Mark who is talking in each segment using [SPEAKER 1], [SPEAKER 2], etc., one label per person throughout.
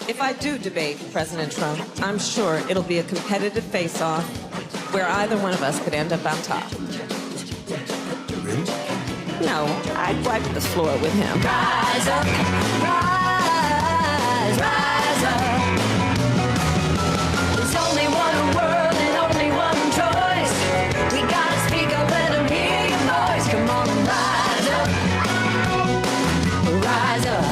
[SPEAKER 1] If I do debate President Trump, I'm sure it'll be a competitive face-off where either one of us could end up on top.
[SPEAKER 2] Really?
[SPEAKER 1] No, I'd wipe the floor with him.
[SPEAKER 3] Rise up, rise up. There's only one world and only one choice. We gotta speak up, let them hear your voice. Come on, rise up, rise up.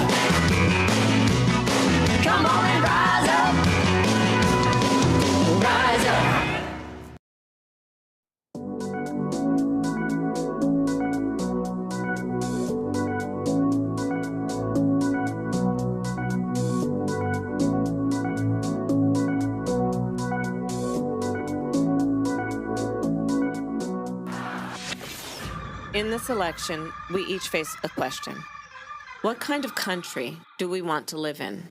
[SPEAKER 3] Come on and rise up, rise up.
[SPEAKER 1] In this election, we each face a question. What kind of country do we want to live in?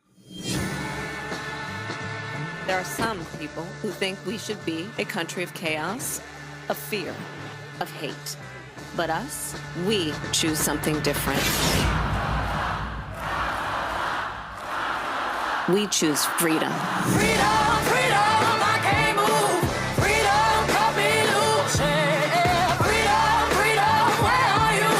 [SPEAKER 1] There are some people who think we should be a country of chaos, of fear, of hate. But us, we choose something different. We choose freedom.
[SPEAKER 3] Freedom, freedom, I can't move. Freedom, cut me loose. Yeah. Freedom, freedom, where are you?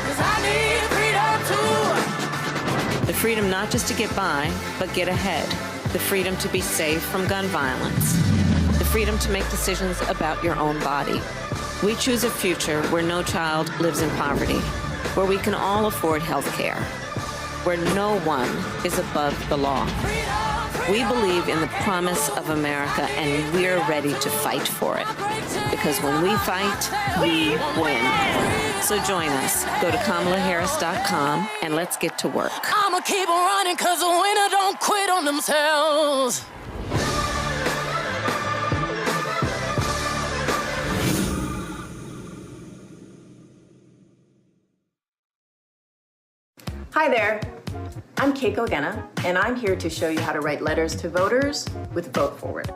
[SPEAKER 3] 'Cause I need freedom too.
[SPEAKER 1] The freedom not just to get by, but get ahead. The freedom to be safe from gun violence. The freedom to make decisions about your own body. We choose a future where no child lives in poverty, where we can all afford health care, where no one is above the law. We believe in the promise of America, and we're ready to fight for it. Because when we fight, we win. So join us. Go to KamalaHarris.com and let's get to work.
[SPEAKER 3] I'ma keep on running 'cause the winner don't quit on themselves.
[SPEAKER 4] Hi there, I'm Keiko Genna, and I'm here to show you how to write letters to voters with Vote Forward.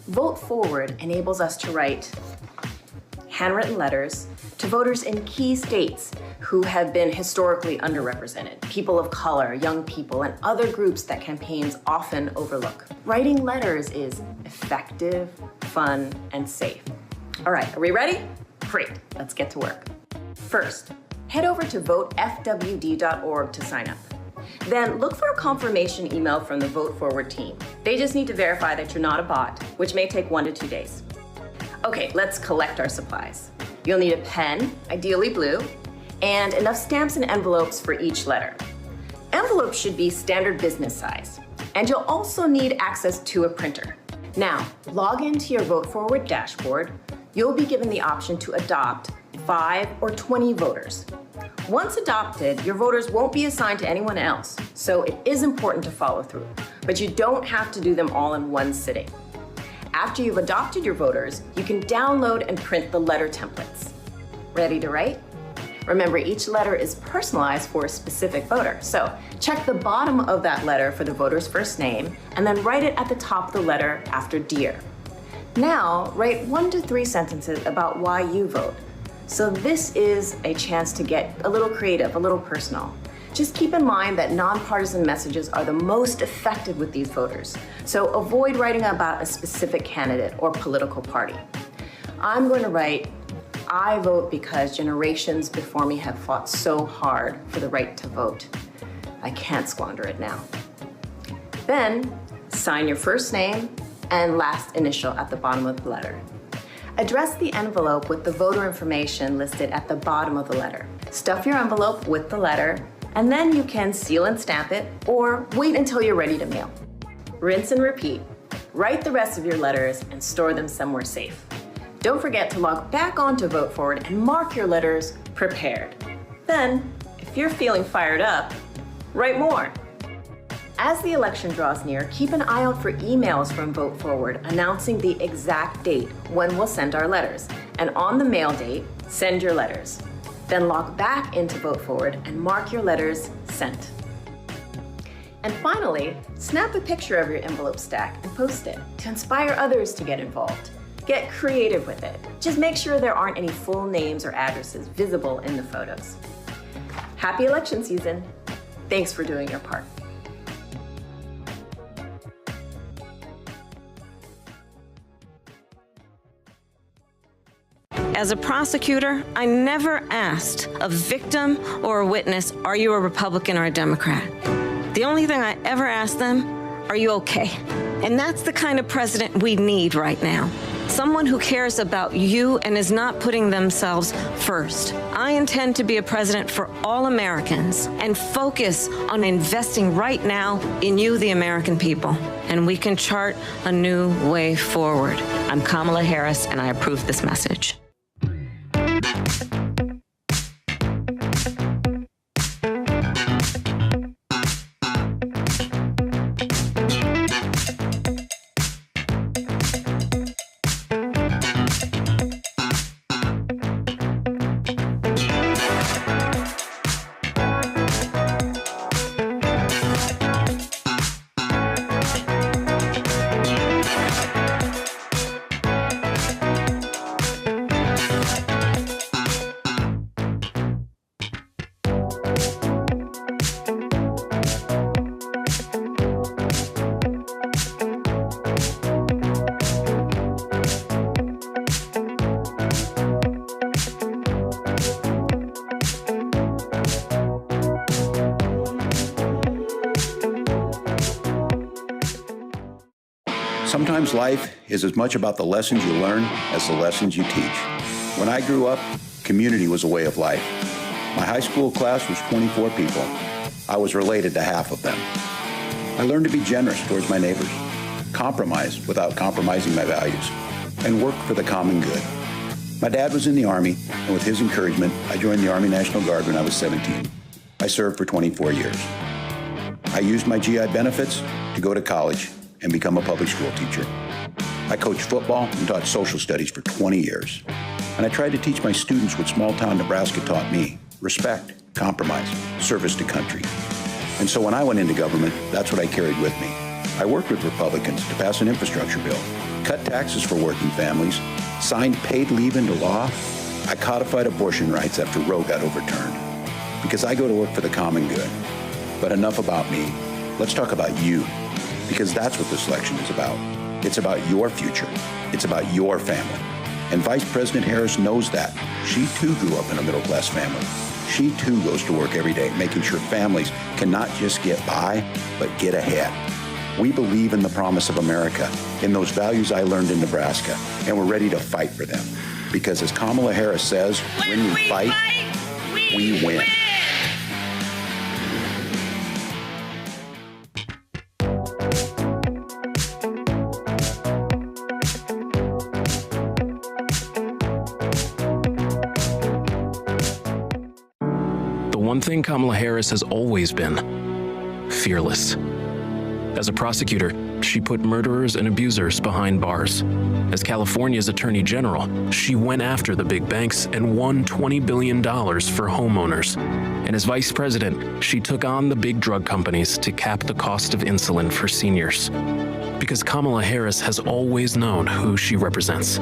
[SPEAKER 4] Vote Forward enables us to write handwritten letters to voters in key states who have been historically underrepresented, people of color, young people, and other groups that campaigns often overlook. Writing letters is effective, fun, and safe. All right, are we ready? Great, let's get to work. First, head over to votefwd.org to sign up. Then look for a confirmation email from the Vote Forward team. They just need to verify that you're not a bot, which may take 1 to 2 days. Okay, let's collect our supplies. You'll need a pen, ideally blue, and enough stamps and envelopes for each letter. Envelopes should be standard business size, and you'll also need access to a printer. Now, log into your Vote Forward dashboard. You'll be given the option to adopt 5 or 20 voters. Once adopted, your voters won't be assigned to anyone else, so it is important to follow through, but you don't have to do them all in one sitting. After you've adopted your voters, you can download and print the letter templates. Ready to write? Remember, each letter is personalized for a specific voter, so check the bottom of that letter for the voter's first name, and then write it at the top of the letter after Dear. Now, write 1 to 3 sentences about why you vote. So this is a chance to get a little creative, a little personal. Just keep in mind that nonpartisan messages are the most effective with these voters. So avoid writing about a specific candidate or political party. I'm going to write, I vote because generations before me have fought so hard for the right to vote. I can't squander it now. Then sign your first name and last initial at the bottom of the letter. Address the envelope with the voter information listed at the bottom of the letter. Stuff your envelope with the letter, and then you can seal and stamp it, or wait until you're ready to mail. Rinse and repeat. Write the rest of your letters and store them somewhere safe. Don't forget to log back onto Vote Forward and mark your letters prepared. Then, if you're feeling fired up, write more. As the election draws near, keep an eye out for emails from Vote Forward announcing the exact date when we'll send our letters. And on the mail date, send your letters. Then log back into Vote Forward and mark your letters sent. And finally, snap a picture of your envelope stack and post it to inspire others to get involved. Get creative with it. Just make sure there aren't any full names or addresses visible in the photos. Happy election season. Thanks for doing your part.
[SPEAKER 1] As a prosecutor, I never asked a victim or a witness, are you a Republican or a Democrat? The only thing I ever asked them, are you okay? And that's the kind of president we need right now. Someone who cares about you and is not putting themselves first. I intend to be a president for all Americans and focus on investing right now in you, the American people. And we can chart a new way forward. I'm Kamala Harris, and I approve this message.
[SPEAKER 5] Sometimes life is as much about the lessons you learn as the lessons you teach. When I grew up, community was a way of life. My high school class was 24 people. I was related to half of them. I learned to be generous towards my neighbors, compromise without compromising my values, and work for the common good. My dad was in the Army, and with his encouragement, I joined the Army National Guard when I was 17. I served for 24 years. I used my GI benefits to go to college and become a public school teacher. I coached football and taught social studies for 20 years. And I tried to teach my students what small-town Nebraska taught me: respect, compromise, service to country. And so when I went into government, that's what I carried with me. I worked with Republicans to pass an infrastructure bill, cut taxes for working families, signed paid leave into law. I codified abortion rights after Roe got overturned. Because I go to work for the common good. But enough about me. Let's talk about you. Because that's what this election is about. It's about your future. It's about your family. And Vice President Harris knows that. She too grew up in a middle-class family. She too goes to work every day, making sure families can not just get by, but get ahead. We believe in the promise of America, in those values I learned in Nebraska, and we're ready to fight for them. Because as Kamala Harris says, when we fight, we win.
[SPEAKER 6] One thing Kamala Harris has always been: fearless. As a prosecutor, she put murderers and abusers behind bars. As California's Attorney General, she went after the big banks and won $20 billion for homeowners. And as Vice President, she took on the big drug companies to cap the cost of insulin for seniors. Because Kamala Harris has always known who she represents.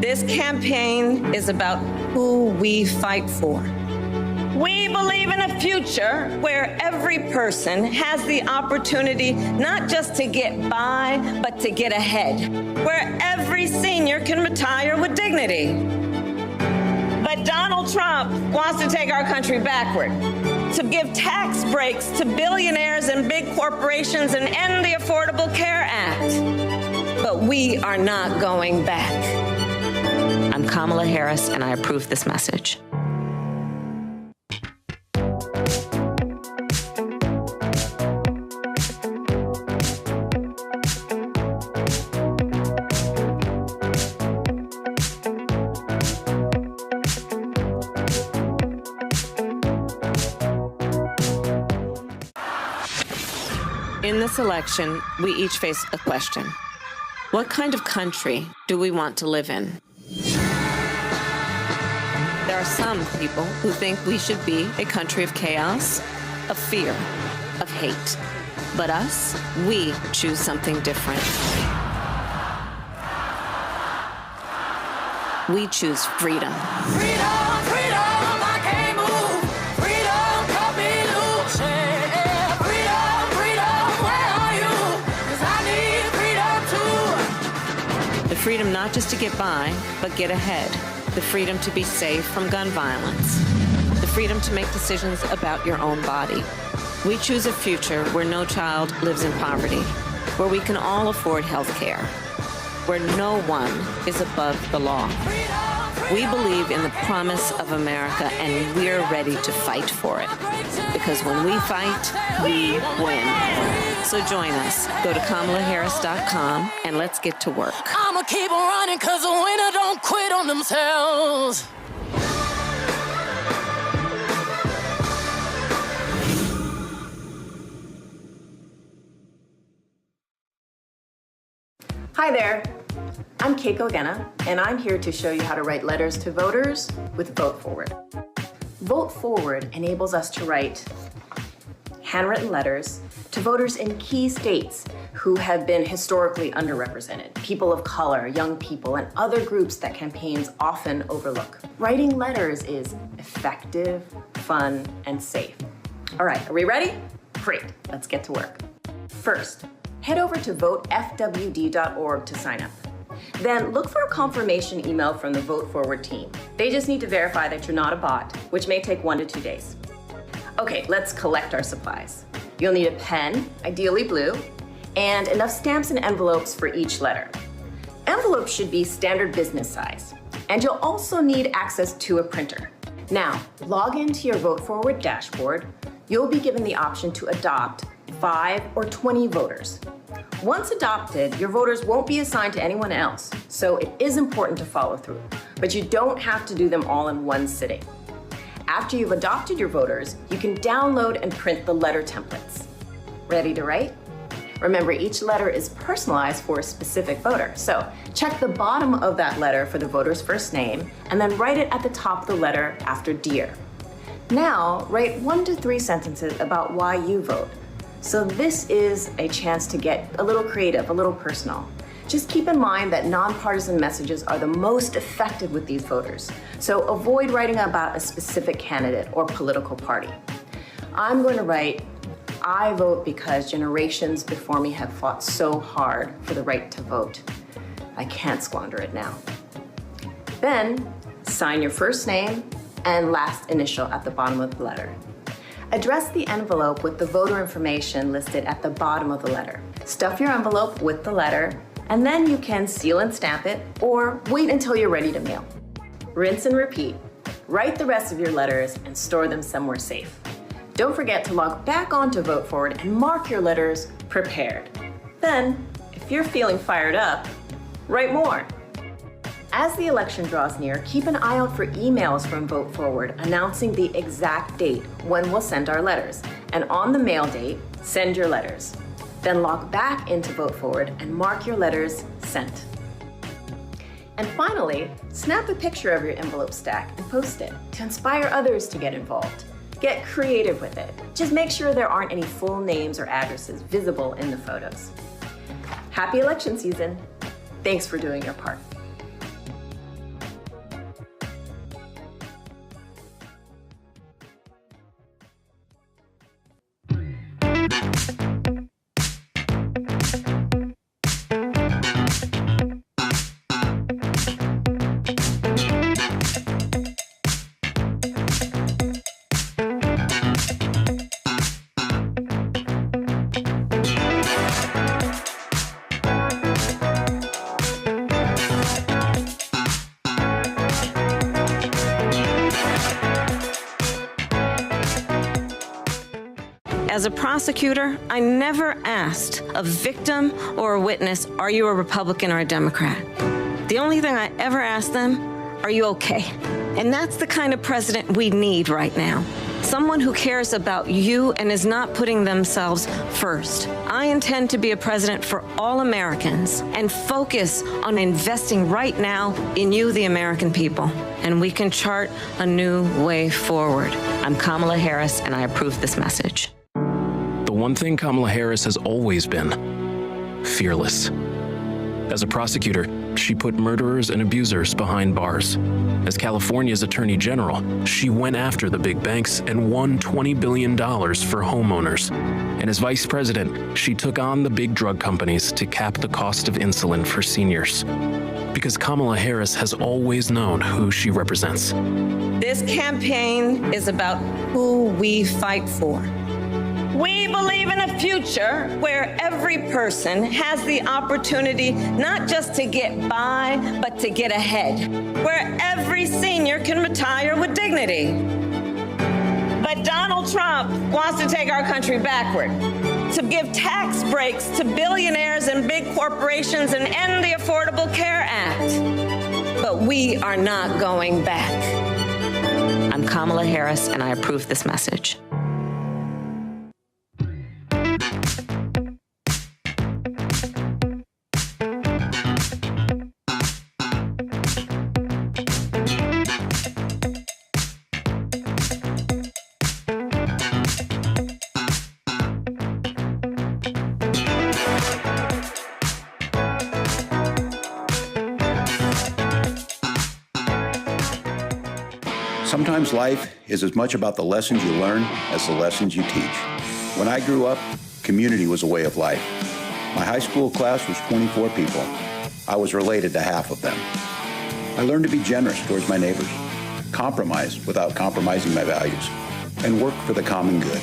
[SPEAKER 1] This campaign is about who we fight for. We believe in a future where every person has the opportunity not just to get by, but to get ahead. Where every senior can retire with dignity. But Donald Trump wants to take our country backward, to give tax breaks to billionaires and big corporations and end the Affordable Care Act. But we are not going back. I'm Kamala Harris, and I approve this message. In this election, we each face a question. What kind of country do we want to live in? There are some people who think we should be a country of chaos, of fear, of hate. But us, we choose something different. We choose freedom.
[SPEAKER 3] Freedom, freedom, I can't move. Freedom, cut me loose. Yeah. Freedom, freedom, where are you? 'Cause I need freedom too.
[SPEAKER 1] The freedom not just to get by, but get ahead. the freedom to be safe from gun violence, the freedom to make decisions about your own body. We choose a future where no child lives in poverty, where we can all afford health care, where no one is above the law. We believe in the promise of America, and we're ready to fight for it. Because when we fight, we win. So join us. Go to KamalaHarris.com and let's get to work.
[SPEAKER 3] I'ma keep on running cause the winner don't quit on themselves.
[SPEAKER 4] Hi there, I'm Keiko Genna, and I'm here to show you how to write letters to voters with Vote Forward. Vote Forward enables us to write handwritten letters to voters in key states who have been historically underrepresented, people of color, young people, and other groups that campaigns often overlook. Writing letters is effective, fun, and safe. All right, are we ready? Great, let's get to work. First, head over to votefwd.org to sign up. Then look for a confirmation email from the Vote Forward team. They just need to verify that you're not a bot, which may take 1 to 2 days. Okay, let's collect our supplies. You'll need a pen, ideally blue, and enough stamps and envelopes for each letter. Envelopes should be standard business size, and you'll also need access to a printer. Now, log into your Vote Forward dashboard. You'll be given the option to adopt 5 or 20 voters. Once adopted, your voters won't be assigned to anyone else, so it is important to follow through, but you don't have to do them all in one sitting. After you've adopted your voters, you can download and print the letter templates. Ready to write? Remember, each letter is personalized for a specific voter, so check the bottom of that letter for the voter's first name, and then write it at the top of the letter after Dear. Now, write 1 to 3 sentences about why you vote. So this is a chance to get a little creative, a little personal. Just keep in mind that nonpartisan messages are the most effective with these voters. So avoid writing about a specific candidate or political party. I'm going to write, I vote because generations before me have fought so hard for the right to vote. I can't squander it now. Then sign your first name and last initial at the bottom of the letter. Address the envelope with the voter information listed at the bottom of the letter. Stuff your envelope with the letter, and then you can seal and stamp it, or wait until you're ready to mail. Rinse and repeat. Write the rest of your letters and store them somewhere safe. Don't forget to log back onto Vote Forward and mark your letters prepared. Then, if you're feeling fired up, write more. As the election draws near, keep an eye out for emails from Vote Forward announcing the exact date when we'll send our letters. And on the mail date, send your letters. Then log back into Vote Forward and mark your letters sent. And finally, snap a picture of your envelope stack and post it to inspire others to get involved. Get creative with it. Just make sure there aren't any full names or addresses visible in the photos. Happy election season. Thanks for doing your part.
[SPEAKER 1] As a prosecutor, I never asked a victim or a witness, are you a Republican or a Democrat? The only thing I ever asked them, are you okay? And that's the kind of president we need right now. Someone who cares about you and is not putting themselves first. I intend to be a president for all Americans and focus on investing right now in you, the American people. And we can chart a new way forward. I'm Kamala Harris, and I approve this message.
[SPEAKER 6] The one thing Kamala Harris has always been: fearless. As a prosecutor, she put murderers and abusers behind bars. As California's Attorney General, she went after the big banks and won $20 billion for homeowners. And as Vice President, she took on the big drug companies to cap the cost of insulin for seniors. because Kamala Harris has always known who she represents.
[SPEAKER 1] This campaign is about who we fight for. We believe in a future where every person has the opportunity not just to get by, but to get ahead, where every senior can retire with dignity. But Donald Trump wants to take our country backward, to give tax breaks to billionaires and big corporations and end the Affordable Care Act. But we are not going back. I'm Kamala Harris, and I approve this message.
[SPEAKER 5] Sometimes life is as much about the lessons you learn as the lessons you teach. When I grew up, community was a way of life. My high school class was 24 people. I was related to half of them. I learned to be generous towards my neighbors, compromise without compromising my values, and work for the common good.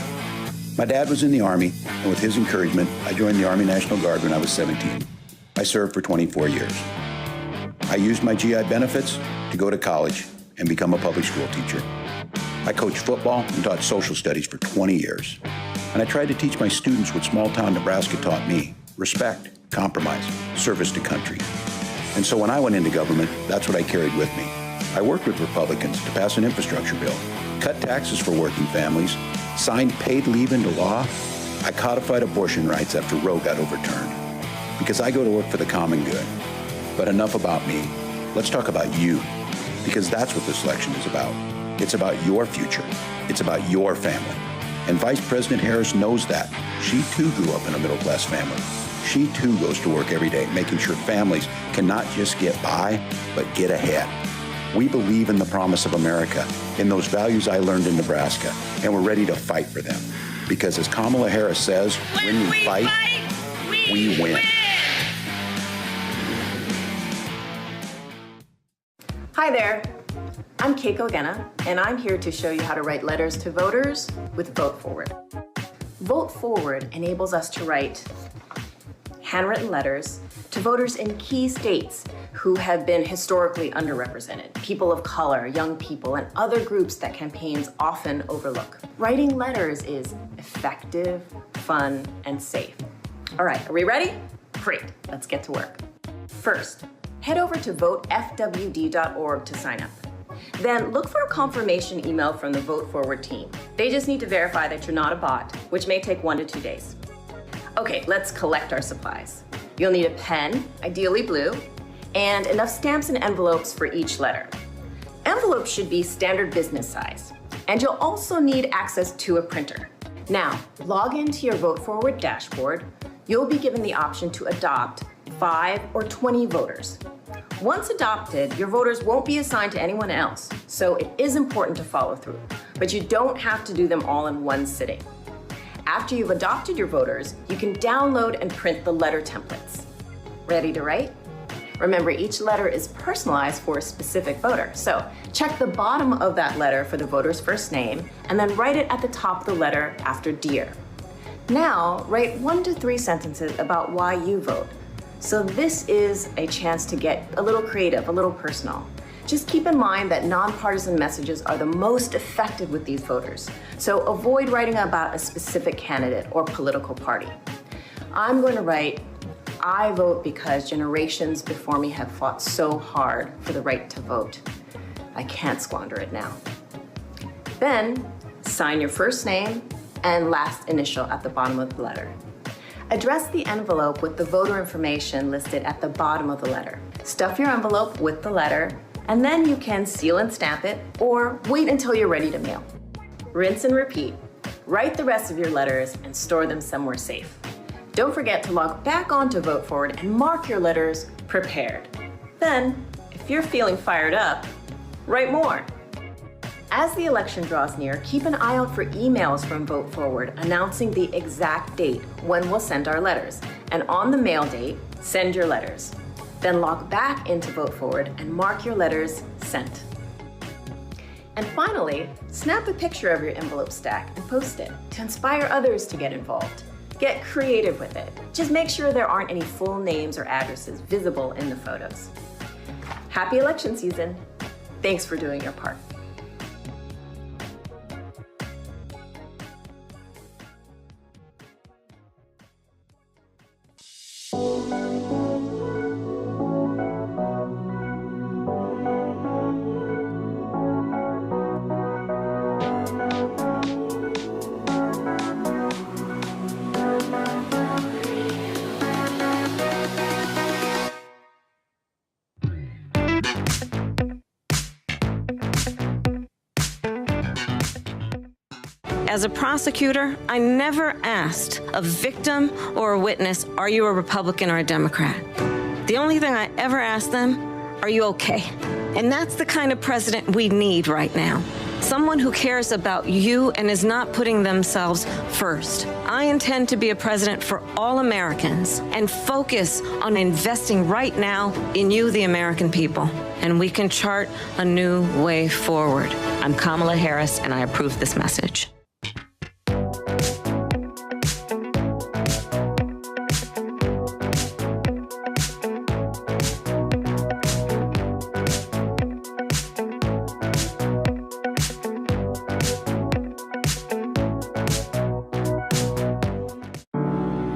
[SPEAKER 5] My dad was in the Army, and with his encouragement, I joined the Army National Guard when I was 17. I served for 24 years. I used my GI benefits to go to college and become a public school teacher. I coached football and taught social studies for 20 years. And I tried to teach my students what small-town Nebraska taught me: respect, compromise, service to country. And so when I went into government, that's what I carried with me. I worked with Republicans to pass an infrastructure bill, cut taxes for working families, signed paid leave into law. I codified abortion rights after Roe got overturned. Because I go to work for the common good. But enough about me. Let's talk about you. Because that's what this election is about. It's about your future. It's about your family. And Vice President Harris knows that. She too grew up in a middle-class family. She too goes to work every day, making sure families can not just get by, but get ahead. We believe in the promise of America, in those values I learned in Nebraska, and we're ready to fight for them. Because as Kamala Harris says, when we fight, we win.
[SPEAKER 4] Hi there, I'm Keiko Genna, and I'm here to show you how to write letters to voters with Vote Forward. Vote Forward enables us to write handwritten letters to voters in key states who have been historically underrepresented, people of color, young people, and other groups that campaigns often overlook. Writing letters is effective, fun, and safe. All right, are we ready? Great, let's get to work. First, head over to votefwd.org to sign up. Then look for a confirmation email from the Vote Forward team. They just need to verify that you're not a bot, which may take 1 to 2 days. Okay, let's collect our supplies. You'll need a pen, ideally blue, and enough stamps and envelopes for each letter. Envelopes should be standard business size, and you'll also need access to a printer. Now, log into your Vote Forward dashboard. You'll be given the option to adopt 5 or 20 voters. Once adopted, your voters won't be assigned to anyone else, so it is important to follow through, but you don't have to do them all in one sitting. After you've adopted your voters, you can download and print the letter templates. Ready to write? Remember, each letter is personalized for a specific voter, so check the bottom of that letter for the voter's first name, and then write it at the top of the letter after Dear. Now, write 1 to 3 sentences about why you vote. So this is a chance to get a little creative, a little personal. Just keep in mind that nonpartisan messages are the most effective with these voters. So avoid writing about a specific candidate or political party. I'm going to write, I vote because generations before me have fought so hard for the right to vote. I can't squander it now. Then sign your first name and last initial at the bottom of the letter. Address the envelope with the voter information listed at the bottom of the letter. Stuff your envelope with the letter, and then you can seal and stamp it, or wait until you're ready to mail. Rinse and repeat. Write the rest of your letters and store them somewhere safe. Don't forget to log back onto Vote Forward and mark your letters prepared. Then, if you're feeling fired up, write more. As the election draws near, keep an eye out for emails from Vote Forward announcing the exact date when we'll send our letters. And on the mail date, send your letters. Then log back into Vote Forward and mark your letters sent. And finally, snap a picture of your envelope stack and post it to inspire others to get involved. Get creative with it. Just make sure there aren't any full names or addresses visible in the photos. Happy election season. Thanks for doing your part.
[SPEAKER 1] As a prosecutor, I never asked a victim or a witness, are you a Republican or a Democrat? The only thing I ever asked them, are you okay? And that's the kind of president we need right now. Someone who cares about you and is not putting themselves first. I intend to be a president for all Americans and focus on investing right now in you, the American people. And we can chart a new way forward. I'm Kamala Harris, and I approve this message.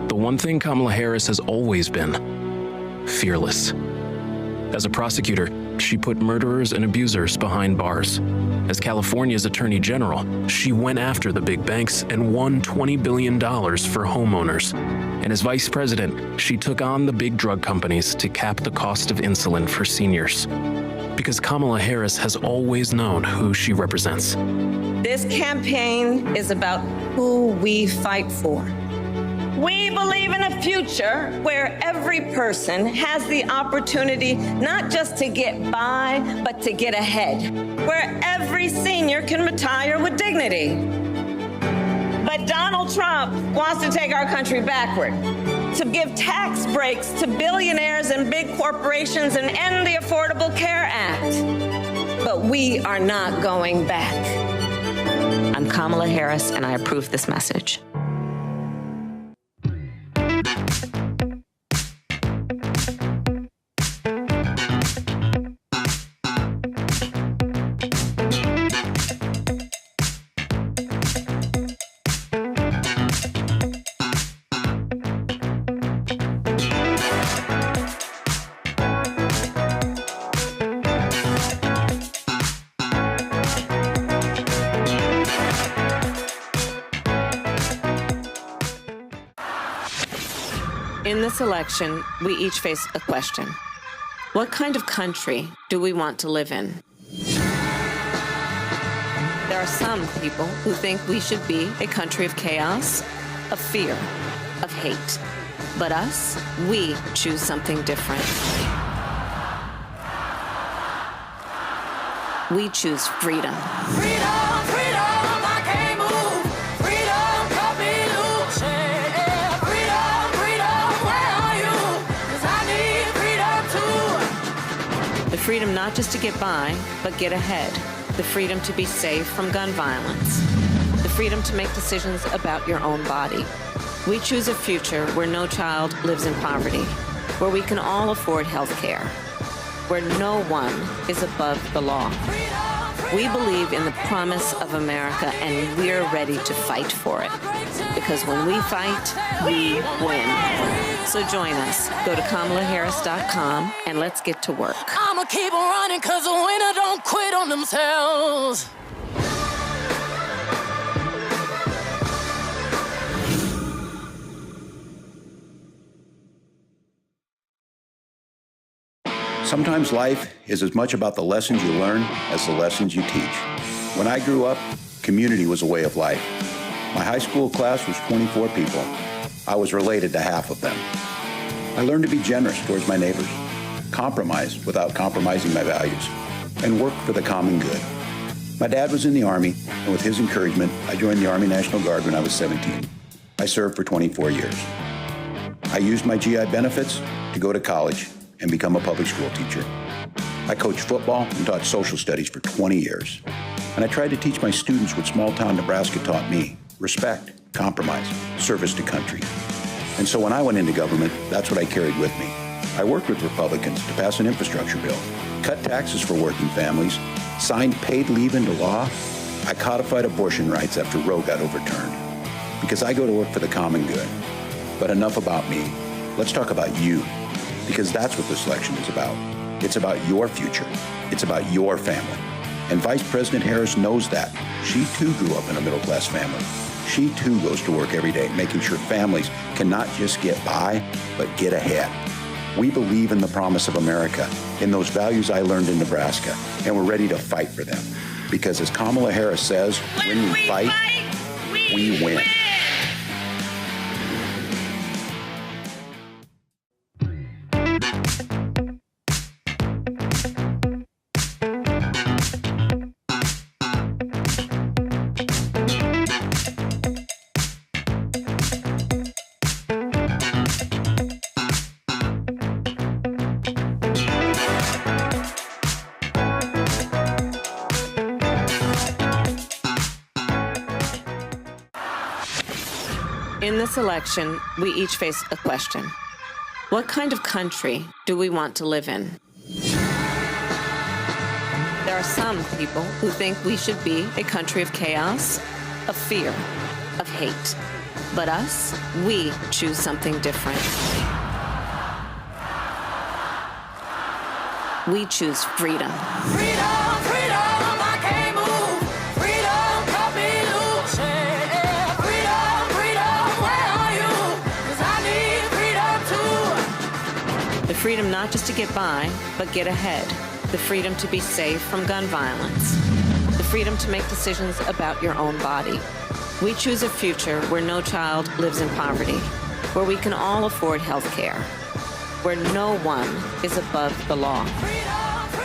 [SPEAKER 6] One thing Kamala Harris has always been: fearless. As a prosecutor, she put murderers and abusers behind bars. As California's Attorney General, she went after the big banks and won $20 billion for homeowners. And as vice president, she took on the big drug companies to cap the cost of insulin for seniors. Because Kamala Harris has always known who she represents.
[SPEAKER 1] This campaign is about who we fight for. We believe in a future where every person has the opportunity not just to get by, but to get ahead. Where every senior can retire with dignity. But Donald Trump wants to take our country backward, to give tax breaks to billionaires and big corporations and end the Affordable Care Act. But we are not going back. I'm Kamala Harris, and I approve this message. In this election, we each face a question. What kind of country do we want to live in? There are some people who think we should be a country of chaos, of fear, of hate. But us, we choose something different. We choose freedom.
[SPEAKER 3] Freedom, freedom, I can't move. Freedom, cut me loose. Yeah. Freedom, freedom, where are you? 'Cause I need freedom too.
[SPEAKER 1] The freedom not just to get by, but get ahead. The freedom to be safe from gun violence. The freedom to make decisions about your own body. We choose a future where no child lives in poverty, where we can all afford health care, where no one is above the law. We believe in the promise of America, and we're ready to fight for it. Because when we fight, we win. So join us. Go to KamalaHarris.com and let's get to work.
[SPEAKER 3] I'ma keep on running 'cause the winner don't quit on themselves.
[SPEAKER 5] Sometimes life is as much about the lessons you learn as the lessons you teach. When I grew up, community was a way of life. My high school class was 24 people. I was related to half of them. I learned to be generous towards my neighbors, compromise without compromising my values, and work for the common good. My dad was in the Army, and with his encouragement, I joined the Army National Guard when I was 17. I served for 24 years. I used my GI benefits to go to college and become a public school teacher. I coached football and taught social studies for 20 years. And I tried to teach my students what small-town Nebraska taught me: respect, compromise, service to country. And so when I went into government, that's what I carried with me. I worked with Republicans to pass an infrastructure bill, cut taxes for working families, signed paid leave into law. I codified abortion rights after Roe got overturned. Because I go to work for the common good. But enough about me. Let's talk about you. Because that's what this election is about. It's about your future. It's about your family. And Vice President Harris knows that. She too grew up in a middle-class family. She too goes to work every day, making sure families can not just get by, but get ahead. We believe in the promise of America, in those values I learned in Nebraska, and we're ready to fight for them. Because as Kamala Harris says, when we fight, we win.
[SPEAKER 1] In this election, we each face a question. What kind of country do we want to live in? There are some people who think we should be a country of chaos, of fear, of hate. But us, we choose something different. We choose freedom.
[SPEAKER 3] Freedom, freedom, I can't move. Freedom, cut me loose. Yeah. Freedom, freedom, where are you? 'Cause I need freedom too.
[SPEAKER 1] The freedom not just to get by, but get ahead. The freedom to be safe from gun violence. The freedom to make decisions about your own body. We choose a future where no child lives in poverty, where we can all afford health care, where no one is above the law.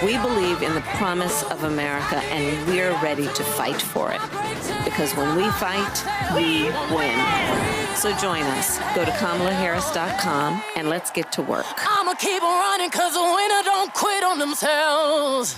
[SPEAKER 1] We believe in the promise of America, and we're ready to fight for it. Because when we fight, we win. So join us. Go to KamalaHarris.com and let's get to work.
[SPEAKER 3] I'ma keep on running 'cause the winner don't quit on themselves.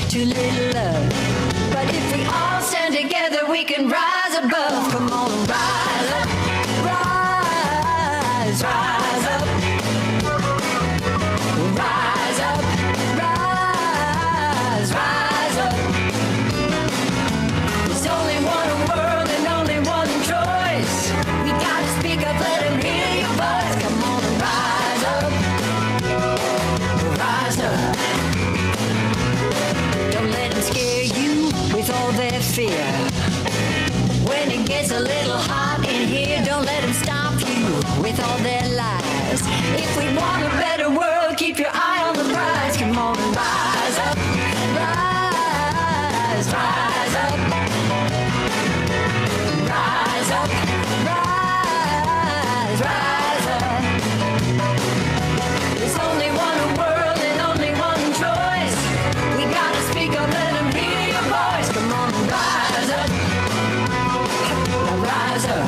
[SPEAKER 7] Too little love. But if we all stand together, we can rise above. Come on, rise up, rise, rise up, rise up, rise, rise up. There's only one world and only one choice. We gotta speak up, let them hear your voice. Come on, rise up, rise up. Scare you with all their fear. When it gets a little hot in here, don't let them stop you with all their lies. If we want a better world, keep your eye on the prize. Come on and rise up, rise, rise up, rise up, rise, rise up. There's only one world and only one choice. We gotta speak up, let them hear your voice. Come on, rise up, now rise up.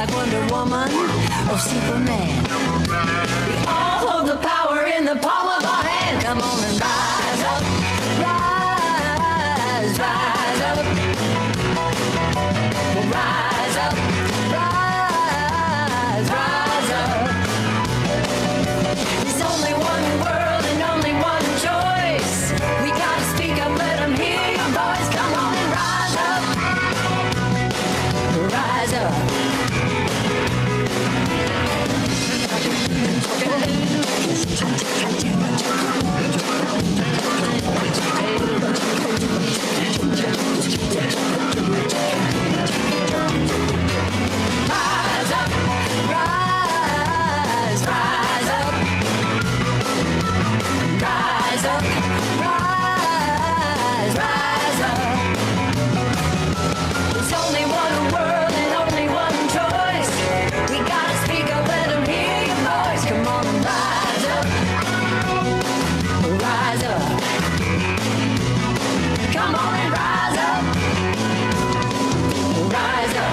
[SPEAKER 7] like Wonder Woman or Superman. We all hold the power in the palm of our hand. Come on and rise up, rise, rise up. Rise up, rise, rise up. There's only one world and only one choice. We gotta speak up, let them hear your voice. Come on and rise up, rise up. Rise up, rise, rise up. Rise up, rise, rise up. There's only one world and only one choice. We gotta speak up, let them hear your voice. Come on and rise up, rise up. Come on and rise up, rise up.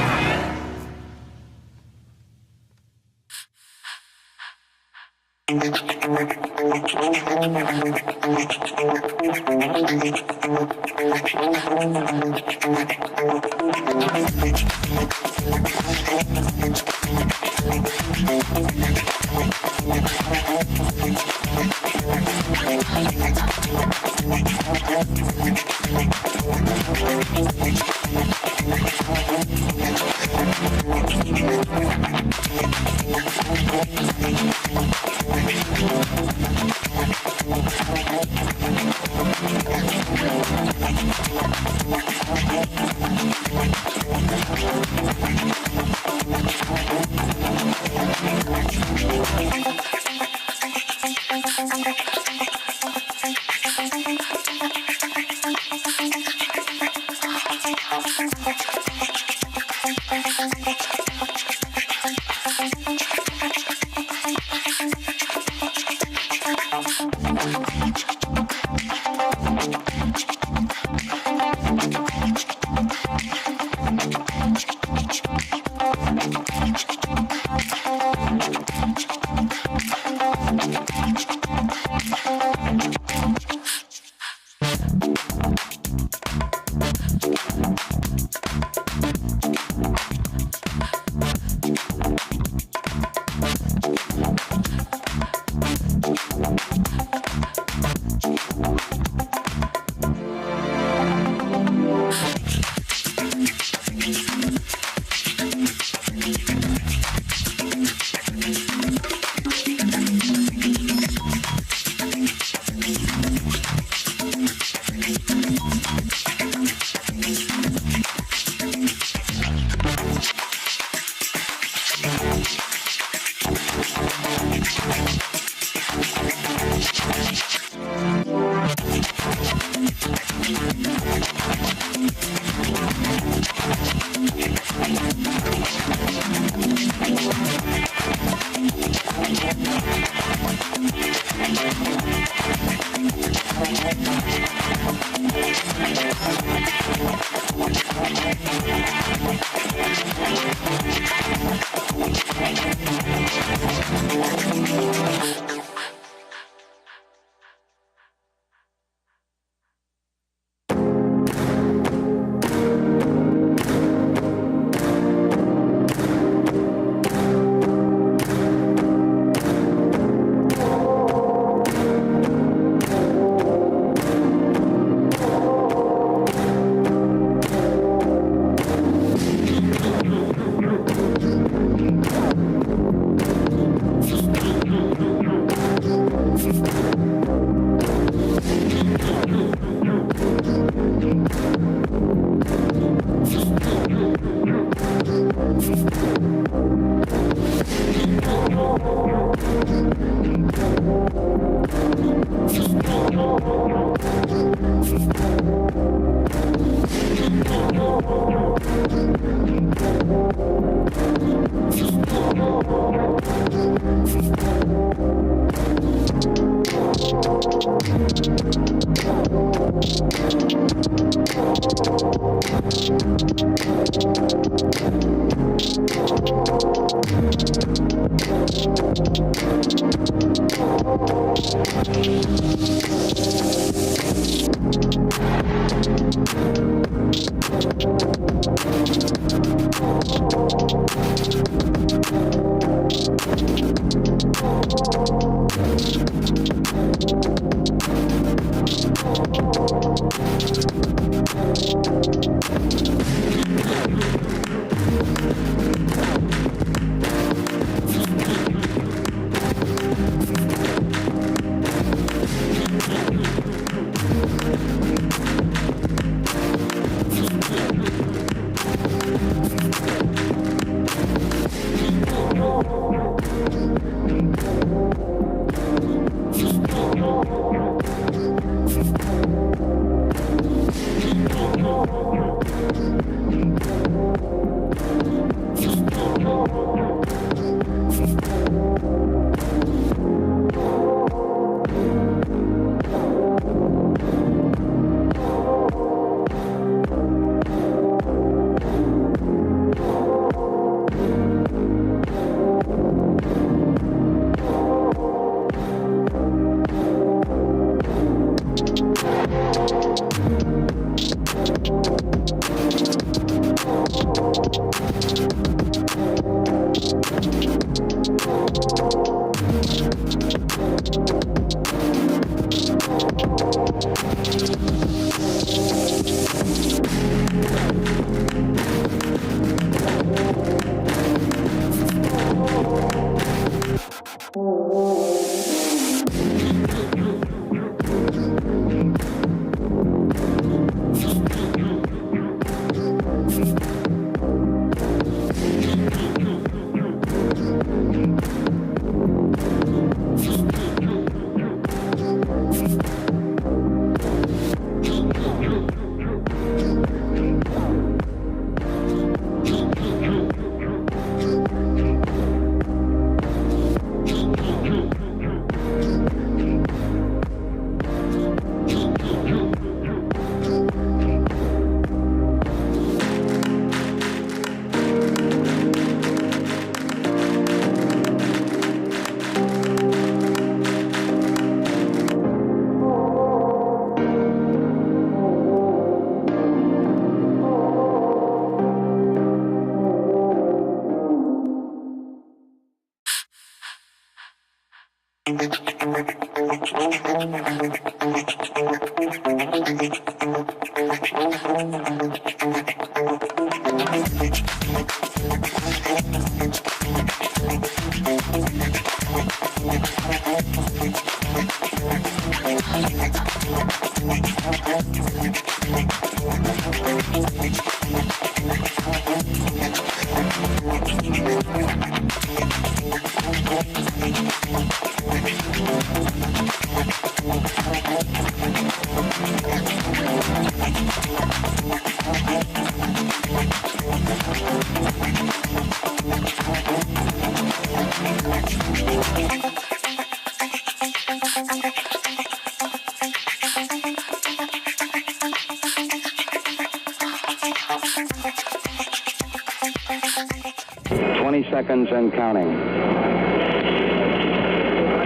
[SPEAKER 8] Seconds and counting.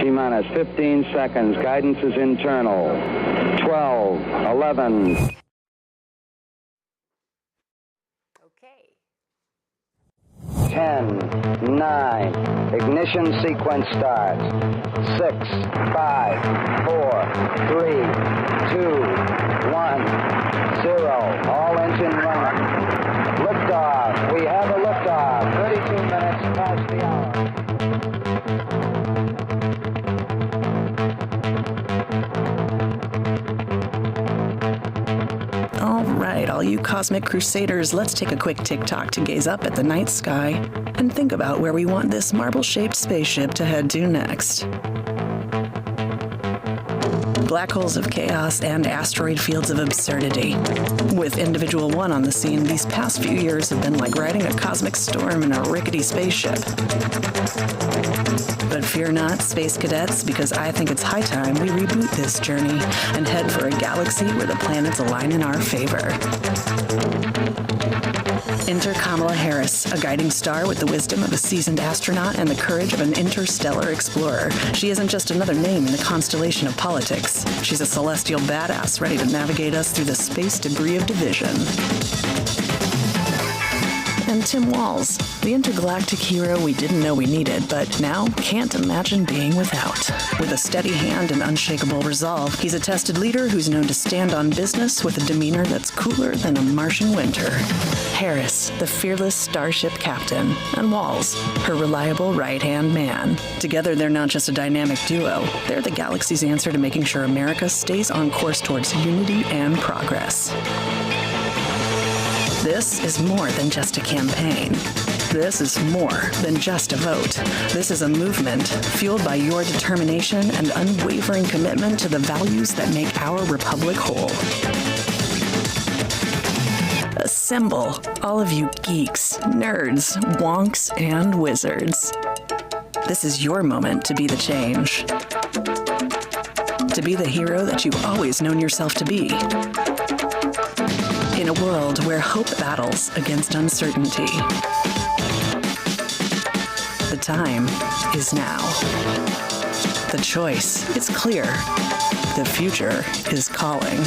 [SPEAKER 8] T-minus 15 seconds. Guidance is internal. 12, 11.
[SPEAKER 4] Okay.
[SPEAKER 8] 10, 9. Ignition sequence starts. 6, 5, 4, 3, 2, 1, 0. All engine running. Liftoff. We have a liftoff. 32 minutes past the hour.
[SPEAKER 9] All right, all you cosmic crusaders, let's take a quick tick-tock to gaze up at the night sky and think about where we want this marble-shaped spaceship to head to next. Black holes of chaos and asteroid fields of absurdity. With Individual One on the scene, these past few years have been like riding a cosmic storm in a rickety spaceship. But fear not, space cadets, because I think it's high time we reboot this journey and head for a galaxy where the planets align in our favor. Enter Kamala Harris, a guiding star with the wisdom of a seasoned astronaut and the courage of an interstellar explorer. She isn't just another name in the constellation of politics. She's a celestial badass ready to navigate us through the space debris of division. And Tim Walz, the intergalactic hero we didn't know we needed, but now can't imagine being without. With a steady hand and unshakable resolve, he's a tested leader who's known to stand on business with a demeanor that's cooler than a Martian winter. Harris, the fearless starship captain, and Walz, her reliable right-hand man. Together, they're not just a dynamic duo. They're the galaxy's answer to making sure America stays on course towards unity and progress. This is more than just a campaign. This is more than just a vote. This is a movement fueled by your determination and unwavering commitment to the values that make our republic whole. Assemble, all of you geeks, nerds, wonks, and wizards. This is your moment to be the change. To be the hero that you've always known yourself to be. In a world where hope battles against uncertainty. The time is now. The choice is clear. The future is calling.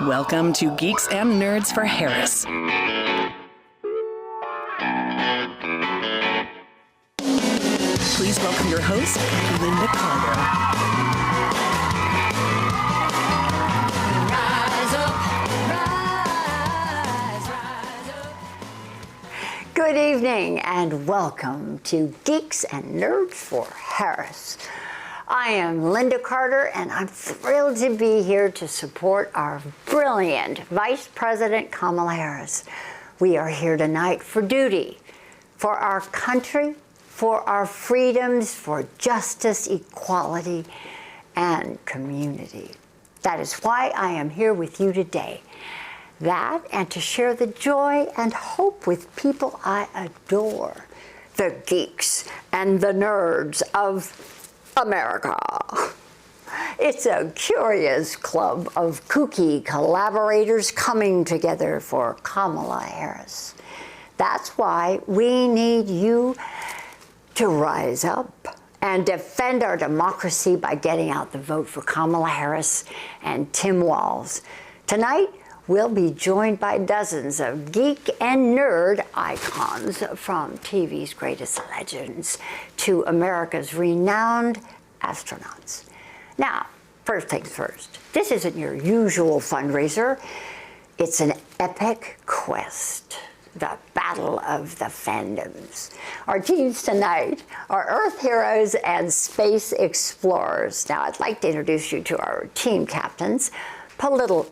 [SPEAKER 9] Welcome to Geeks and Nerds for Harris. Please welcome your host, Lynda Carter.
[SPEAKER 3] Rise up.
[SPEAKER 10] Good evening and welcome to Geeks and Nerds for Harris. I am Lynda Carter, and I'm thrilled to be here to support our brilliant Vice President Kamala Harris. We are here tonight for duty, for our country, for our freedoms, for justice, equality, and community. That is why I am here with you today. That and to share the joy and hope with people I adore, the geeks and the nerds of America. It's a curious club of kooky collaborators coming together for Kamala Harris. That's why we need you to rise up and defend our democracy by getting out the vote for Kamala Harris and Tim Walz. Tonight, we'll be joined by dozens of geek and nerd icons, from TV's greatest legends to America's renowned astronauts. Now, first things first, this isn't your usual fundraiser. It's an epic quest, the battle of the fandoms. Our teams tonight are Earth heroes and space explorers. Now, I'd like to introduce you to our team captains, political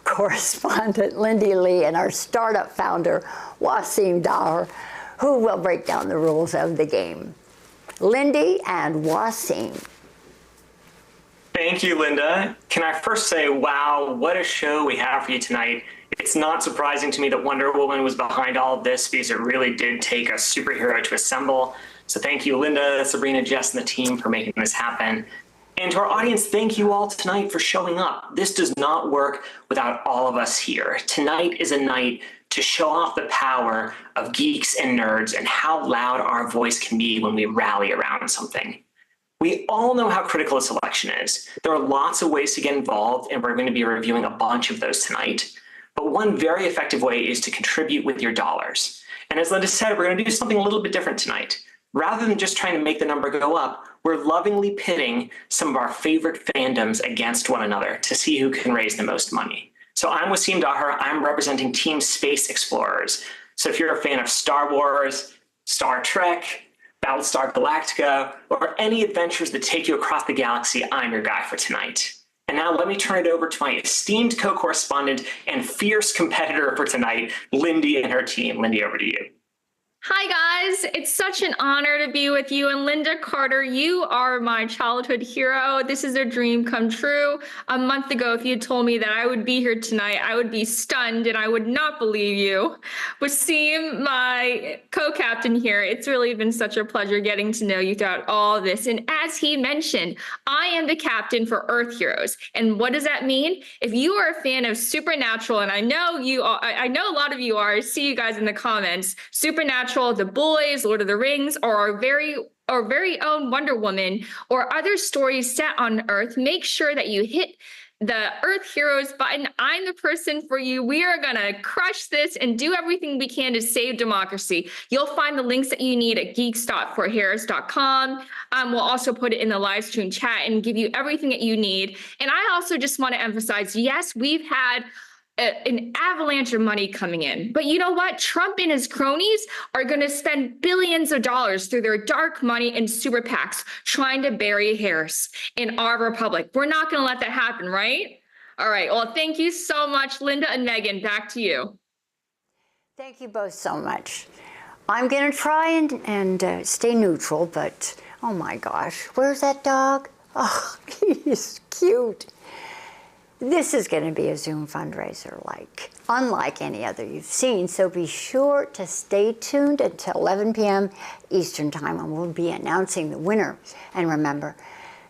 [SPEAKER 10] correspondent Lindy Lee and our startup founder Wasim Dahr, who will break down the rules of the game. Lindy and Wasim.
[SPEAKER 11] Thank you, Lynda. Can I first say, wow, what a show we have for you tonight. It's not surprising to me that Wonder Woman was behind all of this, because it really did take a superhero to assemble. So thank you, Lynda, Sabrina, Jess, and the team for making this happen. And to our audience, thank you all tonight for showing up. This does not work without all of us here. Tonight is a night to show off the power of geeks and nerds and how loud our voice can be when we rally around something. We all know how critical this election is. There are lots of ways to get involved, and we're going to be reviewing a bunch of those tonight. But one very effective way is to contribute with your dollars. And as Lynda said, we're going to do something a little bit different tonight. Rather than just trying to make the number go up, we're lovingly pitting some of our favorite fandoms against one another to see who can raise the most money. So I'm Wasim Dahr. I'm representing Team Space Explorers. So if you're a fan of Star Wars, Star Trek, Battlestar Galactica, or any adventures that take you across the galaxy, I'm your guy for tonight. And now let me turn it over to my esteemed co-correspondent and fierce competitor for tonight, Lindy and her team. Lindy, over to you.
[SPEAKER 12] Hi, guys. It's such an honor to be with you. And Lynda Carter, you are my childhood hero. This is a dream come true. A month ago, if you had told me that I would be here tonight, I would be stunned and I would not believe you. Wasim, my co-captain here, it's really been such a pleasure getting to know you throughout all of this. And as he mentioned, I am the captain for Earth Heroes. And what does that mean? If you are a fan of Supernatural, and I know you are, I know a lot of you are, I see you guys in the comments, Supernatural, The Boys, Lord of the Rings, or our very own Wonder Woman, or other stories set on Earth, make sure that you hit the Earth Heroes button. I'm the person for you. We are going to crush this and do everything we can to save democracy. You'll find the links that you need at geeks.forharris.com. We'll also put it in the live stream chat and give you everything that you need. And I also just want to emphasize, yes, we've had an avalanche of money coming in. But you know what? Trump and his cronies are going to spend billions of dollars through their dark money and super PACs trying to bury Harris in our republic. We're not going to let that happen, right? All right. Well, thank you so much, Lynda and Megan. Back to you.
[SPEAKER 10] Thank you both so much. I'm going to try and stay neutral, but oh my gosh, where's that dog? Oh, he's cute. This is going to be a Zoom fundraiser unlike any other you've seen, so be sure to stay tuned until 11 p.m. Eastern Time, and we'll be announcing the winner. And remember,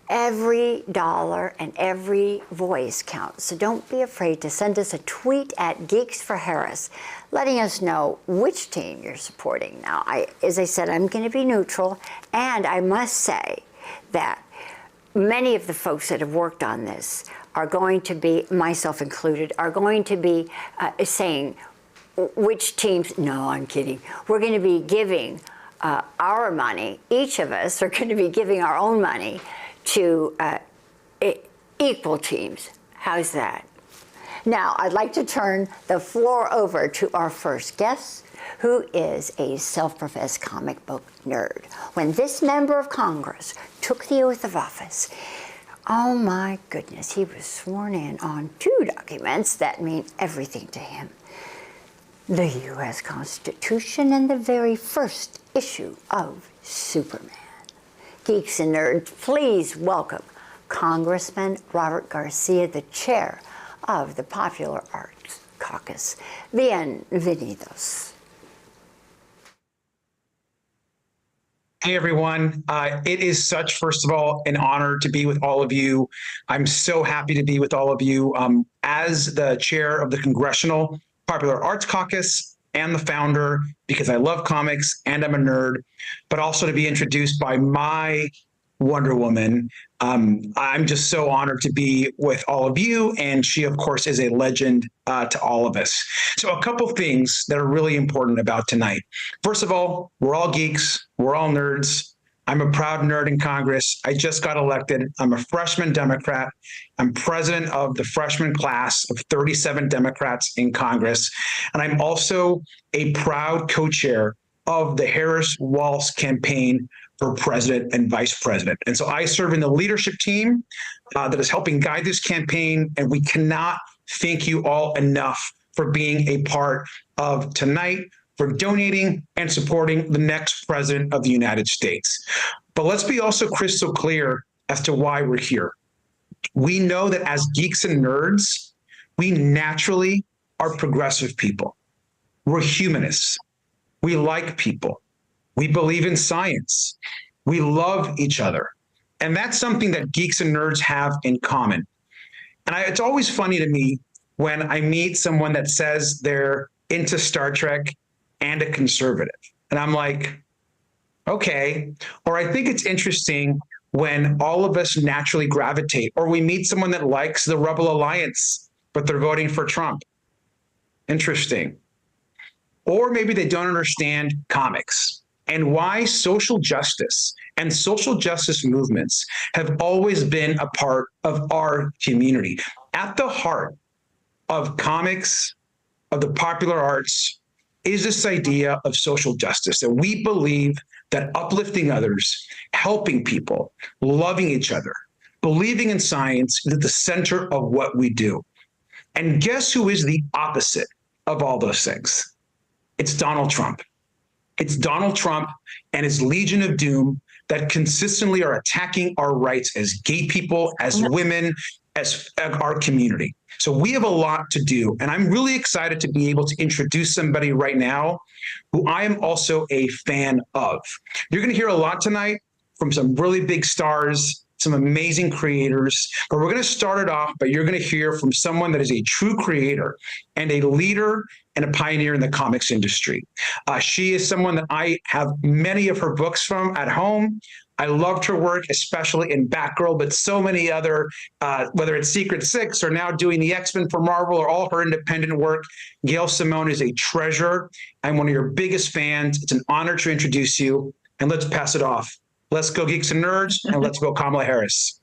[SPEAKER 10] every dollar and every voice counts, so don't be afraid to send us a tweet at Geeks for Harris, letting us know which team you're supporting. Now, as I said, I'm going to be neutral, and I must say that many of the folks that have worked on this are going to be, myself included, are going to be saying which teams, no, I'm kidding. We're going to be giving our money, each of us are going to be giving our own money to equal teams. How's that? Now, I'd like to turn the floor over to our first guest, who is a self-professed comic book nerd. When this member of Congress took the oath of office, oh my goodness, he was sworn in on 2 documents that mean everything to him. The U.S. Constitution and the very first issue of Superman. Geeks and Nerds, please welcome Congressman Robert Garcia, the chair of the Popular Arts Caucus. Bienvenidos.
[SPEAKER 13] Hey, everyone. It is such, first of all, an honor to be with all of you. I'm so happy to be with all of you. As the chair of the Congressional Popular Arts Caucus and the founder, because I love comics and I'm a nerd, but also to be introduced by my Wonder Woman. I'm just so honored to be with all of you. And she, of course, is a legend to all of us. So a couple things that are really important about tonight. First of all, we're all geeks. We're all nerds. I'm a proud nerd in Congress. I just got elected. I'm a freshman Democrat. I'm president of the freshman class of 37 Democrats in Congress. And I'm also a proud co-chair of the Harris Walz campaign for president and vice president. And so I serve in the leadership team that is helping guide this campaign. And we cannot thank you all enough for being a part of tonight, for donating and supporting the next president of the United States. But let's be also crystal clear as to why we're here. We know that as geeks and nerds, we naturally are progressive people. We're humanists. We like people. We believe in science. We love each other. And that's something that geeks and nerds have in common. And it's always funny to me when I meet someone that says they're into Star Trek and a conservative. And I'm like, okay. Or I think it's interesting when all of us naturally gravitate, or we meet someone that likes the Rebel Alliance, but they're voting for Trump. Interesting. Or maybe they don't understand comics and why social justice and social justice movements have always been a part of our community. At the heart of comics, of the popular arts, is this idea of social justice, that we believe that uplifting others, helping people, loving each other, believing in science is at the center of what we do. And guess who is the opposite of all those things? It's Donald Trump. It's Donald Trump and his Legion of Doom that consistently are attacking our rights as gay people, as women, as our community. So we have a lot to do. And I'm really excited to be able to introduce somebody right now who I am also a fan of. You're going to hear a lot tonight from some really big stars, some amazing creators, but we're going to start it off, but you're going to hear from someone that is a true creator and a leader and a pioneer in the comics industry. She is someone that I have many of her books from at home. I loved her work, especially in Batgirl, but so many other, whether it's Secret Six or now doing the X-Men for Marvel or all her independent work. Gail Simone is a treasure. I'm one of your biggest fans. It's an honor to introduce you, and let's pass it off. Let's go Geeks and Nerds, and let's go Kamala Harris.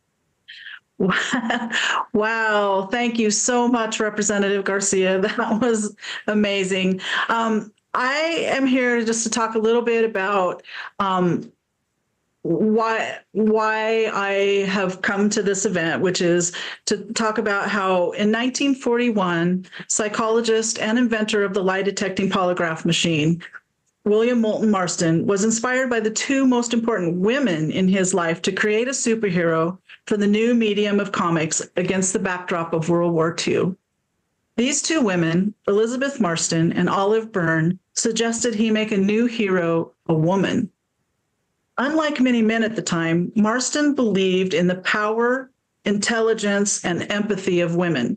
[SPEAKER 9] Wow. Thank you so much, Representative Garcia. That was amazing. I am here just to talk a little bit about why I have come to this event, which is to talk about how in 1941, psychologist and inventor of the lie detecting polygraph machine, William Moulton Marston, was inspired by the two most important women in his life to create a superhero for the new medium of comics against the backdrop of World War II. These two women, Elizabeth Marston and Olive Byrne, suggested he make a new hero a woman. Unlike many men at the time, Marston believed in the power, intelligence, and empathy of women.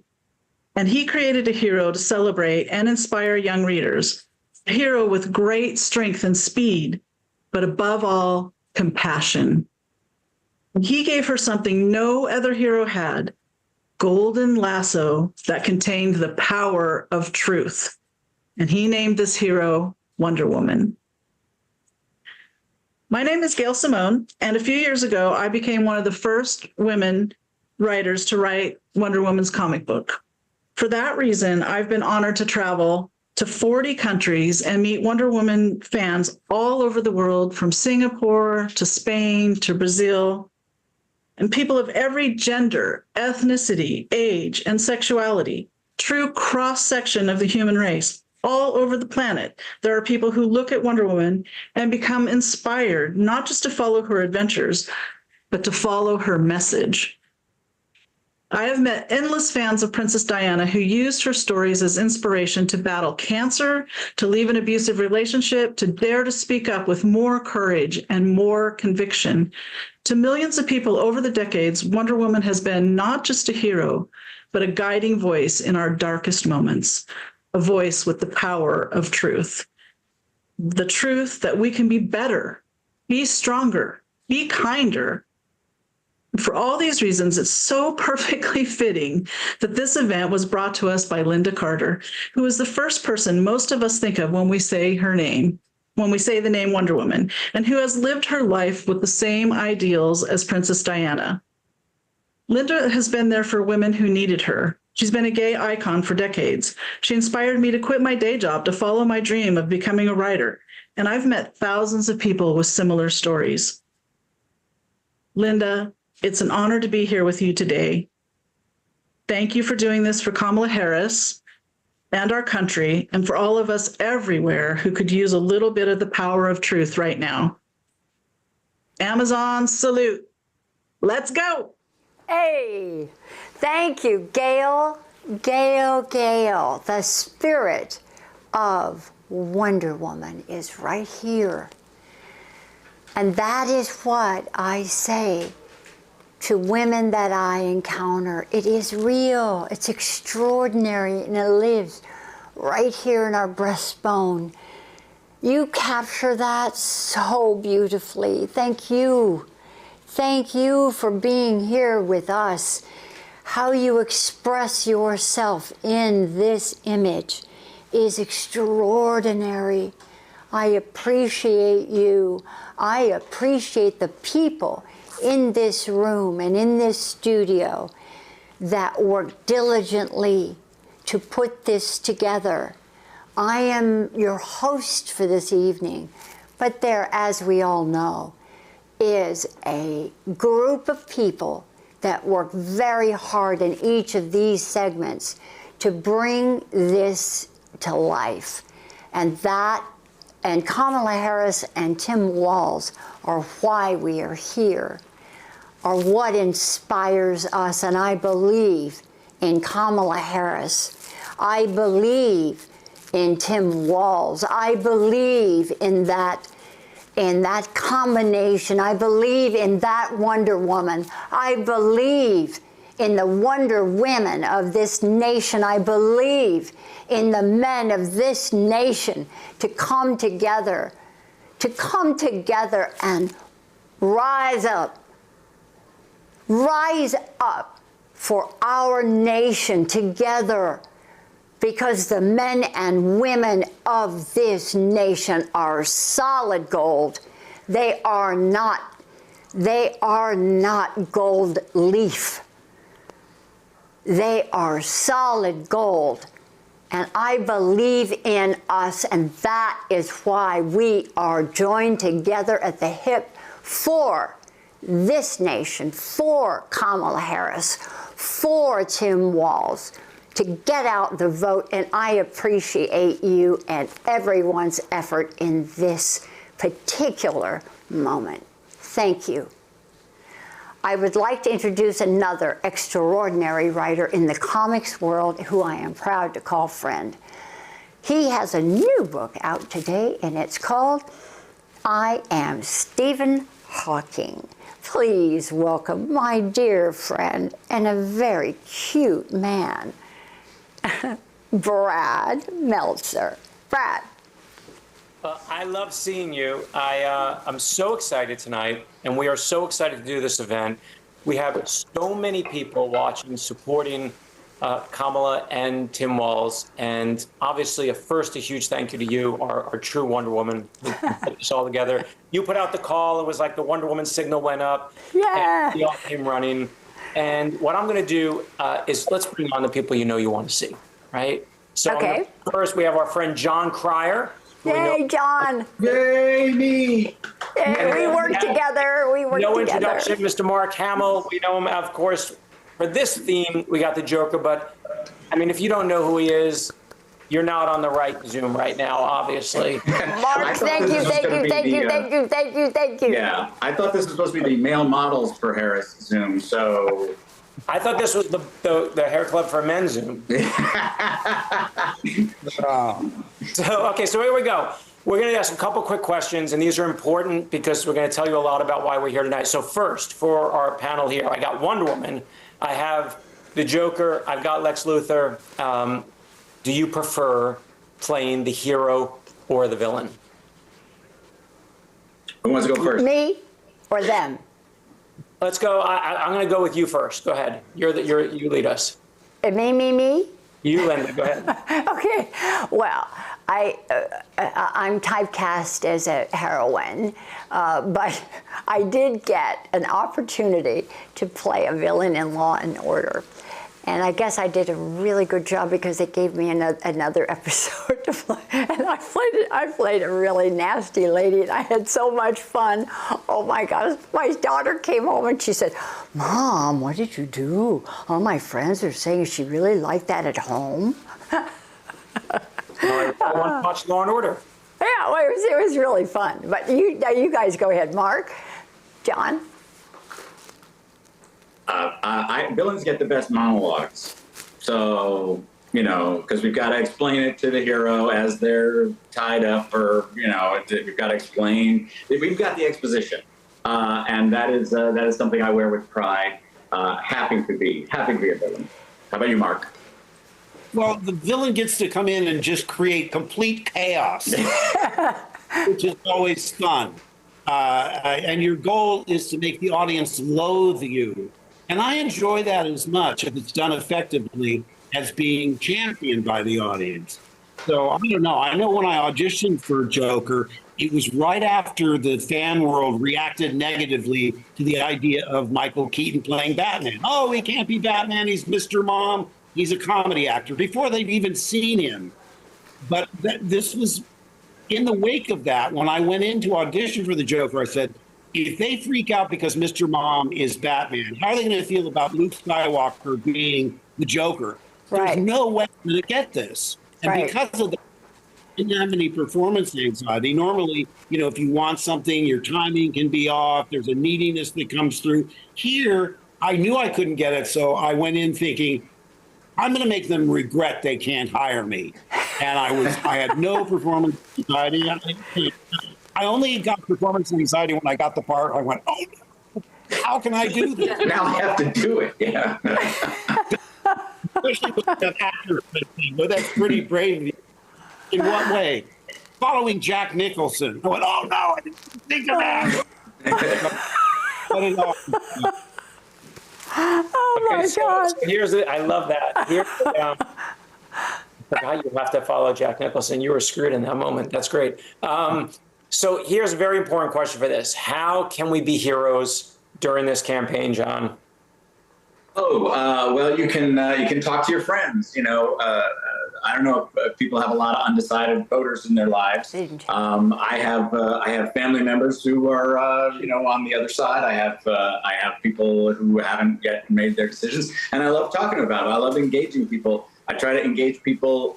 [SPEAKER 9] And he created a hero to celebrate and inspire young readers, a hero with great strength and speed, but above all, compassion. He gave her something no other hero had, golden lasso that contained the power of truth. And he named this hero Wonder Woman. My name is Gail Simone, and a few years ago, I became one of the first women writers to write Wonder Woman's comic book. For that reason, I've been honored to travel to 40 countries and meet Wonder Woman fans all over the world, from Singapore to Spain to Brazil, and people of every gender, ethnicity, age, and sexuality, true cross-section of the human race. All over the planet, there are people who look at Wonder Woman and become inspired, not just to follow her adventures, but to follow her message. I have met endless fans of Princess Diana who used her stories as inspiration to battle cancer, to leave an abusive relationship, to dare to speak up with more courage and more conviction. To millions of people over the decades, Wonder Woman has been not just a hero, but a guiding voice in our darkest moments. A voice with the power of truth. The truth that we can be better, be stronger, be kinder. For all these reasons, it's so perfectly fitting that this event was brought to us by Lynda Carter, who is the first person most of us think of when we say her name, when we say the name Wonder Woman, and who has lived her life with the same ideals as Princess Diana. Lynda has been there for women who needed her. She's been a gay icon for decades. She inspired me to quit my day job to follow my dream of becoming a writer, and I've met thousands of people with similar stories. Lynda, it's an honor to be here with you today. Thank you for doing this for Kamala Harris and our country, and for all of us everywhere who could use a little bit of the power of truth right now. Amazon, salute. Let's go.
[SPEAKER 10] Hey, thank you, Gail. Gail. The spirit of Wonder Woman is right here. And that is what I say to women that I encounter. It is real, it's extraordinary, and it lives right here in our breastbone. You capture that so beautifully. Thank you. Thank you for being here with us. How you express yourself in this image is extraordinary. I appreciate you. I appreciate the people in this room and in this studio that work diligently to put this together. I am your host for this evening, but there, as we all know, is a group of people that work very hard in each of these segments to bring this to life. And that And Kamala Harris and Tim Walz are why we are here, are what inspires us. And I believe in Kamala Harris. I believe in Tim Walz. I believe in that combination. I believe in that Wonder Woman. I believe in the Wonder Women of this nation. I believe in the men of this nation to come together and rise up for our nation together, because the men and women of this nation are solid gold. They are not gold leaf. They are solid gold. And I believe in us, and that is why we are joined together at the hip for this nation, for Kamala Harris, for Tim Walz, to get out the vote. And I appreciate you and everyone's effort in this particular moment. Thank you. I would like to introduce another extraordinary writer in the comics world who I am proud to call friend. He has a new book out today, and it's called I Am Stephen Hawking. Please welcome my dear friend and a very cute man, Brad Meltzer. Brad.
[SPEAKER 14] I love seeing you. I'm so excited tonight, and we are so excited to do this event. We have so many people watching, supporting Kamala and Tim Walz, and obviously a huge thank you to you, our true Wonder Woman, who put this all together. You put out the call. It was like the Wonder Woman signal went up.
[SPEAKER 10] Yeah.
[SPEAKER 14] And we all came running. And what I'm going to do is let's bring on the people you want to see, right? So
[SPEAKER 10] okay.
[SPEAKER 14] First, we have our friend John Cryer.
[SPEAKER 10] Yay, John.
[SPEAKER 2] Yay, me.
[SPEAKER 10] Yay, we work together.
[SPEAKER 14] No introduction, Mr. Mark Hamill. We know him, of course, for this theme. We got the Joker, but I mean, if you don't know who he is, you're not on the right Zoom right now, obviously.
[SPEAKER 10] Mark, thank you.
[SPEAKER 2] Yeah, I thought this was supposed to be the male models for Harris Zoom, so.
[SPEAKER 14] I thought this was the hair club for men Zoom. So here we go. We're going to ask a couple quick questions, and these are important because we're going to tell you a lot about why we're here tonight. So first, for our panel here, I got Wonder Woman. I have the Joker. I've got Lex Luthor. Do you prefer playing the hero or the villain?
[SPEAKER 2] Who wants to go first?
[SPEAKER 10] Me or them?
[SPEAKER 14] Let's go. I'm going to go with you first. Go ahead. You lead us.
[SPEAKER 10] Me?
[SPEAKER 14] You, Lynda, go ahead.
[SPEAKER 10] Okay. Well, I'm typecast as a heroine, but I did get an opportunity to play a villain in Law and Order. And I guess I did a really good job because they gave me another episode to play. And I played a really nasty lady, and I had so much fun. Oh my gosh, my daughter came home and she said, Mom, what did you do? All my friends are saying she really liked that at home.
[SPEAKER 14] I want to watch Law and Order.
[SPEAKER 10] Yeah, well, it was really fun. But you guys go ahead. Mark, John.
[SPEAKER 2] Villains get the best monologues. So, because we've got to explain it to the hero as they're tied up, or, we've got to explain. We've got the exposition. And that is something I wear with pride. Happy to be a villain. How about you, Mark?
[SPEAKER 15] Well, the villain gets to come in and just create complete chaos, which is always fun. And your goal is to make the audience loathe you. And I enjoy that as much, if it's done effectively, as being championed by the audience. So I don't know. I know when I auditioned for Joker, it was right after the fan world reacted negatively to the idea of Michael Keaton playing Batman. Oh, he can't be Batman. He's Mr. Mom. He's a comedy actor, before they've even seen him. But this was in the wake of that. When I went in to audition for the Joker, I said, if they freak out because Mr. Mom is Batman, how are they going to feel about Luke Skywalker being the Joker?
[SPEAKER 10] Right.
[SPEAKER 15] There's no way to get this. And because of that, didn't have any performance anxiety. Normally, if you want something, your timing can be off. There's a neediness that comes through. Here, I knew I couldn't get it, so I went in thinking, I'm going to make them regret they can't hire me. And I had no performance anxiety. I only got performance anxiety when I got the part. I went, oh, no, how can I do this?
[SPEAKER 2] Now I have to do it. Yeah.
[SPEAKER 15] Especially with that actor thing. Well, that's pretty brave. In what way? Following Jack Nicholson. I went, oh no, I didn't think of that.
[SPEAKER 10] Oh my God.
[SPEAKER 14] So here's it. I love that. Here's how you have to follow Jack Nicholson. You were screwed in that moment. That's great. So here's a very important question for this. How can we be heroes during this campaign, John?
[SPEAKER 2] Well, you can talk to your friends. I don't know if people have a lot of undecided voters in their lives. I have family members who are on the other side. I have people who haven't yet made their decisions, and I love talking about it. I love engaging people. I try to engage people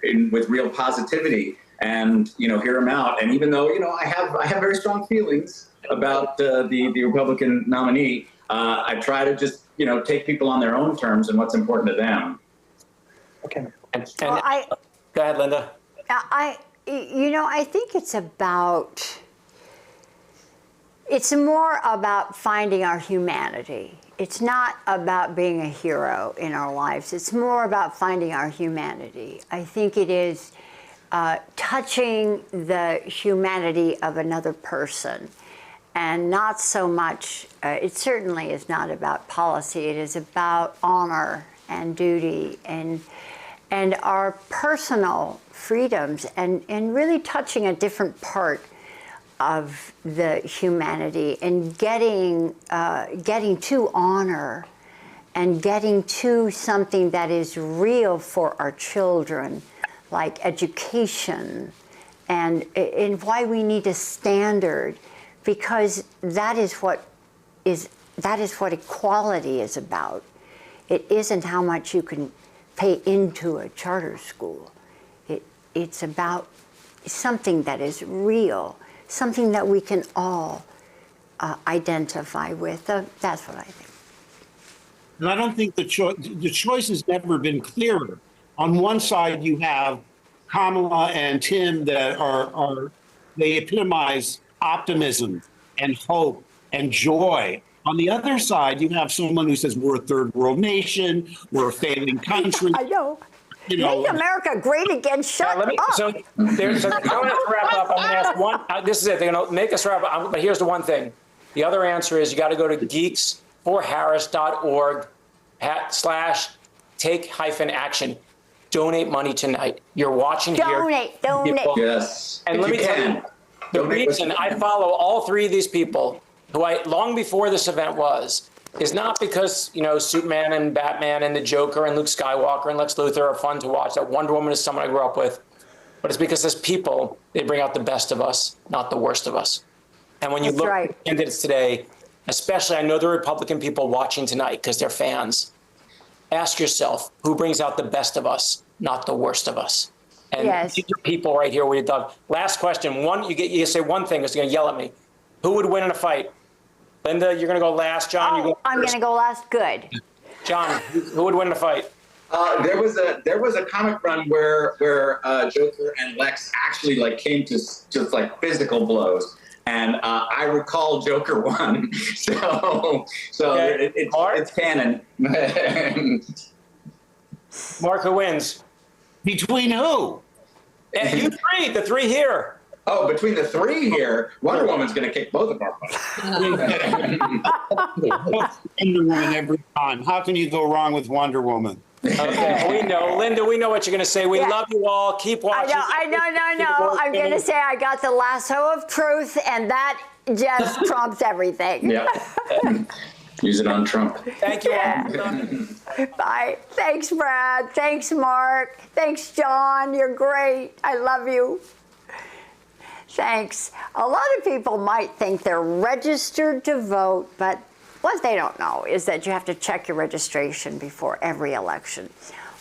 [SPEAKER 2] with real positivity and hear them out. And even though I have very strong feelings about the Republican nominee, I try to just take people on their own terms and what's important to them.
[SPEAKER 14] Okay. Go ahead, Lynda.
[SPEAKER 10] I think it's more about finding our humanity. It's not about being a hero in our lives. It's more about finding our humanity. I think it is touching the humanity of another person, and not so much, it certainly is not about policy. It is about honor and duty and our personal freedoms, and really touching a different part of the humanity and getting to honor and getting to something that is real for our children, like education, and why we need a standard, because that is what equality is about. It isn't how much you can pay into a charter school. It's about something that is real, something that we can all identify with. That's what I think.
[SPEAKER 15] And I don't think the choice has never been clearer. On one side, you have Kamala and Tim that they epitomize optimism and hope and joy. On the other side, you have someone who says we're a third world nation, we're a failing country.
[SPEAKER 10] I know. Make America great again. Shut up.
[SPEAKER 14] So I want to wrap up. I'm going to ask one. This is it. They're going to make us wrap up. But here's the one thing. The other answer is you got to go to geeksforharris.org/take-action. Donate money tonight. You're watching here.
[SPEAKER 10] Donate.
[SPEAKER 2] Yes.
[SPEAKER 14] And let me tell you, the reason I follow all three of these people, who I long before this event is not because, Superman and Batman and the Joker and Luke Skywalker and Lex Luthor are fun to watch. That Wonder Woman is someone I grew up with. But it's because as people, they bring out the best of us, not the worst of us. And when you look at the candidates today, especially I know the Republican people watching tonight because they're fans, ask yourself, who brings out the best of us, not the worst of us? And these are people right here where you thought. Last question. You say one thing, it's going to yell at me. Who would win in a fight? Lynda, you're going to go last. John, you go first.
[SPEAKER 10] I'm going to go last. Good.
[SPEAKER 14] John, who would win in a fight?
[SPEAKER 2] There was a comic run where Joker and Lex actually came to just physical blows, and I recall Joker won. So it's canon.
[SPEAKER 14] Mark, who wins?
[SPEAKER 15] Between who?
[SPEAKER 14] You three. The three here.
[SPEAKER 2] Oh, between the three here, Wonder Woman's going to kick both of our butts.
[SPEAKER 15] Wonder Woman every time. How can you go wrong with Wonder Woman?
[SPEAKER 14] Okay, we know. Lynda, we know what you're going to say. We love you all. Keep watching.
[SPEAKER 10] I know. I'm going to say I got the lasso of truth, and that just trumps everything.
[SPEAKER 2] Yeah. Use it on Trump.
[SPEAKER 14] Thank you all.
[SPEAKER 10] Bye. Thanks, Brad. Thanks, Mark. Thanks, John. You're great. I love you. Thanks. A lot of people might think they're registered to vote, but what they don't know is that you have to check your registration before every election.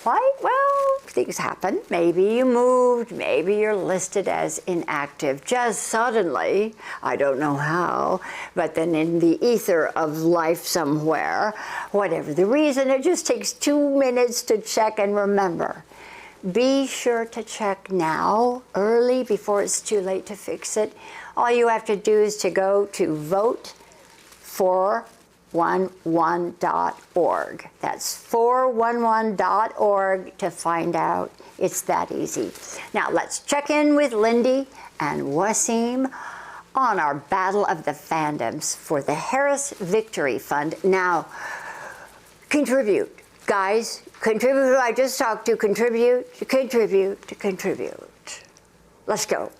[SPEAKER 10] Why? Well, things happen. Maybe you moved, maybe you're listed as inactive just suddenly. I don't know how, but then in the ether of life somewhere, whatever the reason, it just takes 2 minutes to check. And remember, be sure to check now, early, before it's too late to fix it. All you have to do is to go to vote411.org. That's 411.org to find out. It's that easy. Now let's check in with Lindy and Wasim on our Battle of the Fandoms for the Harris Victory Fund. Now, contribute. Guys, contribute who I just talked to. Contribute. Let's go.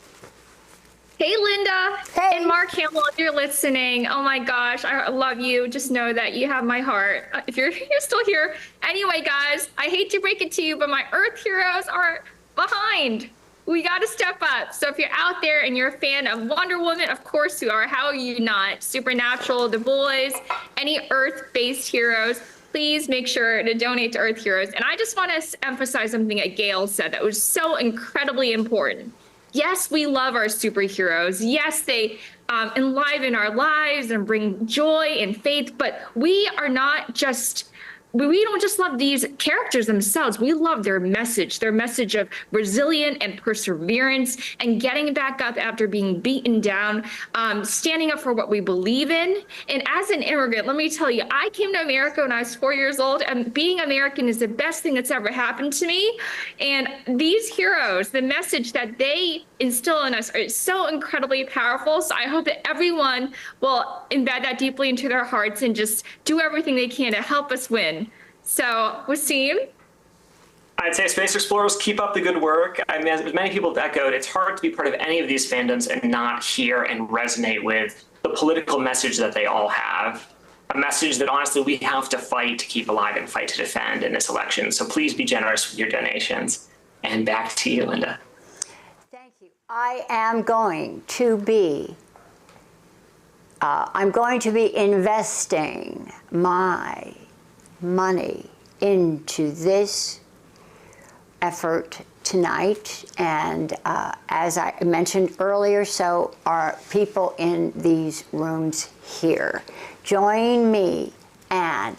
[SPEAKER 12] Hey, Linda. Hey. And Mark Hamill, if you're listening, oh my gosh, I love you. Just know that you have my heart. If you're still here. Anyway, guys, I hate to break it to you, but my Earth heroes are behind. We got to step up. So if you're out there and you're a fan of Wonder Woman, of course you are. How are you not? Supernatural, The Boys, any Earth-based heroes, please make sure to donate to Earth Heroes. And I just want to emphasize something that Gail said that was so incredibly important. Yes, we love our superheroes. Yes, they enliven our lives and bring joy and faith, but we don't just love these characters themselves. We love their message of resilience and perseverance and getting back up after being beaten down, standing up for what we believe in. And as an immigrant, let me tell you, I came to America when I was 4 years old, and being American is the best thing that's ever happened to me. And these heroes, the message that they instill in us is so incredibly powerful. So I hope that everyone will embed that deeply into their hearts and just do everything they can to help us win. So, Wasim?
[SPEAKER 11] I'd say Space Explorers, keep up the good work. I mean, as many people have echoed, it's hard to be part of any of these fandoms and not hear and resonate with the political message that they all have. A message that honestly we have to fight to keep alive and fight to defend in this election. So please be generous with your donations. And back to you, Linda.
[SPEAKER 10] Thank you. I am going to be investing my money into this effort tonight, and as I mentioned earlier, so are people in these rooms here. Join me and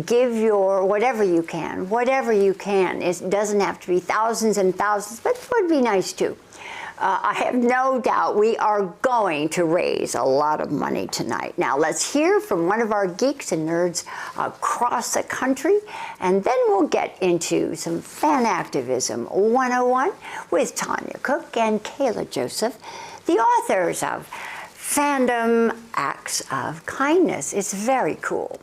[SPEAKER 10] give your whatever you can. It doesn't have to be thousands and thousands, but it would be nice too. I have no doubt we are going to raise a lot of money tonight. Now let's hear from one of our geeks and nerds across the country, and then we'll get into some fan activism 101 with Tanya Cook and Kayla Joseph, the authors of Fandom Acts of Kindness. It's very cool.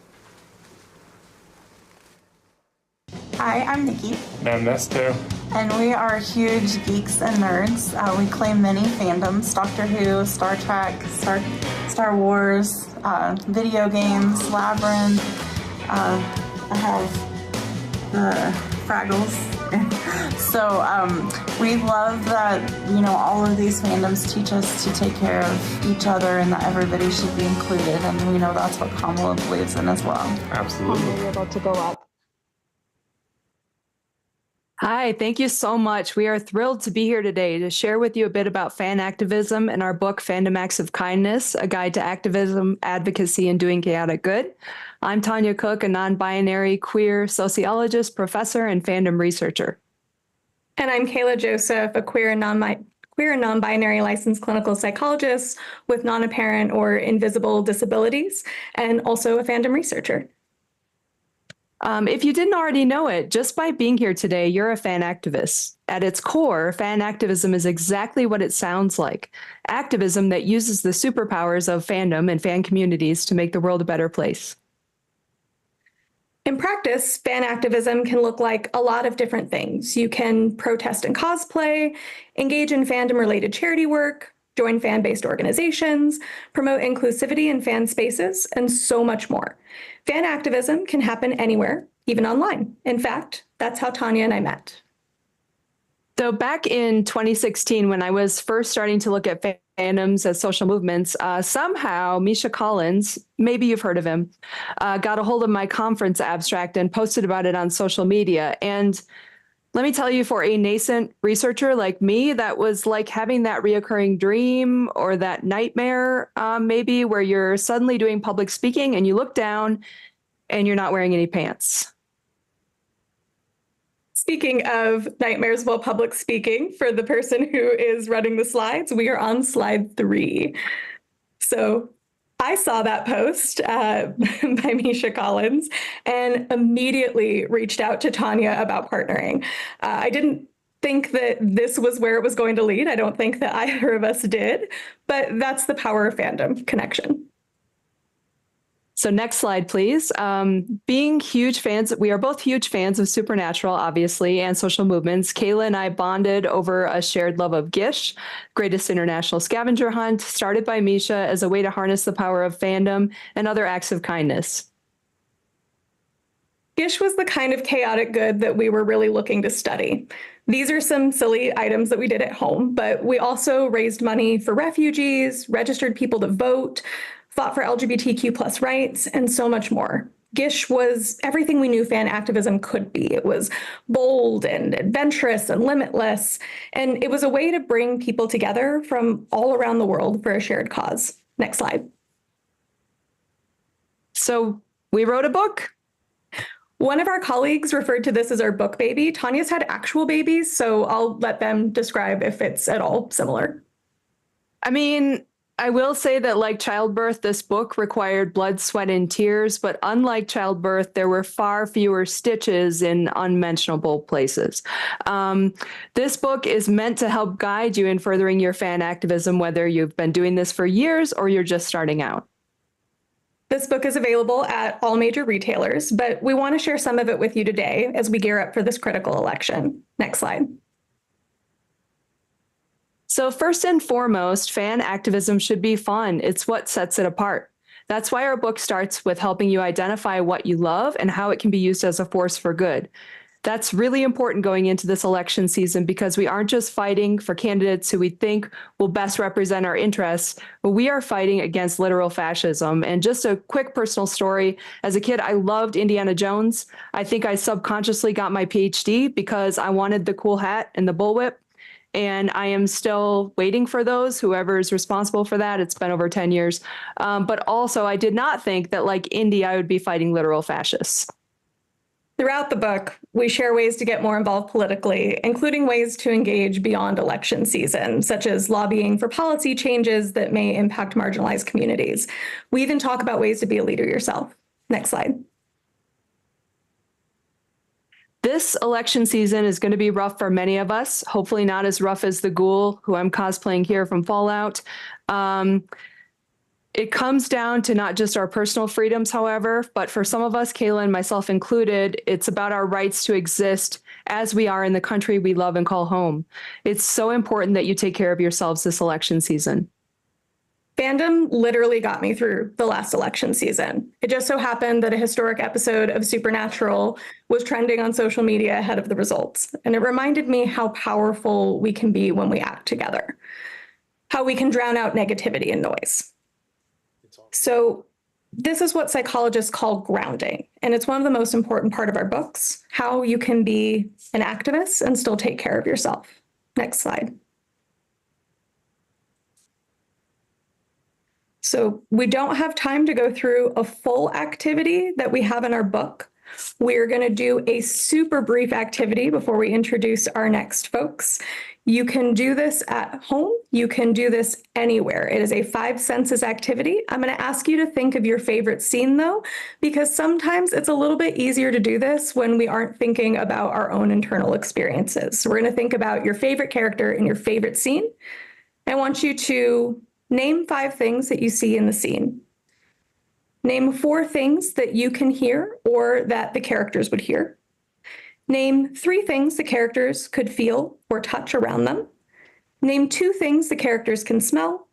[SPEAKER 16] Hi, I'm Nikki.
[SPEAKER 17] And that's too.
[SPEAKER 16] And we are huge geeks and nerds. We claim many fandoms: Doctor Who, Star Trek, Star Wars, video games, Labyrinth. I have the Fraggles. So we love that, all of these fandoms teach us to take care of each other and that everybody should be included. And we know that's what Kamala believes in as well.
[SPEAKER 17] Absolutely.
[SPEAKER 16] We're about to go up.
[SPEAKER 18] Hi, thank you so much. We are thrilled to be here today to share with you a bit about fan activism and our book, Fandom Acts of Kindness, a guide to activism, advocacy, and doing chaotic good. I'm Tanya Cook, a non-binary queer sociologist, professor, and fandom researcher.
[SPEAKER 19] And I'm Kayla Joseph, a queer and non-binary licensed clinical psychologist with non-apparent or invisible disabilities, and also a fandom researcher.
[SPEAKER 18] If you didn't already know it, just by being here today, you're a fan activist. At its core, fan activism is exactly what it sounds like. Activism that uses the superpowers of fandom and fan communities to make the world a better place.
[SPEAKER 19] In practice, fan activism can look like a lot of different things. You can protest and cosplay, engage in fandom-related charity work, join fan-based organizations, promote inclusivity in fan spaces, and so much more. Fan activism can happen anywhere, even online. In fact, that's how Tanya and I met.
[SPEAKER 18] So back in 2016, when I was first starting to look at fandoms as social movements, somehow Misha Collins, maybe you've heard of him, got a hold of my conference abstract and posted about it on social media. And let me tell you, for a nascent researcher like me, that was like having that reoccurring dream or that nightmare, maybe, where you're suddenly doing public speaking and you look down and you're not wearing any pants.
[SPEAKER 19] Speaking of nightmares while public speaking, for the person who is running the slides, we are on slide 3. So I saw that post by Misha Collins and immediately reached out to Tanya about partnering. I didn't think that this was where it was going to lead. I don't think that either of us did, but that's the power of fandom connection.
[SPEAKER 18] So next slide, please. Being huge fans, we are both huge fans of Supernatural, obviously, and social movements. Kayla and I bonded over a shared love of Gish, greatest international scavenger hunt, started by Misha as a way to harness the power of fandom and other acts of kindness.
[SPEAKER 19] Gish was the kind of chaotic good that we were really looking to study. These are some silly items that we did at home, but we also raised money for refugees, registered people to vote, fought for LGBTQ plus rights, and so much more. Gish was everything we knew fan activism could be. It was bold and adventurous and limitless, and it was a way to bring people together from all around the world for a shared cause. Next slide.
[SPEAKER 18] So we wrote a book.
[SPEAKER 19] One of our colleagues referred to this as our book baby. Tanya's had actual babies, so I'll let them describe if it's at all similar.
[SPEAKER 18] I mean, I will say that, like childbirth, this book required blood, sweat, and tears, but unlike childbirth, there were far fewer stitches in unmentionable places. This book is meant to help guide you in furthering your fan activism, whether you've been doing this for years or you're just starting out.
[SPEAKER 19] This book is available at all major retailers, but we want to share some of it with you today as we gear up for this critical election. Next slide.
[SPEAKER 18] So first and foremost, fan activism should be fun. It's what sets it apart. That's why our book starts with helping you identify what you love and how it can be used as a force for good. That's really important going into this election season because we aren't just fighting for candidates who we think will best represent our interests, but we are fighting against literal fascism. And just a quick personal story. As a kid, I loved Indiana Jones. I think I subconsciously got my PhD because I wanted the cool hat and the bullwhip. And I am still waiting for those, whoever is responsible for that. It's been over 10 years. But also, I did not think that, like Indy, I would be fighting literal fascists.
[SPEAKER 19] Throughout the book, we share ways to get more involved politically, including ways to engage beyond election season, such as lobbying for policy changes that may impact marginalized communities. We even talk about ways to be a leader yourself. Next slide.
[SPEAKER 18] This election season is going to be rough for many of us, hopefully not as rough as the ghoul who I'm cosplaying here from Fallout. It comes down to not just our personal freedoms, however, but for some of us, Kayla and myself included, it's about our rights to exist as we are in the country we love and call home. It's so important that you take care of yourselves this election season.
[SPEAKER 19] Fandom literally got me through the last election season. It just so happened that a historic episode of Supernatural was trending on social media ahead of the results. And it reminded me how powerful we can be when we act together, how we can drown out negativity and noise. So this is what psychologists call grounding. And it's one of the most important part of our books, how you can be an activist and still take care of yourself. Next slide. So we don't have time to go through a full activity that we have in our book. We're going to do a super brief activity before we introduce our next folks. You can do this at home. You can do this anywhere. It is a 5 senses activity. I'm going to ask you to think of your favorite scene, though, because sometimes it's a little bit easier to do this when we aren't thinking about our own internal experiences. So we're going to think about your favorite character in your favorite scene. I want you to name 5 things that you see in the scene. Name 4 things that you can hear or that the characters would hear. Name 3 things the characters could feel or touch around them. Name 2 things the characters can smell.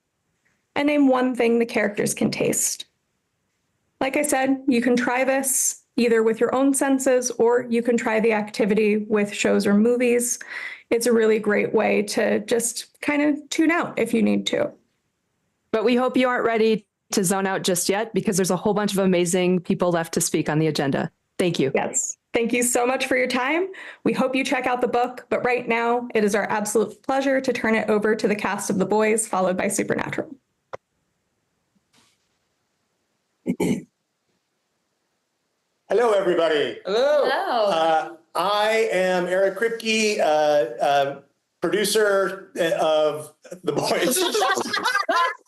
[SPEAKER 19] And name 1 thing the characters can taste. Like I said, you can try this either with your own senses or you can try the activity with shows or movies. it's a really great way to just kind of tune out if you need to.
[SPEAKER 18] But we hope you aren't ready to zone out just yet, because there's a whole bunch of amazing people left to speak on the agenda. Thank you.
[SPEAKER 19] Yes. Thank you so much for your time. We hope you check out the book, but right now it is our absolute pleasure to turn it over to the cast of The Boys, followed by Supernatural.
[SPEAKER 17] Hello, everybody.
[SPEAKER 20] Hello.
[SPEAKER 17] I am Eric Kripke, producer of The Boys.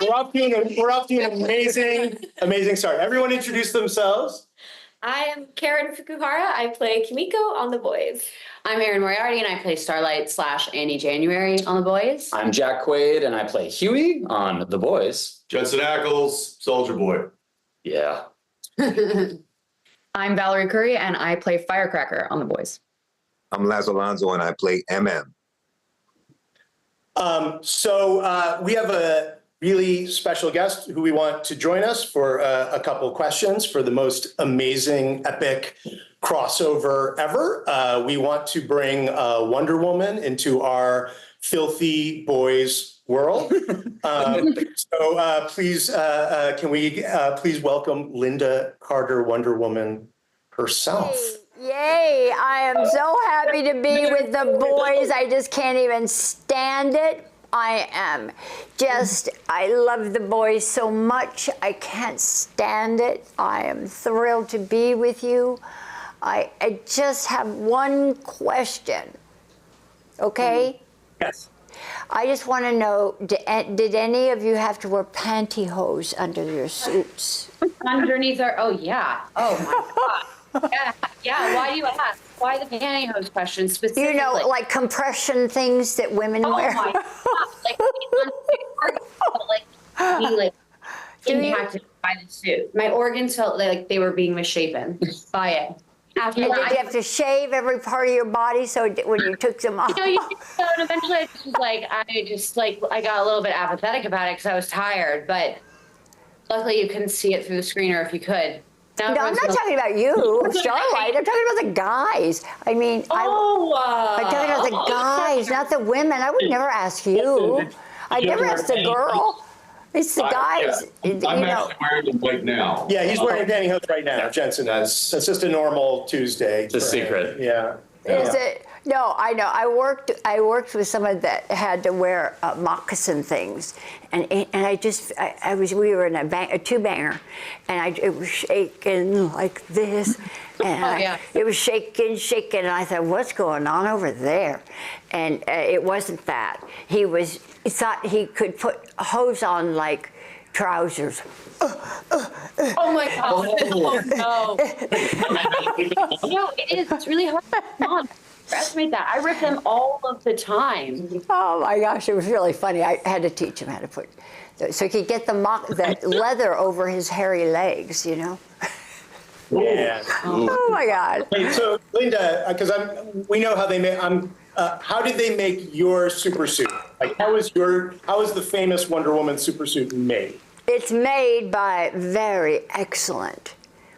[SPEAKER 17] We're off to an amazing start. Everyone introduce themselves.
[SPEAKER 20] I am Karen Fukuhara. I play Kimiko on The Boys. I'm Erin Moriarty, and I play Starlight / Annie January on The Boys.
[SPEAKER 21] I'm Jack Quaid, and I play Huey on The Boys.
[SPEAKER 22] Judson Ackles, Soldier Boy.
[SPEAKER 21] Yeah.
[SPEAKER 20] I'm Valerie Curry, and I play Firecracker on The Boys.
[SPEAKER 23] I'm Laz Alonso, and I play MM.
[SPEAKER 17] So we have a really special guest who we want to join us for a couple of questions for the most amazing, epic crossover ever. We want to bring Wonder Woman into our filthy boys world. So please, can we please welcome Lynda Carter, Wonder Woman herself.
[SPEAKER 10] Yay, I am so happy to be with the boys. I just can't even stand it. I love the boys so much. I can't stand it. I am thrilled to be with you. I just have one question, okay?
[SPEAKER 17] Yes.
[SPEAKER 10] I just want to know, did any of you have to wear pantyhose under your suits?
[SPEAKER 20] Underneath our, oh yeah. Oh my God. Yeah, why do you ask? Why the pantyhose question specifically?
[SPEAKER 10] You know, like compression things that women wear.
[SPEAKER 20] Oh my God. Like impacted by the suit. My organs felt like they were being misshapen by it.
[SPEAKER 10] Did you have to shave every part of your body when you took them off?
[SPEAKER 20] And eventually I just was like, I got a little bit apathetic about it because I was tired, but luckily you couldn't see it through the screener if you could.
[SPEAKER 10] No, I'm not talking about you, Starlight. I'm talking about the guys. I mean, I'm talking about the guys, not the women. I would never ask you. I'd never ask the girl. It's the guys.
[SPEAKER 22] I'm actually wearing them right now.
[SPEAKER 17] Yeah, he's wearing pantyhose right now. Jensen is. It's just a normal Tuesday.
[SPEAKER 21] It's a secret.
[SPEAKER 17] Yeah.
[SPEAKER 10] Is it? No, I know. I worked with someone that had to wear moccasin things, and we were in a two-banger, and it was shaking like this, and it was shaking, and I thought, what's going on over there? And it wasn't that. He thought he could put hose on like trousers.
[SPEAKER 20] Oh my God! Oh, no. No, it is. It's really hard to estimate that. I rip them all of the time.
[SPEAKER 10] Oh my gosh, it was really funny. I had to teach him how to put, so he could get the leather over his hairy legs, you know.
[SPEAKER 17] Yeah.
[SPEAKER 10] Oh my God.
[SPEAKER 17] Wait, so Lynda, because we know how they make. How did they make your super suit? Like, how is the famous Wonder Woman super suit made?
[SPEAKER 10] It's made by very excellent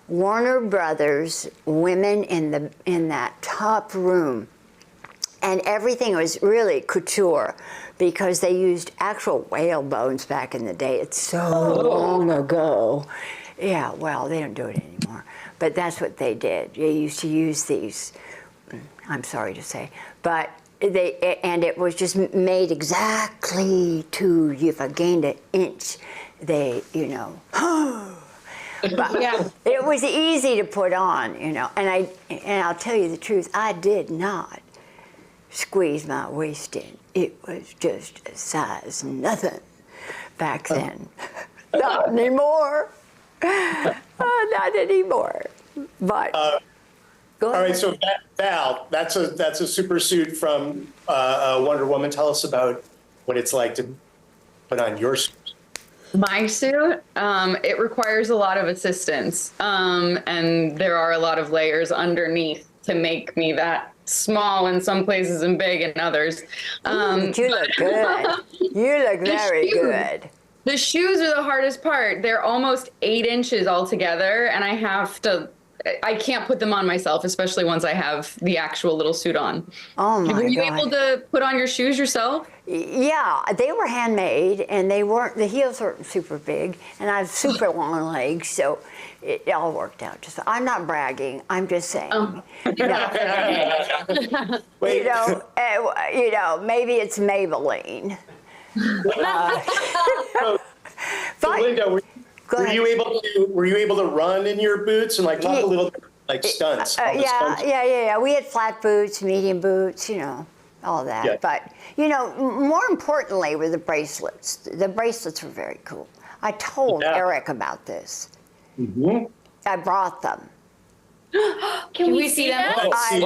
[SPEAKER 10] Warner Brothers women in that top room, and everything was really couture because they used actual whale bones back in the day. It's so long ago. Yeah, well, they don't do it anymore, but that's what they did. They used to use these. I'm sorry to say, but it was just made exactly to, if I gained an inch, but it was easy to put on, and I'll tell you the truth, I did not squeeze my waist in. It was just a size nothing back then. Not anymore. Not anymore. But
[SPEAKER 17] all right, so Val, that's a super suit from Wonder Woman. Tell us about what it's like to put on your suit.
[SPEAKER 24] My suit, it requires a lot of assistance, and there are a lot of layers underneath to make me that small in some places and big in others.
[SPEAKER 10] You look good. You look very good.
[SPEAKER 24] The shoes are the hardest part. They're almost 8 inches altogether, and I have to I can't put them on myself, especially once I have the actual little suit on.
[SPEAKER 10] Oh my God.
[SPEAKER 24] Were you able to put on your shoes yourself?
[SPEAKER 10] Yeah, they were handmade, and the heels weren't super big, and I have super long legs, so it all worked out. I'm not bragging. I'm just saying. Maybe it's Maybelline.
[SPEAKER 17] So Lynda, were you able to run in your boots and like talk a little bit like stunts?
[SPEAKER 10] Yeah. We had flat boots, medium boots, all that.
[SPEAKER 17] Yeah.
[SPEAKER 10] But more importantly were the bracelets. The bracelets were very cool. I told Eric about this.
[SPEAKER 17] Mm-hmm.
[SPEAKER 10] I brought them.
[SPEAKER 20] Can we see them?
[SPEAKER 10] I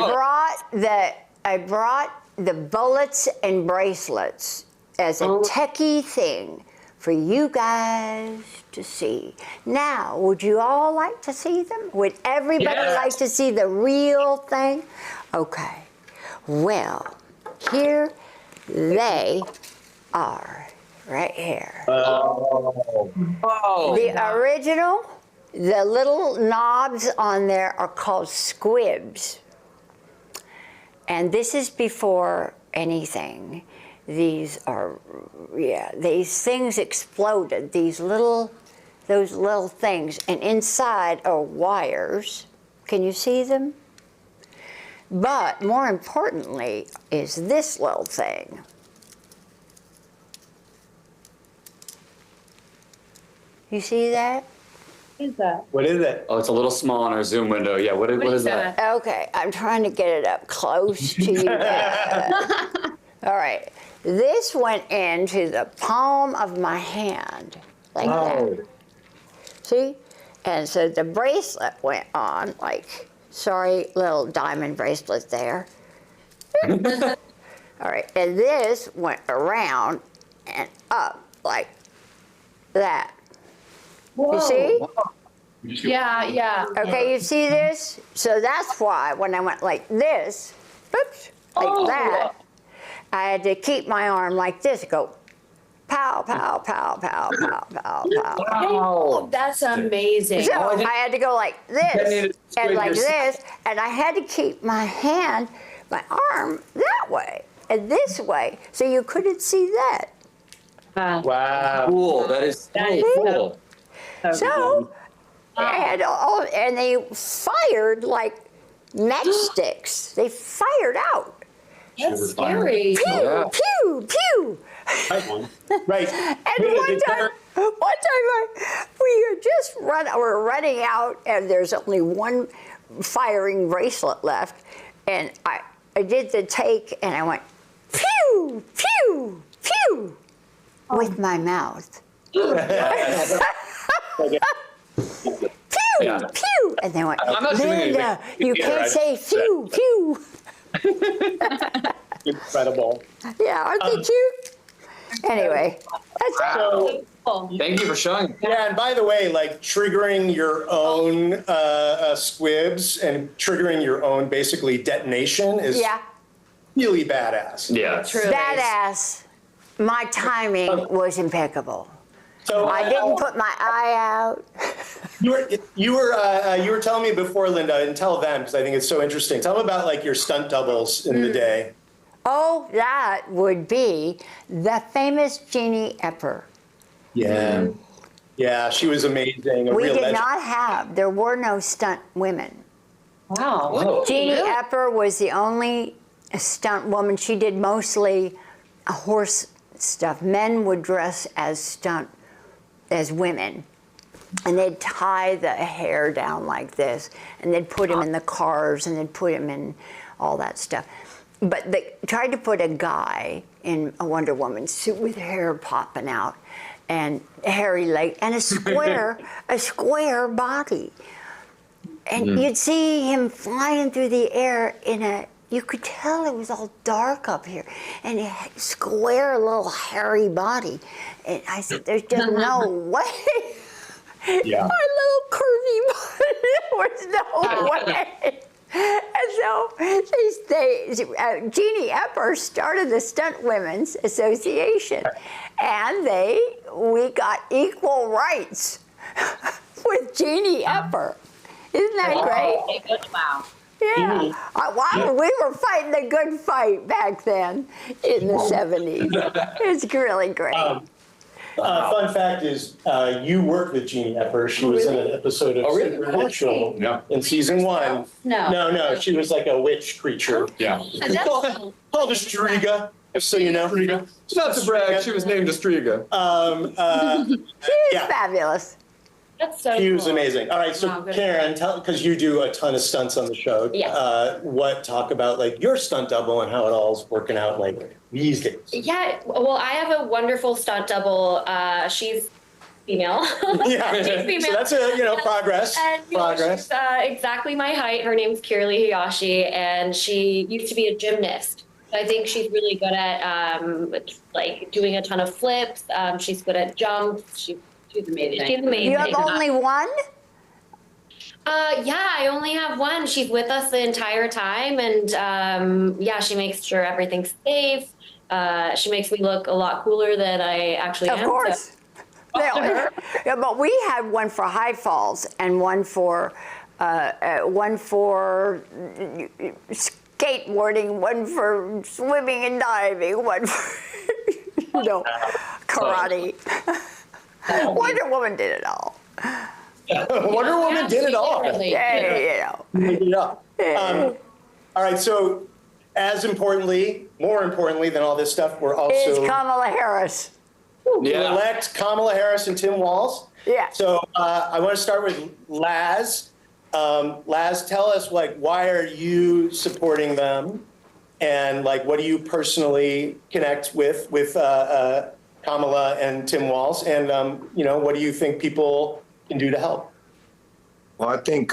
[SPEAKER 10] brought the bullets and bracelets as a techie thing for you guys to see. Now, would you all like to see them? Would everybody like to see the real thing? Okay. Well, here they are, right here. The original, the little knobs on there are called squibs. And this is before anything. These things exploded, those little things, and inside are wires. Can you see them? But more importantly is this little thing. You see that?
[SPEAKER 20] What is that?
[SPEAKER 17] What is it?
[SPEAKER 21] Oh, it's a little small on our Zoom window. Yeah, what is that?
[SPEAKER 10] Okay, I'm trying to get it up close to you guys. All right. This went into the palm of my hand, like that. See? And so the bracelet went on, little diamond bracelet there. All right, and this went around and up like that.
[SPEAKER 20] Whoa.
[SPEAKER 10] You see?
[SPEAKER 20] Yeah.
[SPEAKER 10] Okay, you see this? So that's why when I went like this, that, I had to keep my arm like this, go pow, pow, pow, pow, pow, pow, pow.
[SPEAKER 20] Wow, that's amazing.
[SPEAKER 10] So I had to go like this and like this, and I had to keep my arm that way and this way, so you couldn't see that.
[SPEAKER 17] Wow.
[SPEAKER 21] Cool. That is cool.
[SPEAKER 10] So I had and they fired like matchsticks. They fired out.
[SPEAKER 20] That's scary.
[SPEAKER 10] Pew, pew, pew.
[SPEAKER 17] Right.
[SPEAKER 10] And one time we're running out, and there's only one firing bracelet left, and I did the take, and I went pew, pew, pew with my mouth. Pew, pew, and they went, Lynda, you can't say pew, pew.
[SPEAKER 17] Incredible.
[SPEAKER 10] Yeah, aren't they cute? Anyway, that's
[SPEAKER 21] so. Thank you for showing.
[SPEAKER 17] Yeah, and by the way, like triggering your own squibs and triggering your own basically detonation is really badass.
[SPEAKER 21] Yeah,
[SPEAKER 10] badass. My timing was impeccable.
[SPEAKER 17] So
[SPEAKER 10] I didn't put my eye out.
[SPEAKER 17] You were telling me before, Lynda, and tell them because I think it's so interesting. Tell them about like your stunt doubles in the day.
[SPEAKER 10] Oh, that would be the famous Jeannie Epper.
[SPEAKER 17] Yeah. Yeah, she was amazing.
[SPEAKER 10] We did not have, there were no stunt women.
[SPEAKER 20] Wow.
[SPEAKER 10] Jeannie Epper was the only stunt woman. She did mostly horse stuff. Men would dress as women. And they'd tie the hair down like this, and they'd put him in the cars, and they'd put him in all that stuff. But they tried to put a guy in a Wonder Woman suit with hair popping out, and hairy leg, and a square body. And you'd see him flying through the air you could tell it was all dark up here, and a square little hairy body. And I said, there's just no way.
[SPEAKER 17] Yeah.
[SPEAKER 10] My little curvy body, there was no way. And so Jeannie Epper started the Stunt Women's Association, and we got equal rights with Jeannie Epper. Isn't that great?
[SPEAKER 20] Wow.
[SPEAKER 10] Yeah. Wow, we were fighting a good fight back then in the 70s. It's really great.
[SPEAKER 17] Fun fact is, you worked with Jeannie Epper. She was in an episode of Supernatural in season 1. No, she was like a witch creature.
[SPEAKER 22] Yeah.
[SPEAKER 17] Called Astriga, so you know.
[SPEAKER 22] Not to brag, she was named Astriga.
[SPEAKER 10] She's fabulous.
[SPEAKER 20] That's so
[SPEAKER 17] She was
[SPEAKER 20] cool.
[SPEAKER 17] amazing. All right, so
[SPEAKER 20] Wow, good.
[SPEAKER 17] Karen, because you do a ton of stunts on the show.
[SPEAKER 20] Yes.
[SPEAKER 17] Talk about like your stunt double and how it all is working out like these days.
[SPEAKER 20] Yeah, well, I have a wonderful stunt double. She's female.
[SPEAKER 17] Yeah,
[SPEAKER 20] She's female.
[SPEAKER 17] so that's a progress.
[SPEAKER 20] And
[SPEAKER 17] Progress.
[SPEAKER 20] she's exactly my height. Her name's Kirli Hayashi, and she used to be a gymnast. I think she's really good at like doing a ton of flips. She's good at jumps. She's amazing. She's amazing.
[SPEAKER 10] You have only one?
[SPEAKER 20] Yeah, I only have one. She's with us the entire time, and yeah, she makes sure everything's safe. She makes me look a lot cooler than I actually am.
[SPEAKER 10] Of course. Yeah, but we had one for high falls and one for skateboarding, one for swimming and diving, one for karate. Wonder Woman did it all.
[SPEAKER 17] Wonder Woman did it all.
[SPEAKER 10] Yeah.
[SPEAKER 17] All right, so more importantly than all this stuff, we're also
[SPEAKER 10] Is Kamala Harris.
[SPEAKER 17] to elect Kamala Harris and Tim Walz.
[SPEAKER 10] Yeah.
[SPEAKER 17] So I want to start with Laz. Laz, tell us why are you supporting them, and what do you personally connect with Kamala and Tim Walz, and what do you think people can do to help?
[SPEAKER 23] Well, I think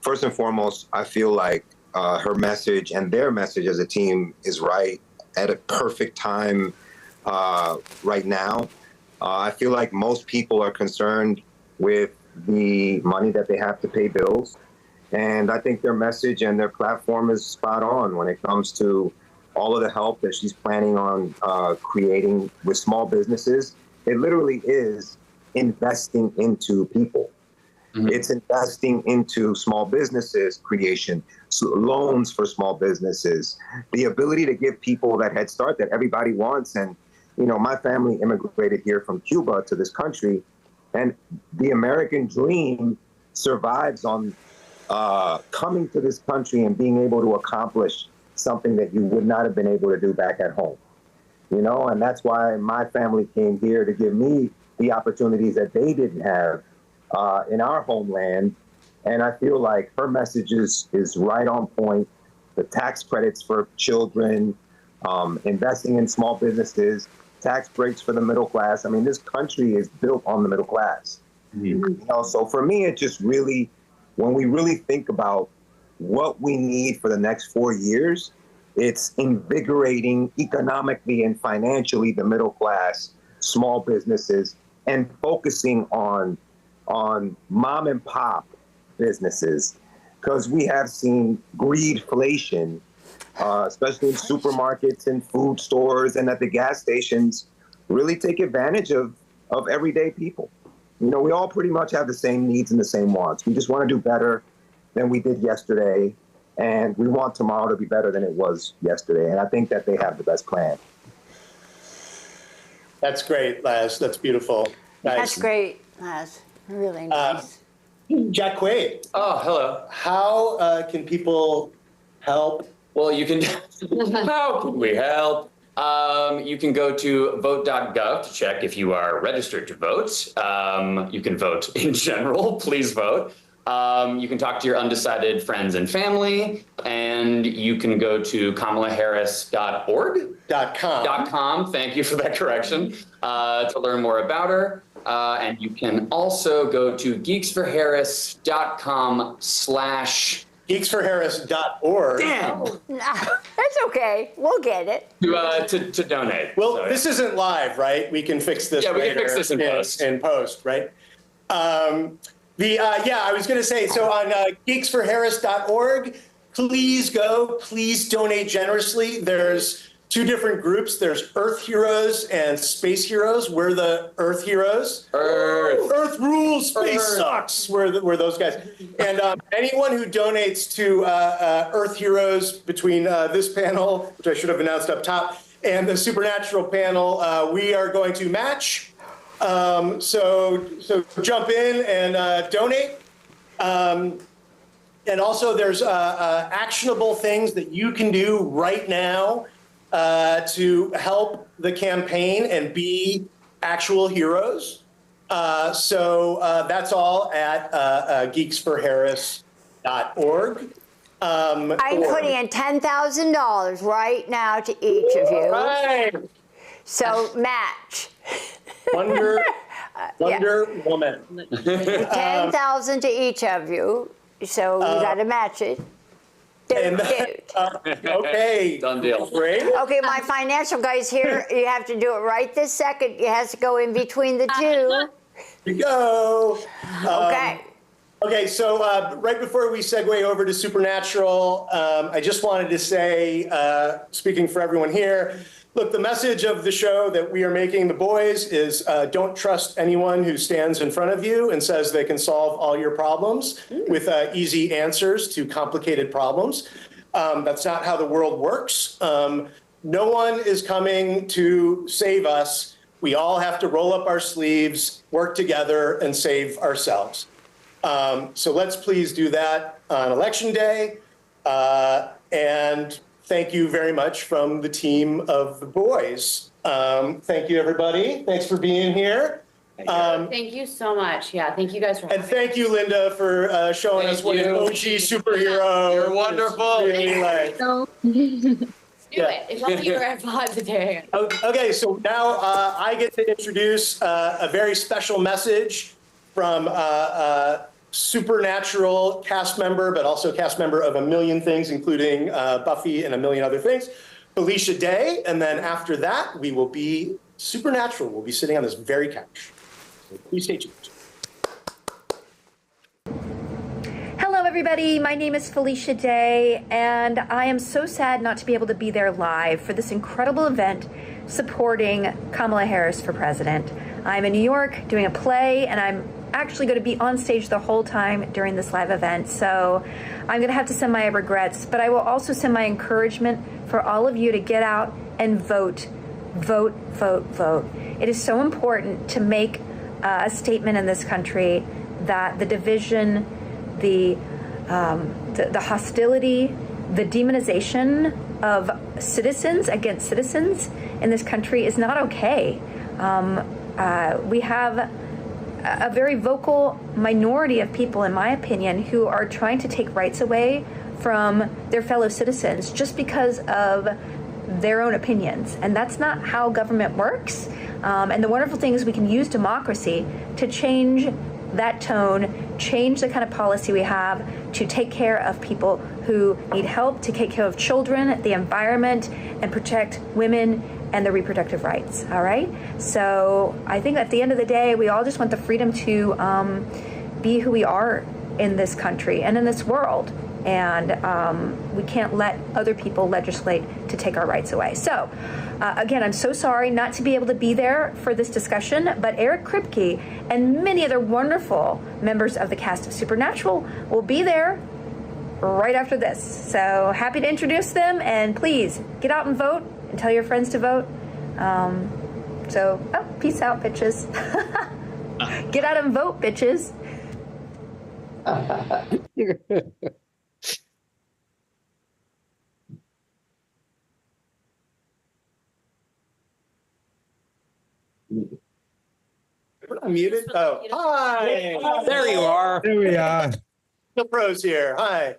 [SPEAKER 23] first and foremost, I feel like her message and their message as a team is right at a perfect time right now. I feel like most people are concerned with the money that they have to pay bills. And I think their message and their platform is spot on when it comes to all of the help that she's planning on creating with small businesses. It literally is investing into people. Mm-hmm. It's investing into small businesses creation, loans for small businesses, the ability to give people that head start that everybody wants. And, my family immigrated here from Cuba to this country, and the American dream survives on coming to this country and being able to accomplish something that you would not have been able to do back at home. And that's why my family came here to give me the opportunities that they didn't have in our homeland. And I feel like her message is right on point. The tax credits for children, investing in small businesses, tax breaks for the middle class. I mean, this country is built on the middle class. Mm-hmm. So for me, it just really, when we really think about what we need for the next 4 years, it's invigorating economically and financially the middle class, small businesses, and focusing on mom and pop businesses, because we have seen greedflation, especially in supermarkets and food stores and at the gas stations, really take advantage of everyday people. We all pretty much have the same needs and the same wants. We just want to do better than we did yesterday, and we want tomorrow to be better than it was yesterday. And I think that they have the best plan.
[SPEAKER 17] That's great, Laz. That's beautiful. Nice.
[SPEAKER 10] That's great, Laz. Really nice.
[SPEAKER 17] Jack Quaid.
[SPEAKER 21] Oh, hello.
[SPEAKER 17] How can people help?
[SPEAKER 21] Well, you can. How can we help? You can go to vote.gov to check if you are registered to vote. You can vote in general. Please vote. You can talk to your undecided friends and family, and you can go to kamalaharris.org. .com. Thank you for that correction. To learn more about her. And you can also go to geeksforharris.com/
[SPEAKER 17] geeksforharris.org.
[SPEAKER 21] Damn.
[SPEAKER 10] That's okay. We'll get it.
[SPEAKER 21] To donate.
[SPEAKER 17] Well, this isn't live, right? We can fix this later.
[SPEAKER 21] We can fix this in post.
[SPEAKER 17] In post, right? I was going to say, so on geeksforharris.org, please go. Please donate generously. There's two different groups. There's Earth heroes and space heroes. We're the Earth heroes. Earth rules, space sucks. We're those guys. And anyone who donates to Earth heroes between this panel, which I should have announced up top, and the Supernatural panel, we are going to match. So jump in and donate. And also there's actionable things that you can do right now to help the campaign and be actual heroes. So that's all at geeksforharris.org.
[SPEAKER 10] I'm putting in $10,000 right now to each of you.
[SPEAKER 17] Right.
[SPEAKER 10] So match.
[SPEAKER 17] Wonder Woman.
[SPEAKER 10] 10,000 to each of you. So you got to match it.
[SPEAKER 17] Okay.
[SPEAKER 21] Done deal.
[SPEAKER 17] Great.
[SPEAKER 10] Okay, my financial guy's here. You have to do it right this second. It has to go in between the two.
[SPEAKER 17] Here you go.
[SPEAKER 10] Okay.
[SPEAKER 17] Okay, so right before we segue over to Supernatural, I just wanted to say, speaking for everyone here, look, the message of the show that we are making, the boys, is don't trust anyone who stands in front of you and says they can solve all your problems with easy answers to complicated problems. That's not how the world works. No one is coming to save us. We all have to roll up our sleeves, work together, and save ourselves. So let's please do that on Election Day. And thank you very much from the team of the boys. Thank you, everybody. Thanks for being here.
[SPEAKER 1] Thank you so much. Yeah, thank you guys for having
[SPEAKER 17] me. And thank you, Lynda, for showing us what an OG superhero.
[SPEAKER 21] You're wonderful.
[SPEAKER 17] Really like.
[SPEAKER 1] Do it. If only you were at VOD today.
[SPEAKER 17] Okay, so now I get to introduce a very special message from Supernatural cast member, but also cast member of a million things, including Buffy and a million other things, Felicia Day. And then after that, we will be Supernatural. We'll be sitting on this very couch. So please stay tuned.
[SPEAKER 5] Hello, everybody. My name is Felicia Day, and I am so sad not to be able to be there live for this incredible event supporting Kamala Harris for president. I'm in New York doing a play, and I'm actually going to be on stage the whole time during this live event, so I'm going to have to send my regrets, but I will also send my encouragement for all of you to get out and vote. Vote, vote, vote. It is so important to make a statement in this country that the division, the hostility, the demonization of citizens against citizens in this country is not okay. We have a very vocal minority of people, in my opinion, who are trying to take rights away from their fellow citizens just because of their own opinions. And that's not how government works. And the wonderful thing is we can use democracy to change that tone, change the kind of policy we have to take care of people who need help, to take care of children, the environment, and protect women and their reproductive rights, all right? So I think at the end of the day, we all just want the freedom to be who we are in this country and in this world. And we can't let other people legislate to take our rights away. So again, I'm so sorry not to be able to be there for this discussion, but Eric Kripke and many other wonderful members of the cast of Supernatural will be there right after this. So happy to introduce them, and please get out and vote and tell your friends to vote. Peace out, bitches. Get out and vote, bitches.
[SPEAKER 17] I'm muted. Oh, hi.
[SPEAKER 15] There you are.
[SPEAKER 6] There we are.
[SPEAKER 17] The pros here. Hi.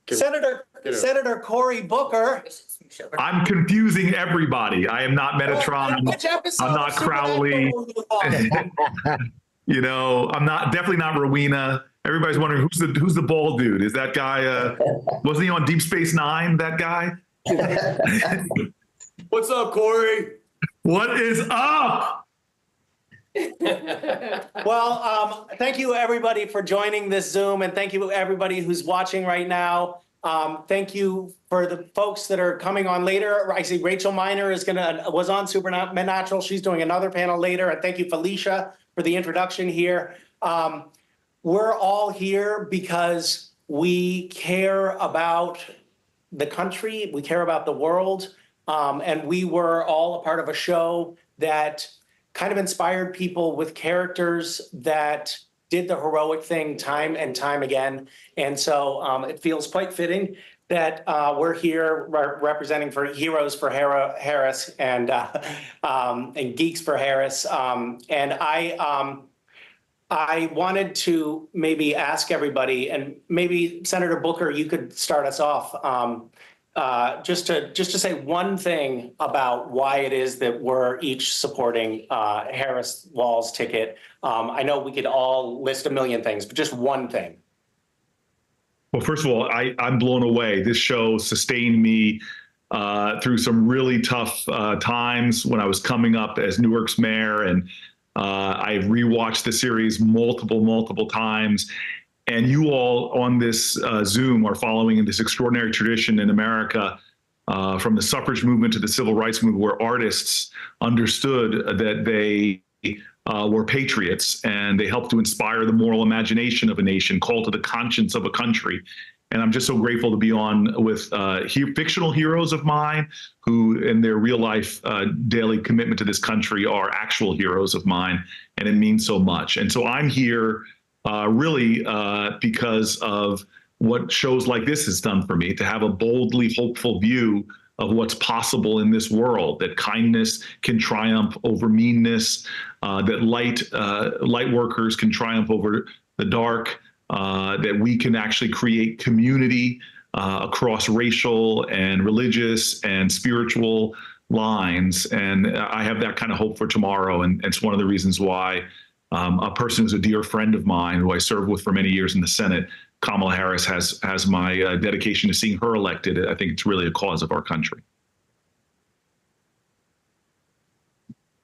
[SPEAKER 17] Senator Cory Booker.
[SPEAKER 6] I'm confusing everybody. I am not Metatron. I'm not Crowley. You know, I'm definitely not Rowena. Everybody's wondering who's the bald dude. Is that guy? Wasn't he on Deep Space Nine? That guy.
[SPEAKER 21] What's up, Cory?
[SPEAKER 6] What is up?
[SPEAKER 7] Well, thank you everybody for joining this Zoom, and thank you everybody who's watching right now.
[SPEAKER 17] Thank you for the folks that are coming on later. I see Rachel Miner was on Supernatural. She's doing another panel later. And thank you, Felicia, for the introduction here. We're all here because we care about the country, we care about the world, and we were all a part of a show that kind of inspired people with characters that did the heroic thing time and time again. And so it feels quite fitting that we're here representing for Heroes for Harris and Geeks for Harris. And I wanted to maybe ask everybody, and maybe Senator Booker, you could start us off, just to say one thing about why it is that we're each supporting Harris Walz ticket. I know we could all list a million things, but just one thing.
[SPEAKER 6] Well, first of all, I'm blown away. This show sustained me through some really tough times when I was coming up as Newark's mayor, and I've rewatched the series multiple times. And you all on this Zoom are following in this extraordinary tradition in America, from the suffrage movement to the civil rights movement, where artists understood that they were patriots, and they helped to inspire the moral imagination of a nation, call to the conscience of a country. And I'm just so grateful to be on with fictional heroes of mine who, in their real life daily commitment to this country, are actual heroes of mine. And it means so much. And so I'm here really because of what shows like this has done for me, to have a boldly hopeful view of what's possible in this world, that kindness can triumph over meanness, that light workers can triumph over the dark, that we can actually create community across racial and religious and spiritual lines. And I have that kind of hope for tomorrow. And it's one of the reasons why a person who's a dear friend of mine, who I served with for many years in the Senate, Kamala Harris, has my dedication to seeing her elected. I think it's really a cause of our country.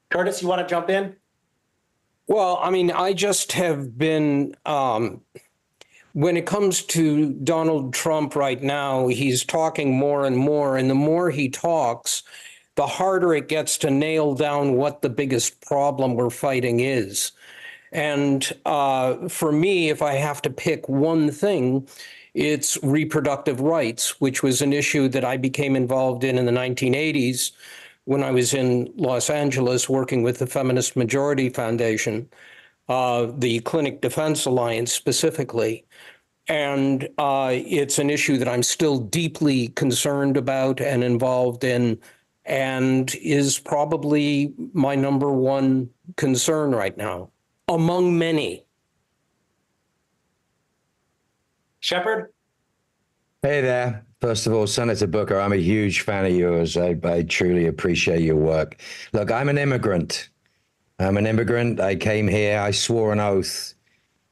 [SPEAKER 17] Curtis, you want to jump in?
[SPEAKER 3] Well, I mean, I just have been, when it comes to Donald Trump right now, he's talking more and more, and the more he talks, the harder it gets to nail down what the biggest problem we're fighting is. And for me, if I have to pick one thing, it's reproductive rights, which was an issue that I became involved in the 1980s when I was in Los Angeles working with the Feminist Majority Foundation, the Clinic Defense Alliance specifically. And it's an issue that I'm still deeply concerned about and involved in, and is probably my number one concern right now, among many.
[SPEAKER 17] Shepard?
[SPEAKER 4] Hey there. First of all, Senator Booker, I'm a huge fan of yours. I truly appreciate your work. Look, I'm an immigrant. I came here. I swore an oath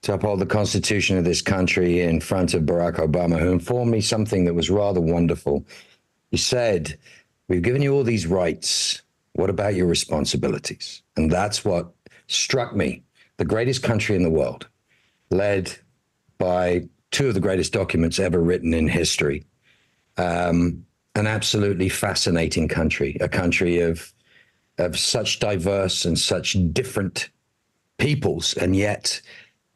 [SPEAKER 4] to uphold the Constitution of this country in front of Barack Obama, who informed me something that was rather wonderful. He said, "We've given you all these rights. What about your responsibilities?" And that's what struck me. The greatest country in the world, led by two of the greatest documents ever written in history. An absolutely fascinating country, a country of such diverse and such different peoples, and yet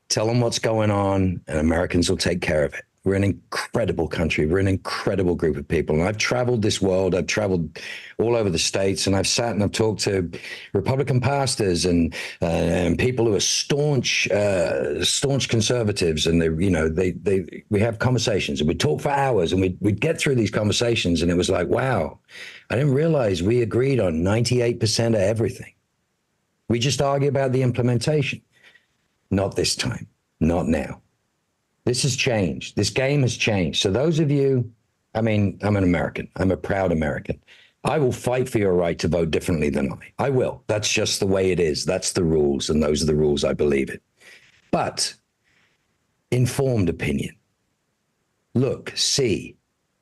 [SPEAKER 4] tell them what's going on and Americans will take care of it. We're an incredible country. We're an incredible group of people. And I've traveled this world. I've traveled all over the states, and I've sat and I've talked to Republican pastors and people who are staunch conservatives. And we have conversations, and we talk for hours, and we'd get through these conversations, and it was like, wow, I didn't realize we agreed on 98% of everything. We just argue about the implementation. Not this time, not now. This has changed. This game has changed. So those of you, I mean, I'm an American. I'm a proud American. I will fight for your right to vote differently than I will. That's just the way it is. That's the rules, and those are the rules. I believe it. But informed opinion. Look, see,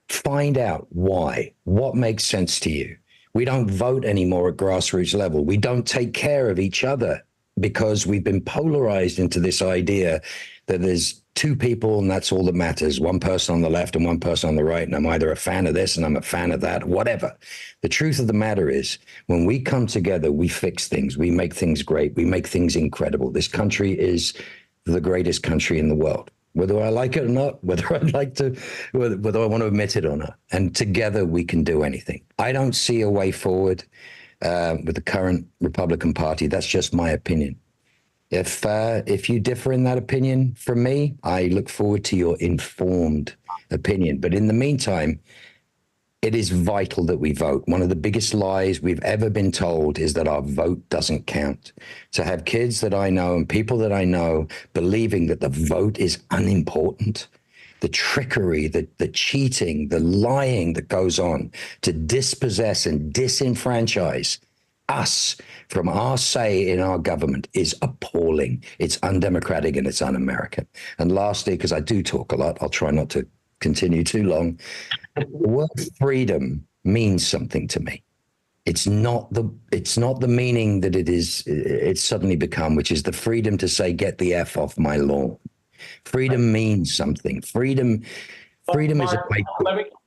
[SPEAKER 4] find out why. What makes sense to you? We don't vote anymore at grassroots level. We don't take care of each other because we've been polarized into this idea that there's two people and that's all that matters. One person on the left and one person on the right. And I'm either a fan of this and I'm a fan of that, whatever. The truth of the matter is when we come together, we fix things. We make things great. We make things incredible. This country is the greatest country in the world, whether I like it or not, whether I want to admit it or not. And together we can do anything. I don't see a way forward with the current Republican Party. That's just my opinion. If you differ in that opinion from me, I look forward to your informed opinion. But in the meantime, it is vital that we vote. One of the biggest lies we've ever been told is that our vote doesn't count. To have kids that I know and people that I know believing that the vote is unimportant, the trickery, the cheating, the lying that goes on to dispossess and disenfranchise us from our say in our government is appalling. It's undemocratic and it's un-American. And lastly, because I do talk a lot, I'll try not to continue too long. The word freedom means something to me. It's not the meaning that it's suddenly become, which is the freedom to say, get the F off my lawn. Freedom means something. Freedom is a way.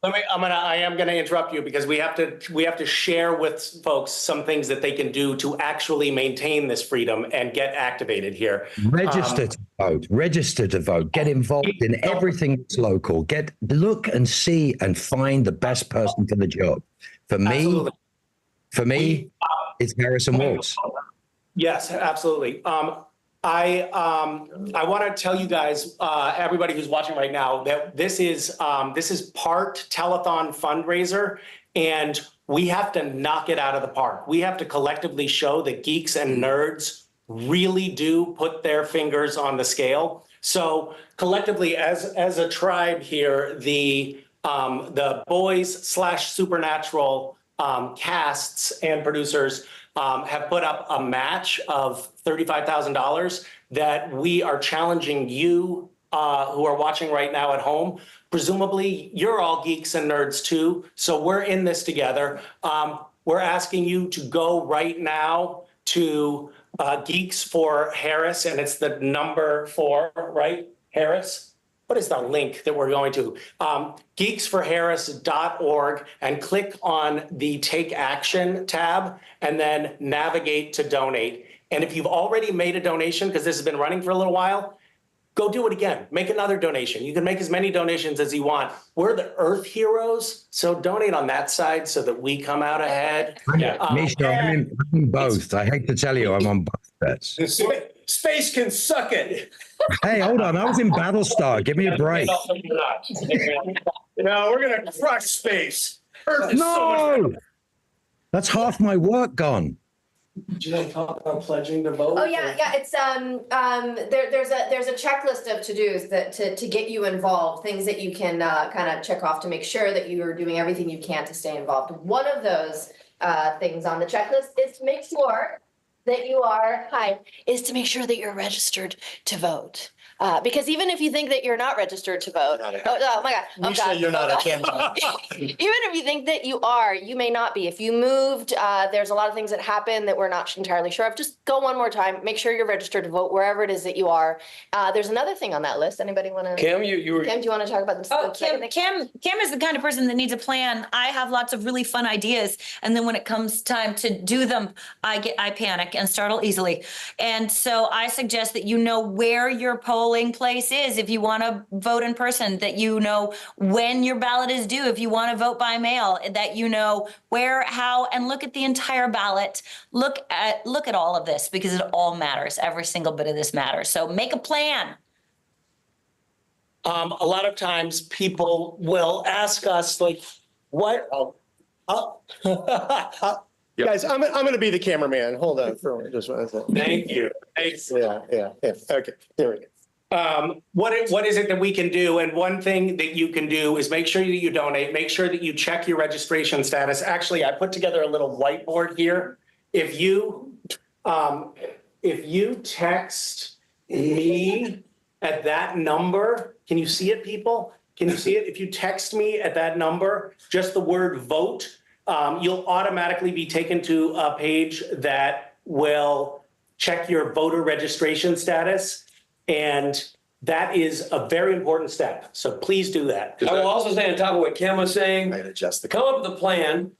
[SPEAKER 17] I am gonna interrupt you because we have to share with folks some things that they can do to actually maintain this freedom and get activated here.
[SPEAKER 4] Register to vote, get involved in everything that's local, look and see and find the best person for the job. For me, it's Harris Walz.
[SPEAKER 17] Yes, absolutely. I want to tell you guys, everybody who's watching right now, that this is part telethon fundraiser, and we have to knock it out of the park. We have to collectively show that geeks and nerds really do put their fingers on the scale. So collectively, as a tribe here, the boys/supernatural casts and producers have put up a match of $35,000 that we are challenging you who are watching right now at home. Presumably, you're all geeks and nerds too, so we're in this together. We're asking you to go right now to Geeks for Harris, and it's the number 4, right? Harris? What is the link that we're going to? geeksforharris.org and click on the Take Action tab and then navigate to donate. And if you've already made a donation, because this has been running for a little while, go do it again. Make another donation. You can make as many donations as you want. We're the Earth heroes, so donate on that side so that we come out ahead.
[SPEAKER 4] Misha, I'm in both. I hate to tell you, I'm on both bets.
[SPEAKER 17] Space can suck it.
[SPEAKER 4] Hey, hold on. I was in Battlestar. Give me a break.
[SPEAKER 17] No, we're going to crush space. Earth is
[SPEAKER 4] no! That's half my work gone.
[SPEAKER 17] Do you want to talk about pledging to vote?
[SPEAKER 1] Oh yeah. It's there's a checklist of to-dos that to get you involved, things that you can kind of check off to make sure that you are doing everything you can to stay involved. One of those things on the checklist is to make sure that you are you're registered to vote. Because even if you think that you're not registered to vote, oh my God,
[SPEAKER 17] You're not a candidate.
[SPEAKER 1] even if you think that you are, you may not be. If you moved, there's a lot of things that happen that we're not entirely sure of. Just go one more time. Make sure you're registered to vote wherever it is that you are. There's another thing on that list. Anybody want to?
[SPEAKER 14] Kim, you were.
[SPEAKER 1] Kim, do you want to talk about this?
[SPEAKER 7] Oh, Kim is the kind of person that needs a plan. I have lots of really fun ideas, and then when it comes time to do them, I panic and startle easily. And so I suggest that you know where your polling place is if you want to vote in person, that you know when your ballot is due if you want to vote by mail, that you know where, how, and look at the entire ballot. Look at all of this because it all matters. Every single bit of this matters. So make a plan.
[SPEAKER 17] A lot of times people will ask us like, what?
[SPEAKER 21] Yep.
[SPEAKER 17] Guys, I'm going to be the cameraman. Hold on for just one second. Thank you. Thanks. Yeah. Okay, there we go. What is it that we can do? And one thing that you can do is make sure that you donate, make sure that you check your registration status. Actually, I put together a little whiteboard here. If you text me at that number, can you see it, people? Can you see it? If you text me at that number, just the word vote, you'll automatically be taken to a page that will check your voter registration status. And
[SPEAKER 2] that is a very important step. So please do that.
[SPEAKER 8] I will also say on top of what Kim was saying, come up with a plan.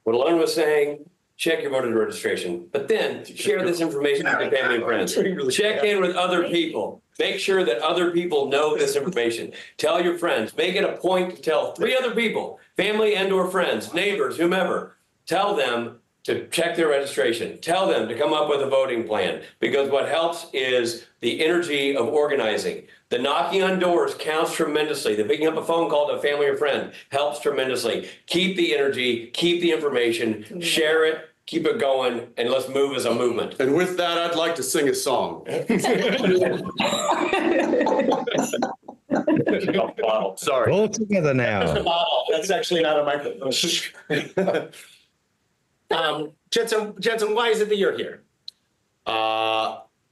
[SPEAKER 8] What Lynn was saying, check your voter registration, but then share this information with your family and friends. Check in with other people. Make sure that other people know this information. Tell your friends. Make it a point to tell 3 other people, family and or friends, neighbors, whomever. Tell them to check their registration. Tell them to come up with a voting plan, because what helps is the energy of organizing. The knocking on doors counts tremendously. The picking up a phone call to a family or friend helps tremendously. Keep the energy, keep the information, share it, keep it going, and let's move as a movement.
[SPEAKER 9] And with that, I'd like to sing a song.
[SPEAKER 4] Sorry. All together now.
[SPEAKER 2] That's actually not a microphone. Jensen, why is it that you're here?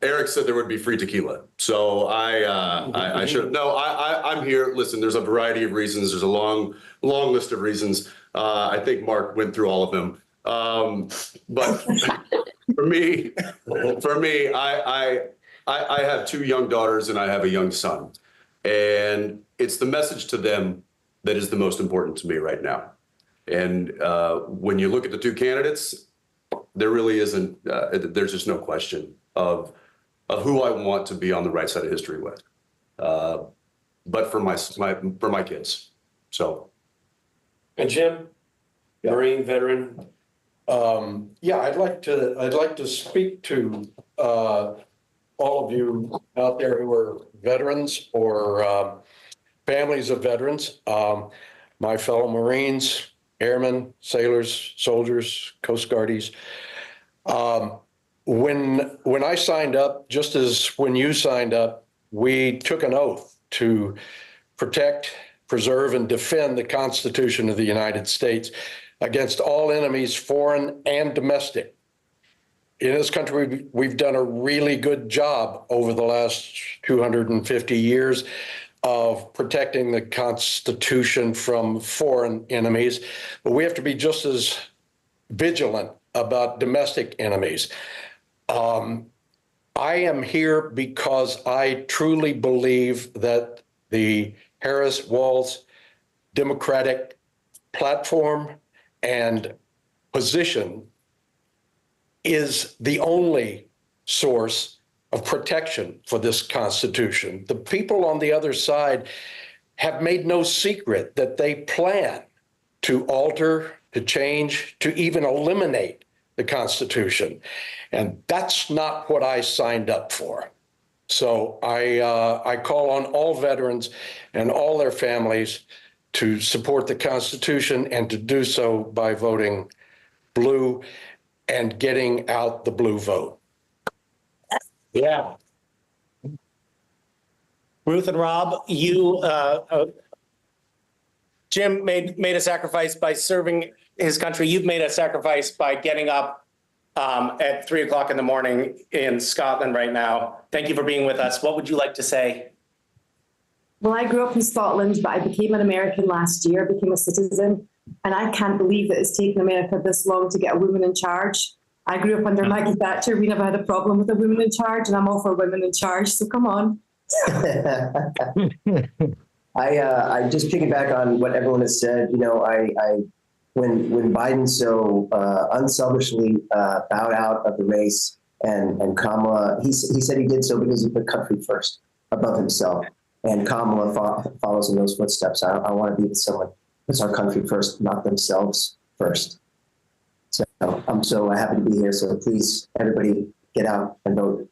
[SPEAKER 9] Eric said there would be free tequila, so I should. No, I'm here. Listen, there's a variety of reasons. There's a long list of reasons. I think Mark went through all of them. But for me, I have 2 young daughters and I have a young son, and it's the message to them that is the most important to me right now. And when you look at the 2 candidates, there really isn't. There's just no question of who I want to be on the right side of history with. But for my kids. So.
[SPEAKER 8] And Jim, Marine veteran.
[SPEAKER 13] Yeah, I'd like to speak to all of you out there who are veterans or families of veterans, my fellow Marines, airmen, sailors, soldiers, Coast Guardies. When I signed up, just as when you signed up, we took an oath to protect, preserve, and defend the Constitution of the United States against all enemies, foreign and domestic. In this country, we've done a really good job over the last 250 years of protecting the Constitution from foreign enemies, but we have to be just as vigilant about domestic enemies. I am here because I truly believe that the Harris Walz Democratic platform and position is the only source of protection for this Constitution. The people on the other side have made no secret that they plan to alter, to change, to even eliminate the Constitution. And that's not what I signed up for. So I call on all veterans and all their families to support the Constitution and to do so by voting blue and getting out the blue vote.
[SPEAKER 2] Yeah. Ruth and Rob, Jim made a sacrifice by serving his country. You've made a sacrifice by getting up at 3 o'clock in the morning in Scotland right now. Thank you for being with us. What would you like to say?
[SPEAKER 25] Well, I grew up in Scotland, but I became an American last year, became a citizen. And I can't believe that it's taken America this long to get a woman in charge. I grew up under Maggie Thatcher. We never had a problem with a woman in charge, and I'm all for women in charge. So come on.
[SPEAKER 26] I just piggyback on what everyone has said. You know, when Biden so unselfishly bowed out of the race, and Kamala, he said he did so because he put country first above himself. And Kamala follows in those footsteps. I want to be with someone who puts our country first, not themselves first. So I'm so happy to be here. So please, everybody, get out and vote.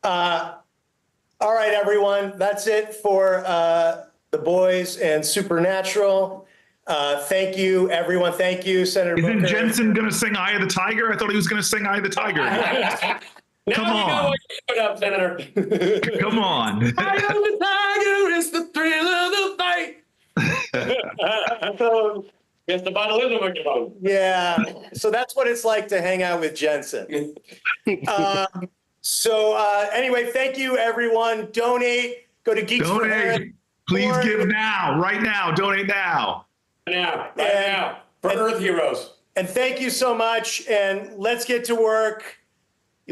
[SPEAKER 17] All right, everyone. That's it for The Boys and Supernatural. Thank you, everyone. Thank you, Senator
[SPEAKER 6] Isn't
[SPEAKER 17] Booker.
[SPEAKER 6] Jensen going to sing Eye of the Tiger? I thought he was going to sing Eye of the Tiger. Come on.
[SPEAKER 21] Put up, Senator.
[SPEAKER 6] Come on.
[SPEAKER 21] Eye of the Tiger is the thrill of the fight. Guess the bottle is a microphone.
[SPEAKER 17] Yeah. So that's what it's like to hang out with Jensen. Anyway, thank you, everyone. Donate. Go to Geeks and Nerds.
[SPEAKER 6] Donate. Please give now. Right now. Donate now.
[SPEAKER 21] Right now. For Earth Heroes.
[SPEAKER 17] And thank you so much. And let's get to work.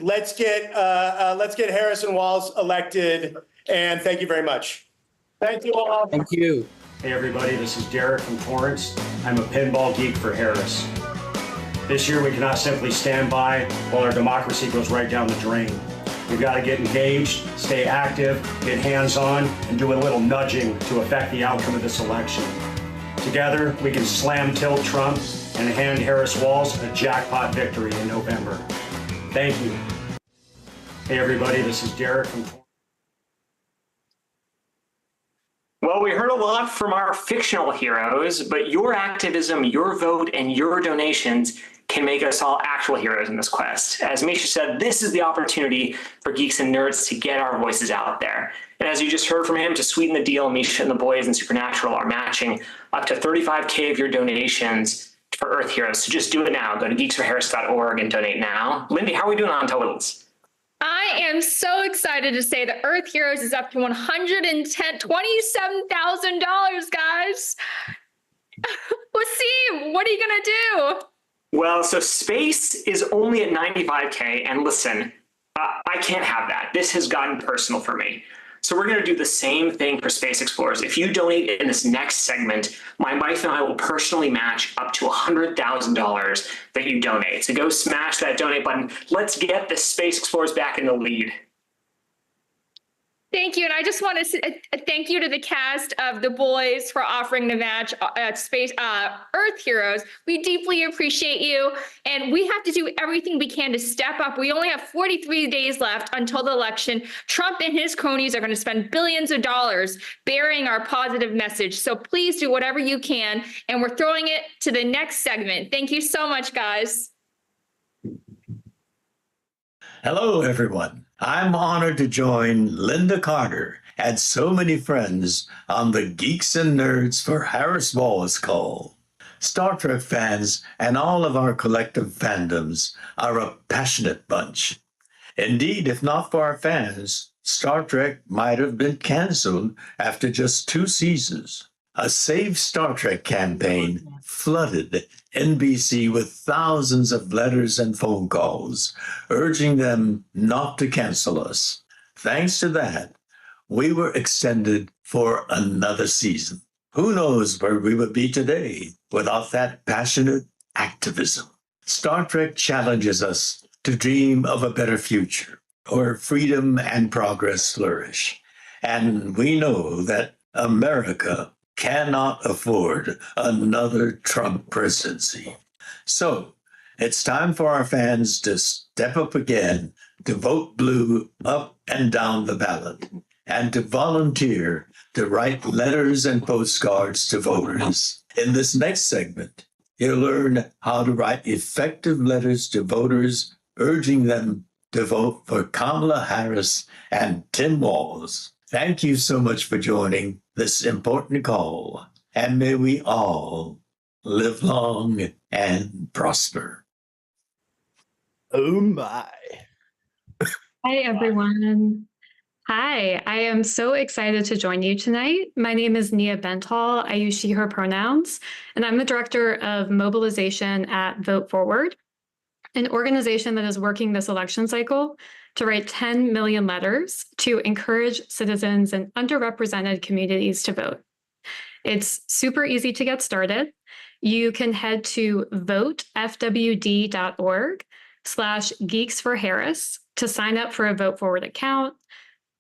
[SPEAKER 17] let's get Harris and Walz elected. And thank you very much.
[SPEAKER 2] Thank you all.
[SPEAKER 3] Thank you.
[SPEAKER 11] Hey everybody, this is Derek from Torrance. I'm a pinball geek for Harris. This year we cannot simply stand by while our democracy goes right down the drain. We've got to get engaged, stay active, get hands-on, and do a little nudging to affect the outcome of this election. Together, we can slam tilt Trump and hand Harris Walz a jackpot victory in November. Thank you. Hey everybody, this is Derek from Torrance.
[SPEAKER 12] Well, we heard a lot from our fictional heroes, but your activism, your vote, and your donations can make us all actual heroes in this quest. As Misha said, this is the opportunity for Geeks and Nerds to get our voices out there. And as you just heard from him, to sweeten the deal, Misha and the boys in Supernatural are matching up to $35K of your donations for Earth Heroes. So just do it now. Go to geeksforharris.org and donate now. Lindy, how are we doing on totals?
[SPEAKER 16] I am so excited to say that Earth Heroes is up to $27,000, guys. Wasim, what are you going to do?
[SPEAKER 12] Well, so space is only at 95K, and listen, I can't have that. This has gotten personal for me. So we're going to do the same thing for Space Explorers. If you donate in this next segment, my wife and I will personally match up to $100,000 that you donate. So go smash that donate button. Let's get the Space Explorers back in the lead.
[SPEAKER 16] Thank you. And I just want to say thank you to the cast of The Boys for offering the match Earth Heroes. We deeply appreciate you. And we have to do everything we can to step up. We only have 43 days left until the election. Trump and his cronies are going to spend billions of dollars burying our positive message. So please do whatever you can. And we're throwing it to the next segment. Thank you so much, guys.
[SPEAKER 18] Hello, everyone. I'm honored to join Lynda Carter and so many friends on the Geeks and Nerds for Harris Walz call. Star Trek fans and all of our collective fandoms are a passionate bunch. Indeed, if not for our fans, Star Trek might have been canceled after just 2 seasons. A Save Star Trek campaign flooded NBC with thousands of letters and phone calls, urging them not to cancel us. Thanks to that, we were extended for another season. Who knows where we would be today without that passionate activism? Star Trek challenges us to dream of a better future, where freedom and progress flourish. And we know that America cannot afford another Trump presidency. So it's time for our fans to step up again, to vote blue up and down the ballot, and to volunteer to write letters and postcards to voters. In this next segment, you'll learn how to write effective letters to voters, urging them to vote for Kamala Harris and Tim Walz. Thank you so much for joining this important call, and may we all live long and prosper.
[SPEAKER 19] Oh my.
[SPEAKER 24] Hi, everyone. Hi, I am so excited to join you tonight. My name is Nia Benthall. I use she, her pronouns, and I'm the director of mobilization at Vote Forward, an organization that is working this election cycle to write 10 million letters to encourage citizens in underrepresented communities to vote. It's super easy to get started. You can head to votefwd.org/geeksforharris to sign up for a Vote Forward account,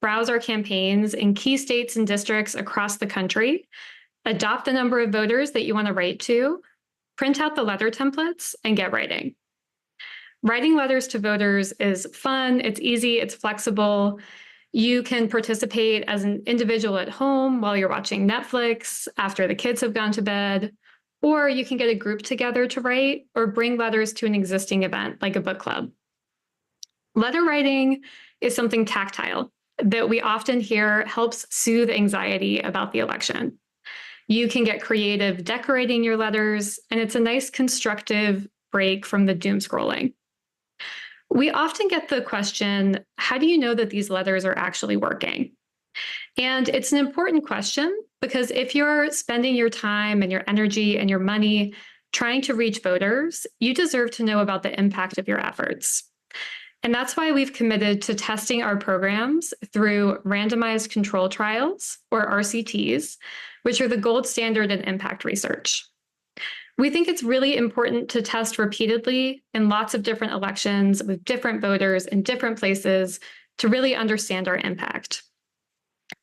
[SPEAKER 24] browse our campaigns in key states and districts across the country, adopt the number of voters that you want to write to, print out the letter templates, and get writing. Writing letters to voters is fun, it's easy, it's flexible. You can participate as an individual at home while you're watching Netflix, after the kids have gone to bed, or you can get a group together to write or bring letters to an existing event like a book club. Letter writing is something tactile that we often hear helps soothe anxiety about the election. You can get creative decorating your letters, and it's a nice constructive break from the doom scrolling. We often get the question, how do you know that these letters are actually working? And it's an important question because if you're spending your time and your energy and your money trying to reach voters, you deserve to know about the impact of your efforts. And that's why we've committed to testing our programs through randomized control trials, or RCTs, which are the gold standard in impact research. We think it's really important to test repeatedly in lots of different elections with different voters in different places to really understand our impact.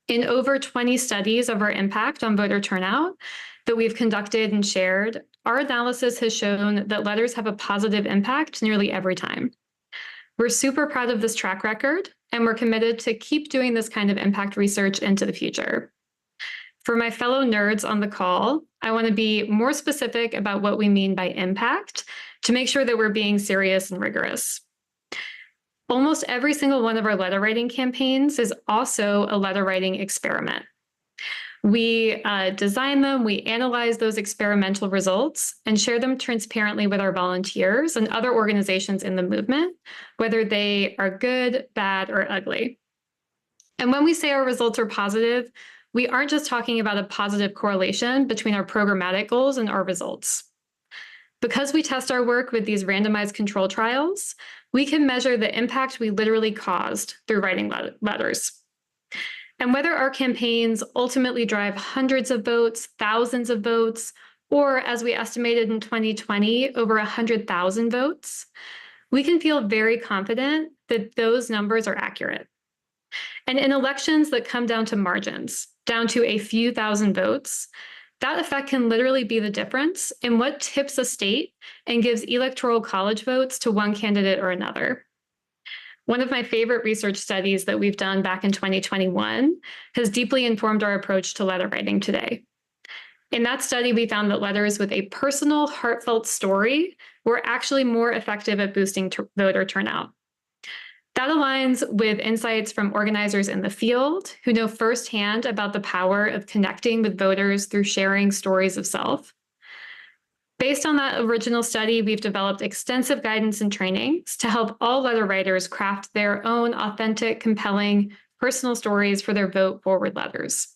[SPEAKER 24] In over 20 studies of our impact on voter turnout that we've conducted and shared, our analysis has shown that letters have a positive impact nearly every time. We're super proud of this track record, and we're committed to keep doing this kind of impact research into the future. For my fellow nerds on the call, I want to be more specific about what we mean by impact to make sure that we're being serious and rigorous. Almost every single one of our letter writing campaigns is also a letter writing experiment. We design them, we analyze those experimental results, and share them transparently with our volunteers and other organizations in the movement, whether they are good, bad, or ugly. And when we say our results are positive, we aren't just talking about a positive correlation between our programmatic goals and our results. Because we test our work with these randomized control trials, we can measure the impact we literally caused through writing letters. And whether our campaigns ultimately drive hundreds of votes, thousands of votes, or as we estimated in 2020, over 100,000 votes, we can feel very confident that those numbers are accurate. And in elections that come down to margins, down to a few thousand votes, that effect can literally be the difference in what tips a state and gives electoral college votes to one candidate or another. One of my favorite research studies that we've done back in 2021 has deeply informed our approach to letter writing today. In that study, we found that letters with a personal, heartfelt story were actually more effective at boosting voter turnout. That aligns with insights from organizers in the field who know firsthand about the power of connecting with voters through sharing stories of self. Based on that original study, we've developed extensive guidance and trainings to help all letter writers craft their own authentic, compelling, personal stories for their vote forward letters.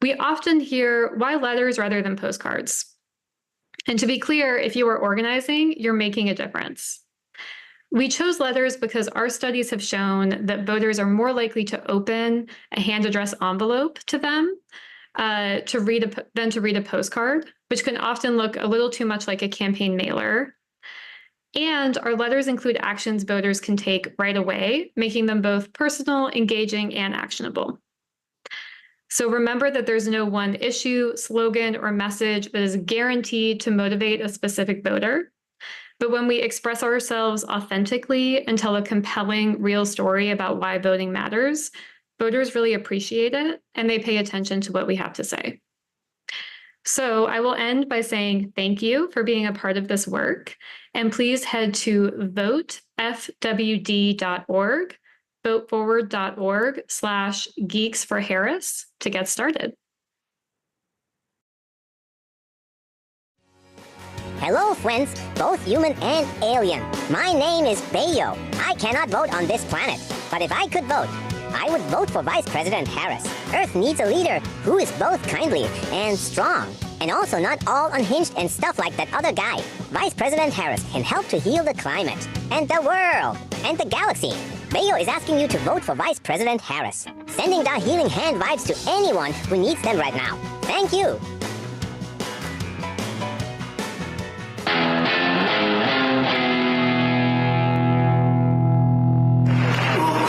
[SPEAKER 24] We often hear, why letters rather than postcards? And to be clear, if you are organizing, you're making a difference. We chose letters because our studies have shown that voters are more likely to open a hand addressed envelope to them than to read a postcard, which can often look a little too much like a campaign mailer. And our letters include actions voters can take right away, making them both personal, engaging, and actionable. So remember that there's no one issue, slogan, or message that is guaranteed to motivate a specific voter. But when we express ourselves authentically and tell a compelling, real story about why voting matters, voters really appreciate it, and they pay attention to what we have to say. So I will end by saying thank you for being a part of this work, and please head to votefwd.org, voteforward.org/geeksforharris to get started.
[SPEAKER 5] Hello, friends, both human and alien. My name is Bayo. I cannot vote on this planet, but if I could vote, I would vote for Vice President Harris. Earth needs a leader who is both kindly and strong, and also not all unhinged and stuff like that other guy. Vice President Harris can help to heal the climate, and the world, and the galaxy. Bayo is asking you to vote for Vice President Harris, sending the healing hand vibes to anyone who needs them right now. Thank you.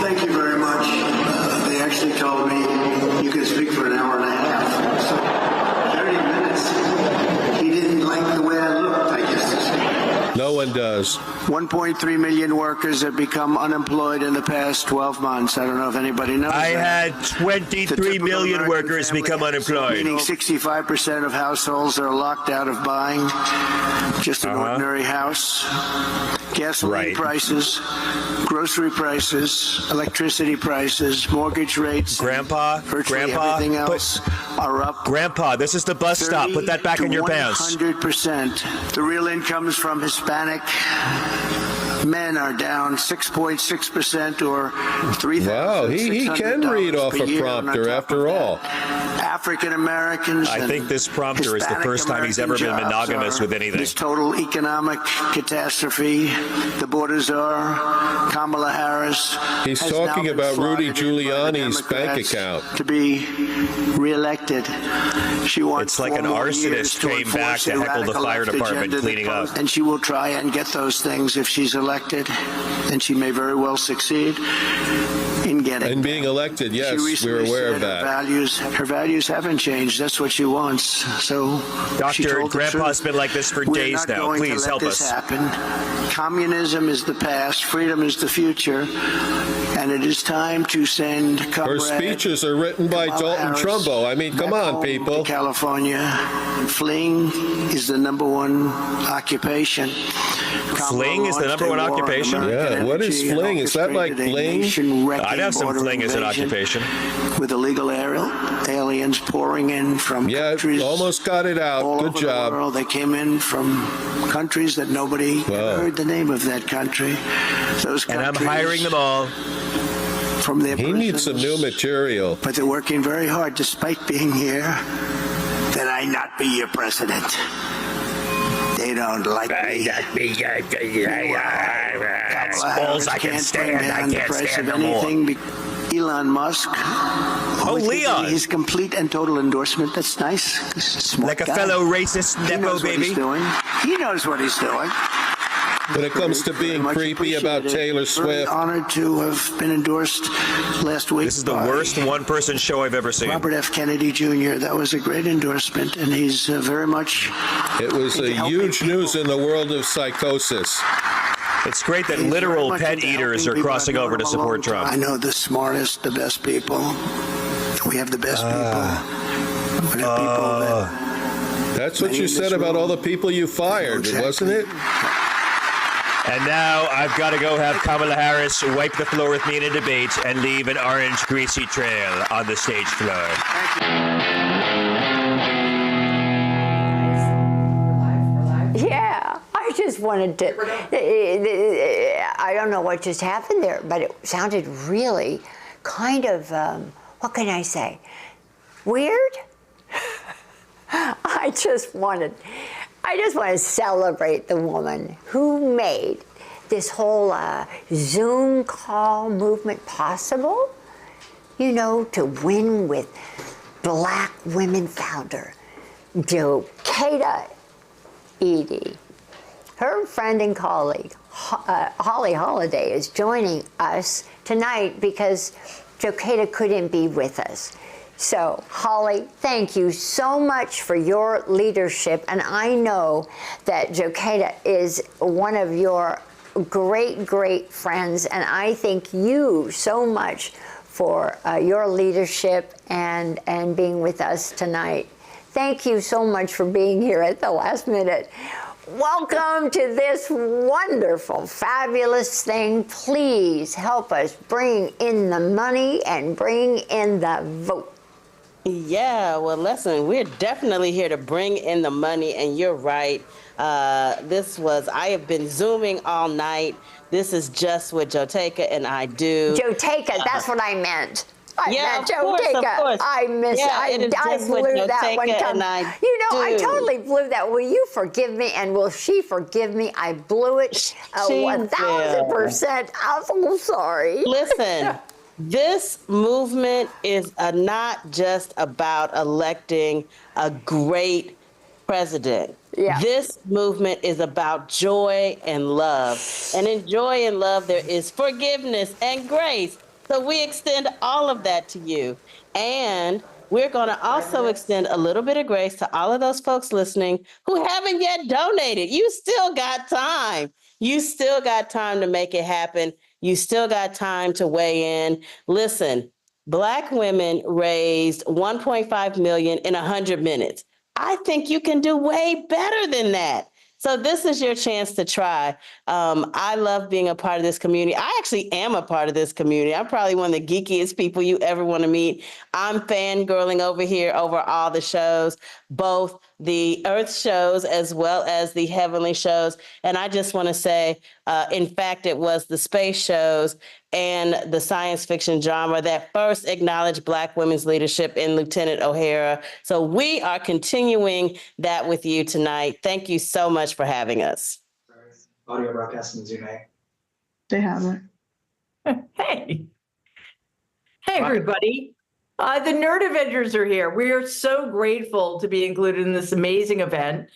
[SPEAKER 10] Thank you very much. They actually told me you could speak for an hour and a half. So 30 minutes. He didn't like the way I looked, I guess.
[SPEAKER 15] No one does.
[SPEAKER 10] 1.3 million workers have become unemployed in the past 12 months. I don't know if anybody knows.
[SPEAKER 15] I
[SPEAKER 10] that.
[SPEAKER 15] had 23 million
[SPEAKER 10] American
[SPEAKER 15] workers become unemployed.
[SPEAKER 10] Meaning 65% of households are locked out of buying just an ordinary house. Gasoline prices, grocery prices, electricity prices, mortgage rates,
[SPEAKER 15] Grandpa,
[SPEAKER 10] everything else are up.
[SPEAKER 15] Grandpa, this is the bus stop. Put that back in your pants.
[SPEAKER 10] 100%. The real incomes from Hispanic men are down 6.6% or 3,000.
[SPEAKER 15] Wow, he can read off a prompter after all.
[SPEAKER 10] African Americans.
[SPEAKER 15] I think this prompter is the first time he's ever been monogamous with anything.
[SPEAKER 10] This total economic catastrophe. The borders are Kamala Harris.
[SPEAKER 15] He's talking about Rudy Giuliani's bank account.
[SPEAKER 10] To be reelected. She wants
[SPEAKER 15] it's like an arsonist came back to heckle the fire department cleaning up.
[SPEAKER 10] And she will try and get those things if she's elected, and she may very well succeed in getting.
[SPEAKER 15] And being elected, yes, we're aware of that.
[SPEAKER 10] Her values haven't changed. That's what she wants. So,
[SPEAKER 15] Doctor, Grandpa's been like this for days now. Please help us.
[SPEAKER 10] Communism is the past. Freedom is the future. And it is time to send
[SPEAKER 15] Her speeches are written by Dalton Trumbo. I mean, come on, people.
[SPEAKER 10] California. Fleeing is the number one occupation.
[SPEAKER 15] Fling is the number one occupation? Yeah, what is fling? Is that like fling? I'd have some fling as an occupation.
[SPEAKER 10] With illegal aliens pouring in from countries.
[SPEAKER 15] Yeah, almost got it out. Good job.
[SPEAKER 10] The world. They came in from countries that nobody heard the name of that country. Those
[SPEAKER 15] and I'm hiring them all.
[SPEAKER 10] From their
[SPEAKER 15] he needs some new material.
[SPEAKER 10] But they're working very hard, despite being here, that I not be your president. They don't like me.
[SPEAKER 15] Balls I can stand. I can't stand no more.
[SPEAKER 10] Elon Musk.
[SPEAKER 15] Oh, Leon.
[SPEAKER 10] His complete and total endorsement. That's nice.
[SPEAKER 15] Like a fellow racist nepo baby.
[SPEAKER 10] He knows what he's doing.
[SPEAKER 15] When it comes to being creepy about Taylor Swift.
[SPEAKER 10] Very honored to have been endorsed last week.
[SPEAKER 15] This is the worst one-person show I've ever seen.
[SPEAKER 10] Robert F. Kennedy Jr. That was a great endorsement, and he's very much.
[SPEAKER 15] It was a huge news in the world of psychosis. It's great that literal pet eaters are crossing over to support Trump.
[SPEAKER 10] I know the smartest, the best people. We have the best people. We have people
[SPEAKER 15] that's what you said about all the people you fired, wasn't it? And now I've got to go have Kamala Harris wipe the floor with me in a debate and leave an orange greasy trail on the stage floor.
[SPEAKER 1] Yeah, I just wanted to, I don't know what just happened there, but it sounded really kind of, what can I say, weird? I just want to celebrate the woman who made this whole Zoom call movement possible, you know, to win with Black women founder Takei. Her friend and colleague, Holly Holiday, is joining us tonight because Takei couldn't be with us. So, Holly, thank you so much for your leadership. And I know that Takei is one of your great, great friends. And I thank you so much for your leadership and being with us tonight. Thank you so much for being here at the last minute. Welcome to this wonderful, fabulous thing. Please help us bring in the money and bring in the vote.
[SPEAKER 7] Yeah, well, listen, we're definitely here to bring in the money, and you're right. I have been Zooming all night. This is just what Takei and I do.
[SPEAKER 1] Takei, that's what I meant. I meant
[SPEAKER 7] of course.
[SPEAKER 1] I missed it. I blew that one time. I totally blew that. Will you forgive me, and will she forgive me? I blew it 1,000%. I'm so sorry.
[SPEAKER 7] Listen. This movement is not just about electing a great president.
[SPEAKER 1] Yeah.
[SPEAKER 7] This movement is about joy and love. And in joy and love, there is forgiveness and grace. So we extend all of that to you. And we're going to also extend a little bit of grace to all of those folks listening who haven't yet donated. You still got time. You still got time to make it happen. You still got time to weigh in. Listen, Black women raised $1.5 million in 100 minutes. I think you can do way better than that. So this is your chance to try. I love being a part of this community. I actually am a part of this community. I'm probably one of the geekiest people you ever want to meet. I'm fangirling over here over all the shows. both the earth shows as well as the heavenly shows. And I just want to say, in fact, it was the space shows and the science fiction genre that first acknowledged Black women's leadership in Lieutenant O'Hara. So we are continuing that with you tonight. Thank you so much for having us.
[SPEAKER 4] Audio broadcast in Zoom.
[SPEAKER 9] They haven't. Hey. Hey, everybody. The Nerd Avengers are here. We are so grateful to be included in this amazing event.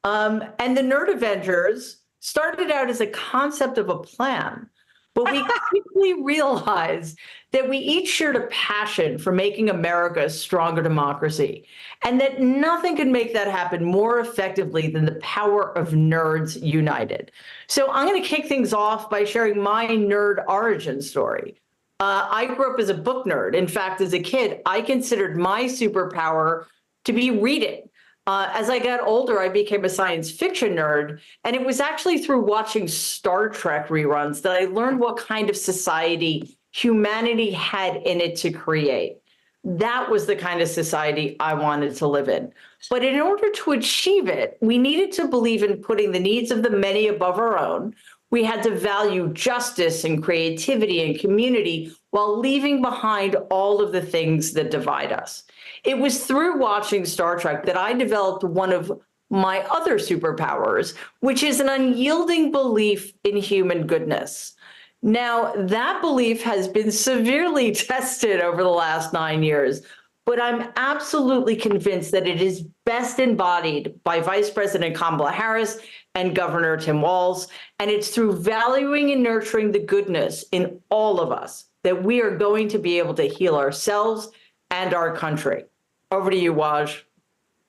[SPEAKER 9] And the Nerd Avengers started out as a concept of a plan, but we quickly realized that we each shared a passion for making America a stronger democracy, and that nothing could make that happen more effectively than the power of nerds united. So I'm going to kick things off by sharing my nerd origin story. I grew up as a book nerd. In fact, as a kid, I considered my superpower to be reading. As I got older, I became a science fiction nerd, and it was actually through watching Star Trek reruns that I learned what kind of society humanity had in it to create. That was the kind of society I wanted to live in. But in order to achieve it, we needed to believe in putting the needs of the many above our own. We had to value justice and creativity and community while leaving behind all of the things that divide us. It was through watching Star Trek that I developed one of my other superpowers, which is an unyielding belief in human goodness. Now, that belief has been severely tested over the last 9 years, but I'm absolutely convinced that it is best embodied by Vice President Kamala Harris and Governor Tim Walz, and it's through valuing and nurturing the goodness in all of us that we are going to be able to heal ourselves and our country. Over to you, Waj.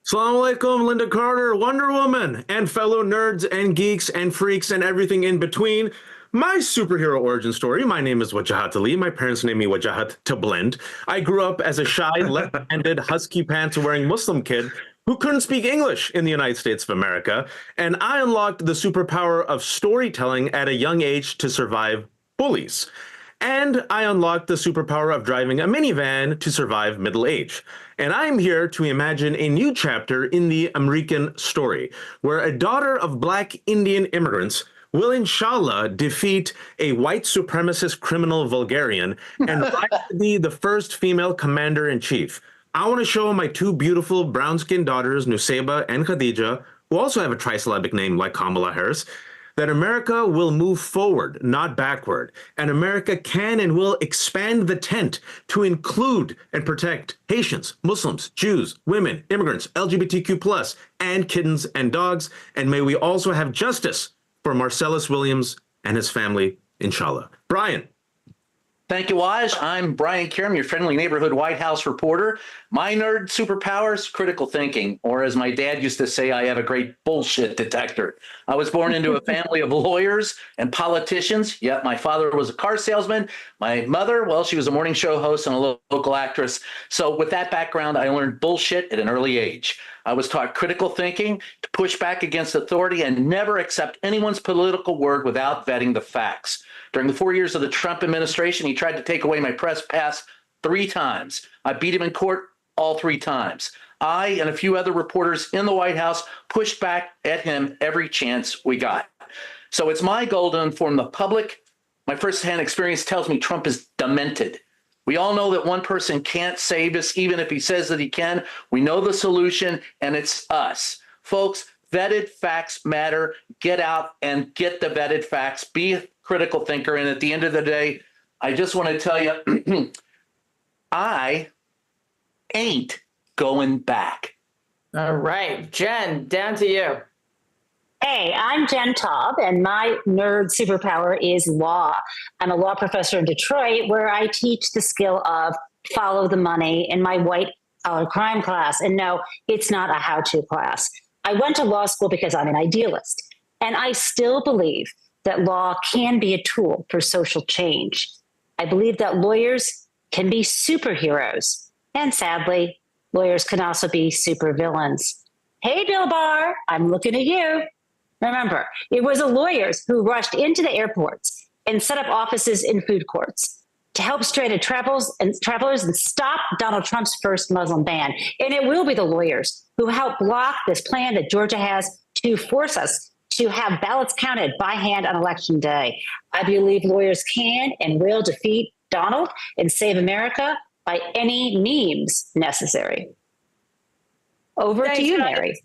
[SPEAKER 14] Assalamu alaikum, Lynda Carter, Wonder Woman, and fellow nerds and geeks and freaks and everything in between. My superhero origin story, my name is Wajahat Ali. My parents named me Wajahat to blend. I grew up as a shy, left-handed, husky pants-wearing Muslim kid who couldn't speak English in the United States of America, and I unlocked the superpower of storytelling at a young age to survive bullies. And I unlocked the superpower of driving a minivan to survive middle age. And I'm here to imagine a new chapter in the American story, where a daughter of Black Indian immigrants will inshallah defeat a white supremacist criminal vulgarian and rise to be the first female commander-in-chief. I want to show my two beautiful brown-skinned daughters, Nusayba and Khadija, who also have a trisyllabic name like Kamala Harris, that America will move forward, not backward, and America can and will expand the tent to include and protect Haitians, Muslims, Jews, women, immigrants, LGBTQ+, and kittens and dogs, and may we also have justice for Marcellus Williams and his family, inshallah. Brian.
[SPEAKER 20] Thank you, Waj. I'm Brian Kiram, your friendly neighborhood White House reporter. My nerd superpowers, critical thinking, or as my dad used to say, I have a great bullshit detector. I was born into a family of lawyers and politicians, yet my father was a car salesman. My mother, well, she was a morning show host and a local actress. So with that background, I learned bullshit at an early age. I was taught critical thinking, to push back against authority, and never accept anyone's political word without vetting the facts. During the 4 years of the Trump administration, he tried to take away my press pass 3 times. I beat him in court all 3 times. I and a few other reporters in the White House pushed back at him every chance we got. So it's my goal to inform the public. My firsthand experience tells me Trump is demented. We all know that one person can't save us, even if he says that he can. We know the solution, and it's us. Folks, vetted facts matter. Get out and get the vetted facts. Be a critical thinker. And at the end of the day, I just want to tell you, I ain't going back.
[SPEAKER 9] All right, Jen, down to you.
[SPEAKER 22] Hey, I'm Jen Taub, and my nerd superpower is law. I'm a law professor in Detroit, where I teach the skill of follow the money in my white-collar crime class. And no, it's not a how-to class. I went to law school because I'm an idealist, and I still believe that law can be a tool for social change. I believe that lawyers can be superheroes, and sadly, lawyers can also be supervillains. Hey, Bill Barr, I'm looking at you. Remember, it was the lawyers who rushed into the airports and set up offices in food courts. to help stranded travelers and stop Donald Trump's first Muslim ban. And it will be the lawyers who help block this plan that Georgia has to force us to have ballots counted by hand on Election Day. I believe lawyers can and will defeat Donald and save America by any means necessary. Over to you, Mary.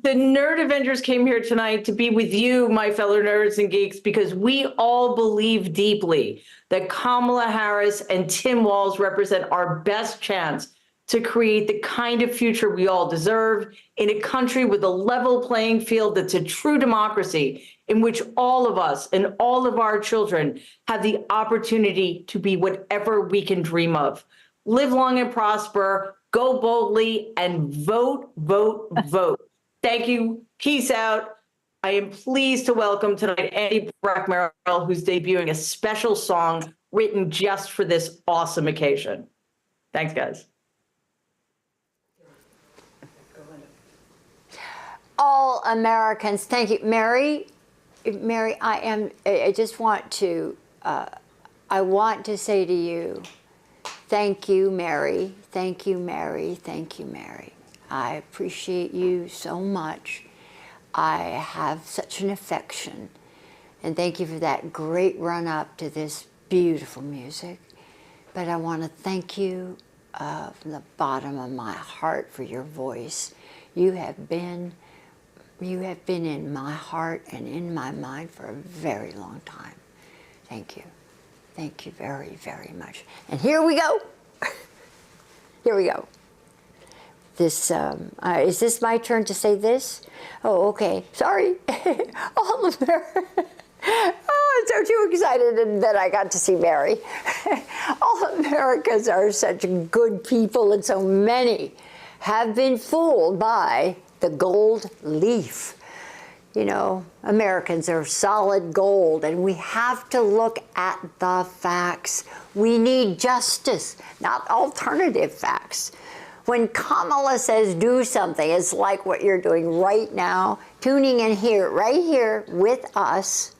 [SPEAKER 9] The Nerd Avengers came here tonight to be with you, my fellow nerds and geeks, because we all believe deeply that Kamala Harris and Tim Walz represent our best chance to create the kind of future we all deserve in a country with a level playing field that's a true democracy in which all of us and all of our children have the opportunity to be whatever we can dream of. Live long and prosper, go boldly, and vote, vote, vote. Thank you. Peace out. I am pleased to welcome tonight Andy Brackmerrill, who's debuting a special song written just for this awesome occasion. Thanks, guys.
[SPEAKER 1] All Americans, thank you. Mary, I just want to, I want to say to you, thank you, Mary. Thank you, Mary. Thank you, Mary. I appreciate you so much. I have such an affection. And thank you for that great run up to this beautiful music. But I want to thank you from the bottom of my heart for your voice. You have been in my heart and in my mind for a very long time. Thank you. Thank you very, very much. And here we go. Here we go. This, is this my turn to say this? Oh, okay. Sorry. All of America. Oh, I'm so too excited that I got to see Mary. All Americans are such good people, and so many have been fooled by the gold leaf. You know, Americans are solid gold, and we have to look at the facts. We need justice, not alternative facts. When Kamala says do something, it's like what you're doing right now, tuning in here, right here with us,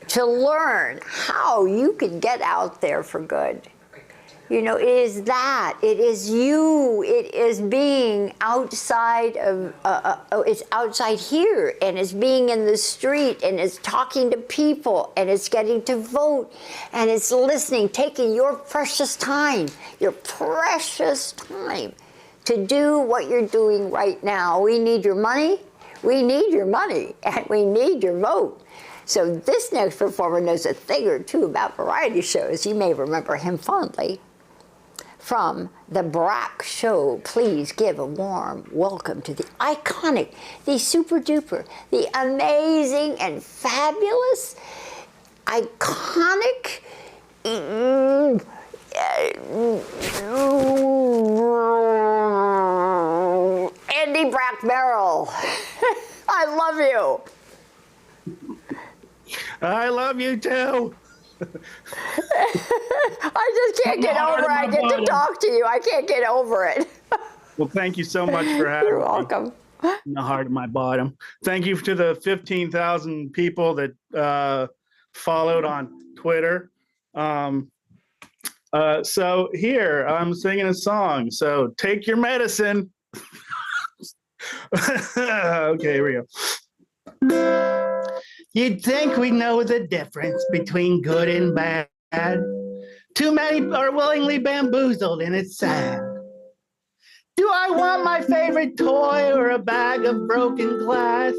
[SPEAKER 1] to learn how you can get out there for good. You know, it is that. It is you. It is being outside of, it's outside here, and it's being in the street, and it's talking to people, and it's getting to vote, and it's listening, taking your precious time to do what you're doing right now. We need your money. We need your money, and we need your vote. So this next performer knows a thing or two about variety shows. You may remember him fondly from the Brack Show. Please give a warm welcome to the iconic, the super duper, the amazing and fabulous, iconic, Andy Brackmerrill. I love you.
[SPEAKER 19] I love you too.
[SPEAKER 1] I just can't get over it. I get to talk to you. I can't get over it.
[SPEAKER 19] Well, thank you so much for having me.
[SPEAKER 1] You're welcome.
[SPEAKER 19] In the heart of my bottom. Thank you to the 15,000 people that followed on Twitter. So here, I'm singing a song. So take your medicine. Okay, here we go. You'd think we know the difference between good and bad. Too many are willingly bamboozled, and it's sad. Do I want my favorite toy or a bag of broken glass?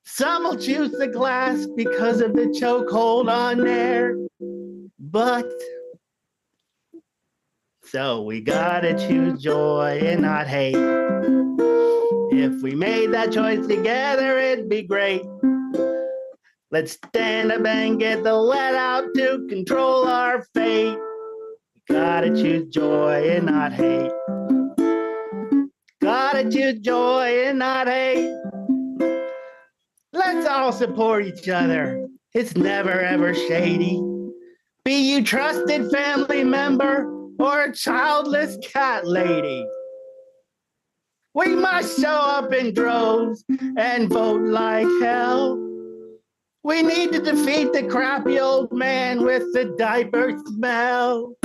[SPEAKER 19] Some will choose the glass because of the chokehold on there. But so we gotta choose joy and not hate. If we made that choice together, it'd be great. Let's stand up and get the let out to control our fate. We gotta choose joy and not hate. Gotta choose joy and not hate. Let's all support each other. It's never ever shady. Be you trusted family member or a childless cat lady. We must show up in droves and vote like hell. We need to defeat the crappy old man with the diaper smell.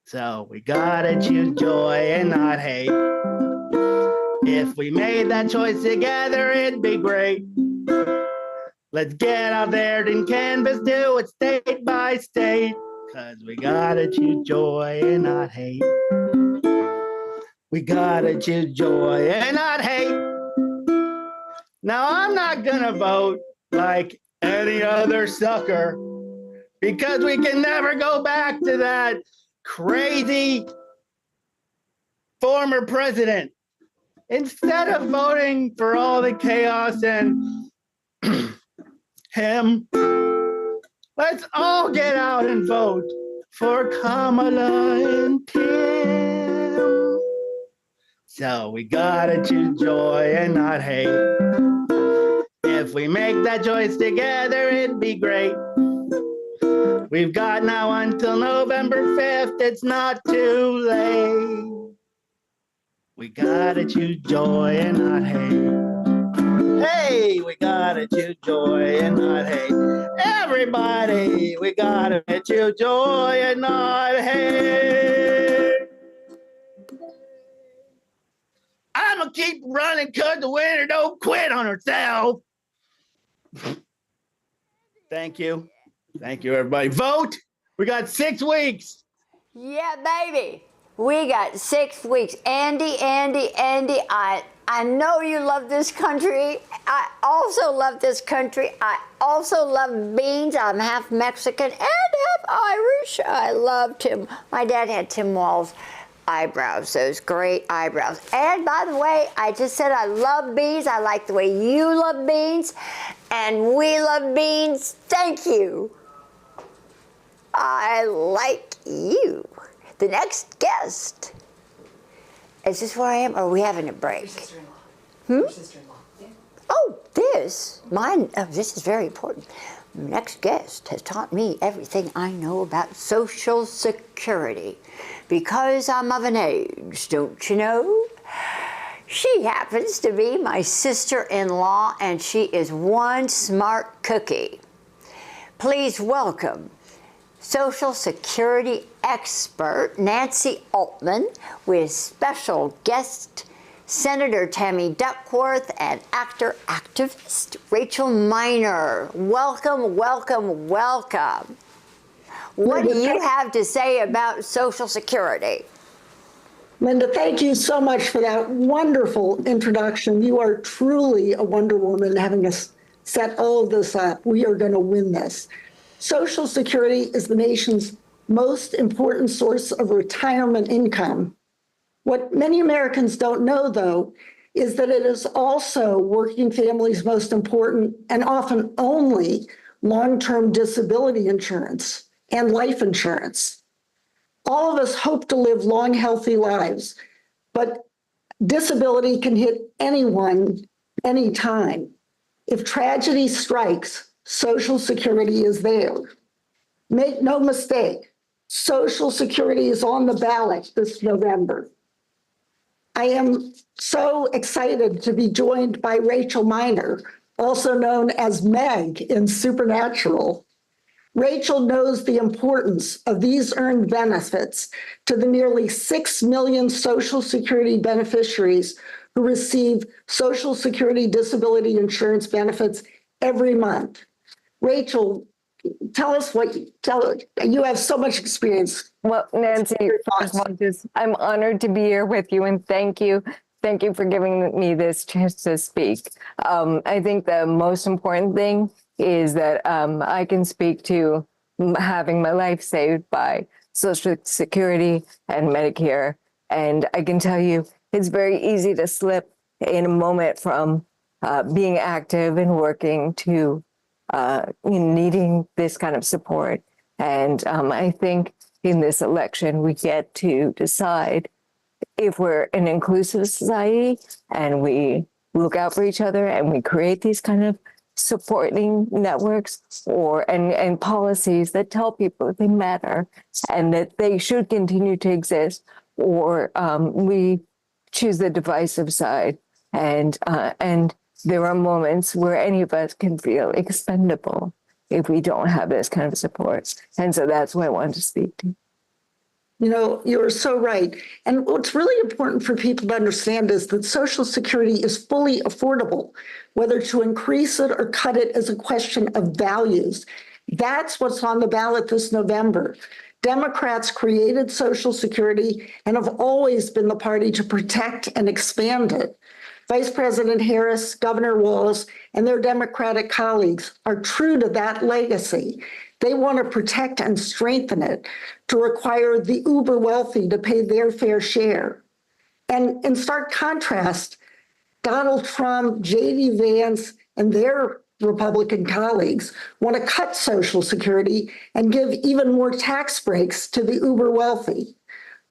[SPEAKER 19] So we gotta choose joy and not hate. If we made that choice together, it'd be great. Let's get out there and canvas, do it state by state. Cause we gotta choose joy and not hate. We gotta choose joy and not hate. Now I'm not gonna vote like any other sucker because we can never go back to that crazy former president. Instead of voting for all the chaos and him, let's all get out and vote for Kamala and Tim. So we gotta choose joy and not hate. If we make that choice together, it'd be great. We've got now until November 5th, it's not too late. We gotta choose joy and not hate. Hey, we gotta choose joy and not hate. Everybody, we gotta choose joy and not hate. I'm gonna keep running cause the winner don't quit on herself. Thank you. Thank you, everybody. Vote. We got 6 weeks.
[SPEAKER 1] Yeah, baby. We got 6 weeks. Andy, I know you love this country. I also love this country. I also love beans. I'm half Mexican and half Irish. I love Tim. My dad had Tim Walz eyebrows, those great eyebrows. And by the way, I just said I love beans. I like the way you love beans. And we love beans. Thank you. I like you. The next guest. Is this where I am, or are we having a break? Your sister-in-law. Your sister-in-law. Yeah. Oh, this. Mine. Oh, this is very important. Next guest has taught me everything I know about Social Security. Because I'm of an age, don't you know? She happens to be my sister-in-law, and she is one smart cookie. Please welcome Social Security expert Nancy Altman with special guest Senator Tammy Duckworth and activist Rachel Miner. Welcome, welcome, welcome. What do you have to say about Social Security?
[SPEAKER 6] Lynda, thank you so much for that wonderful introduction. You are truly a Wonder Woman having us set all of this up. We are going to win this. Social Security is the nation's most important source of retirement income. What many Americans don't know, though, is that it is also working families' most important and often only long-term disability insurance and life insurance. All of us hope to live long, healthy lives, but disability can hit anyone, anytime. If tragedy strikes, Social Security is there. Make no mistake, Social Security is on the ballot this November. I am so excited to be joined by Rachel Miner, also known as Meg in Supernatural. Rachel knows the importance of these earned benefits to the nearly 6 million Social Security beneficiaries who receive Social Security disability insurance benefits every month. Rachel, tell us you have so much experience.
[SPEAKER 8] Well, Nancy, I'm honored to be here with you, and thank you. Thank you for giving me this chance to speak. I think the most important thing is that I can speak to having my life saved by Social Security and Medicare. And I can tell you, it's very easy to slip in a moment from being active and working to needing this kind of support. And I think in this election, we get to decide if we're an inclusive society and we look out for each other and we create these kind of supporting networks and policies that tell people that they matter and that they should continue to exist, or we choose the divisive side and there are moments where any of us can feel expendable if we don't have this kind of support. And so that's what I wanted to speak to.
[SPEAKER 6] You know, you're so right. And what's really important for people to understand is that Social Security is fully affordable. Whether to increase it or cut it is a question of values. That's what's on the ballot this November. Democrats created Social Security and have always been the party to protect and expand it. Vice President Harris, Governor Walz, and their Democratic colleagues are true to that legacy. They want to protect and strengthen it, to require the uber wealthy to pay their fair share. And in stark contrast, Donald Trump, J.D. Vance, and their Republican colleagues want to cut Social Security and give even more tax breaks to the uber wealthy.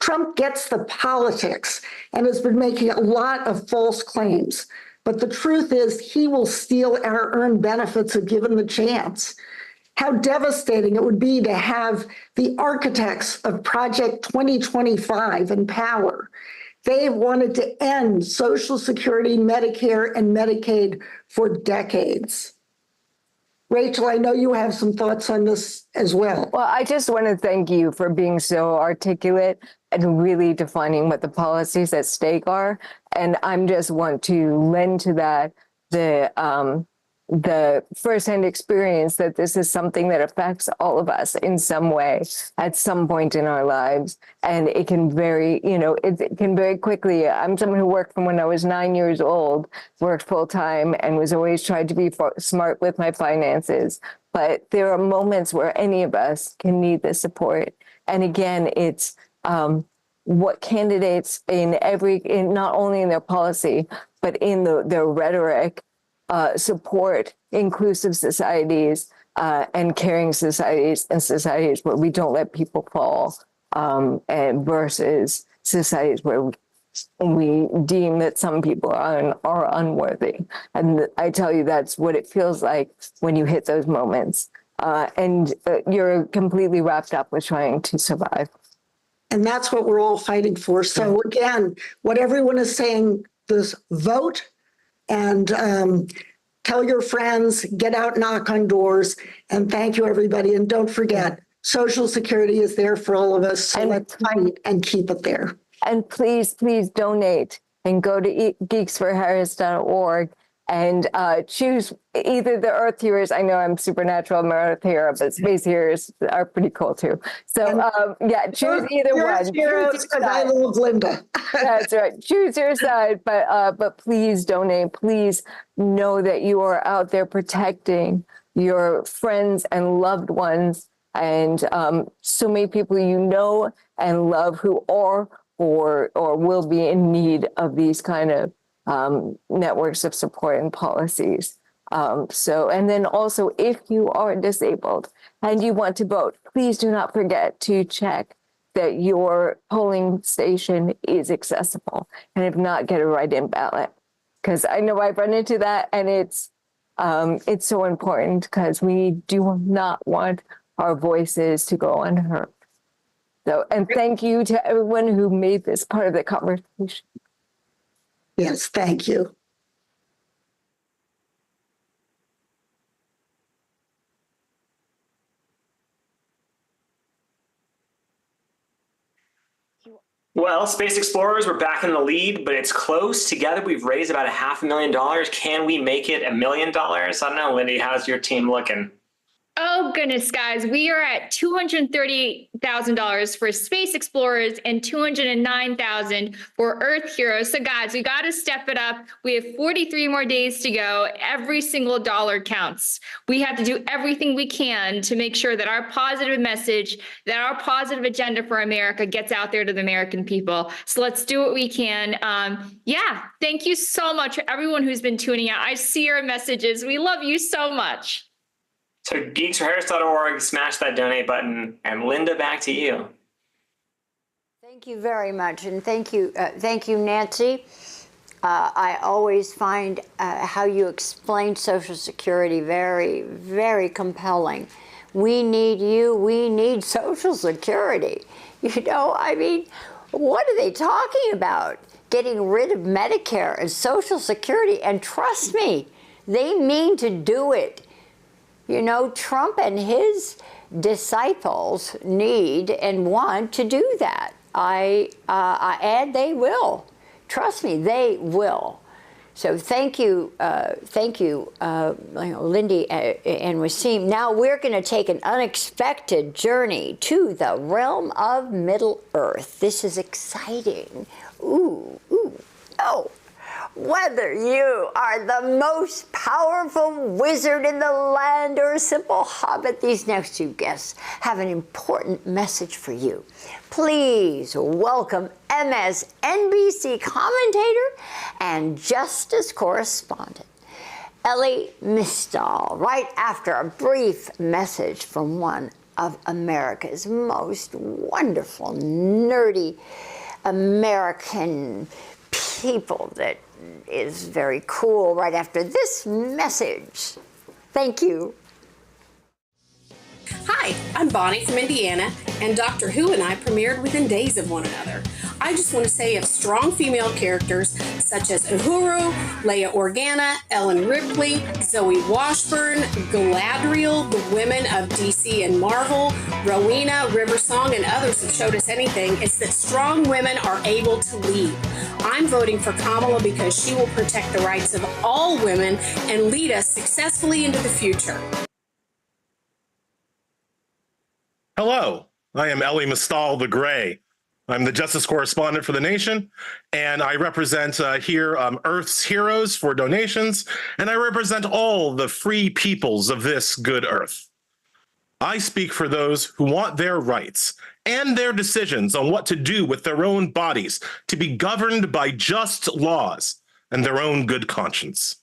[SPEAKER 6] Trump gets the politics and has been making a lot of false claims. But the truth is he will steal our earned benefits if given the chance. How devastating it would be to have the architects of Project 2025 in power. They wanted to end Social Security, Medicare, and Medicaid for decades. Rachel, I know you have some thoughts on this as well.
[SPEAKER 8] Well, I just want to thank you for being so articulate and really defining what the policies at stake are. And I just want to lend to that the firsthand experience that this is something that affects all of us in some way at some point in our lives. And it can it can very quickly. I'm someone who worked from when I was 9 years old, worked full time, and was always trying to be smart with my finances. But there are moments where any of us can need the support. And again, it's what candidates in not only in their policy, but in their rhetoric, support inclusive societies and caring societies and societies where we don't let people fall, and versus societies where we deem that some people are unworthy. And I tell you, that's what it feels like when you hit those moments. And you're completely wrapped up with trying to survive.
[SPEAKER 6] And that's what we're all fighting for. So again, what everyone is saying, this vote and tell your friends, get out, knock on doors, and thank you, everybody. And don't forget, Social Security is there for all of us. So let's fight and keep it there.
[SPEAKER 8] And please, please donate and go to geeksforharris.org and choose either the Earth Heroes. I know I'm supernatural, I'm an Earth Hero, but Space Heroes are pretty cool too. So choose either one.
[SPEAKER 6] Heroes, and I love Lynda.
[SPEAKER 8] That's right. Choose your side, but please donate. Please know that you are out there protecting your friends and loved ones, and so many people you know and love who are or will be in need of these kind of networks of support and policies. And then also, if you are disabled and you want to vote, please do not forget to check that your polling station is accessible, and if not, get a write-in ballot. Because I know I've run into that, and it's so important because we do not want our voices to go unheard. So, and thank you to everyone who made this part of the conversation.
[SPEAKER 6] Yes, thank you.
[SPEAKER 12] Well, Space Explorers, we're back in the lead, but it's close. Together, we've raised about $500,000. Can we make it $1 million? I don't know, Lindy, how's your team looking?
[SPEAKER 16] Oh, goodness, guys. We are at $238,000 for Space Explorers and $209,000 for Earth Heroes. So, guys, we got to step it up. We have 43 more days to go. Every single dollar counts. We have to do everything we can to make sure that our positive message, that our positive agenda for America gets out there to the American people. So let's do what we can. Thank you so much for everyone who's been tuning out. I see your messages. We love you so much.
[SPEAKER 12] So geeksforharris.org, smash that donate button, and Lynda, back to you.
[SPEAKER 1] Thank you very much, and thank you, Nancy. I always find how you explain Social Security very, very compelling. We need you. We need Social Security. You know, I mean, what are they talking about? getting rid of Medicare and Social Security. And trust me, they mean to do it. You know, Trump and his disciples need and want to do that. And they will. Trust me, they will. So thank you, Lindy and Wasim. Now we're going to take an unexpected journey to the realm of Middle Earth. This is exciting. Ooh, oh. Whether you are the most powerful wizard in the land or a simple hobbit, these next two guests have an important message for you. Please welcome MSNBC commentator and justice correspondent, Elie Mystal, right after a brief message from one of America's most wonderful, nerdy American people that is very cool, right after this message. Thank you.
[SPEAKER 13] Hi, I'm Bonnie from Indiana, and Doctor Who and I premiered within days of one another. I just want to say of strong female characters such as Uhuru, Leia Organa, Ellen Ripley, Zoe Washburn, Galadriel, the women of DC and Marvel, Rowena, Riversong, and others have showed us anything, it's that strong women are able to lead. I'm voting for Kamala because she will protect the rights of all women and lead us successfully into the future.
[SPEAKER 14] Hello, I am Elie Mystal the Gray. I'm the justice correspondent for The Nation, and I represent here Earth's heroes for donations, and I represent all the free peoples of this good Earth. I speak for those who want their rights and their decisions on what to do with their own bodies to be governed by just laws and their own good conscience.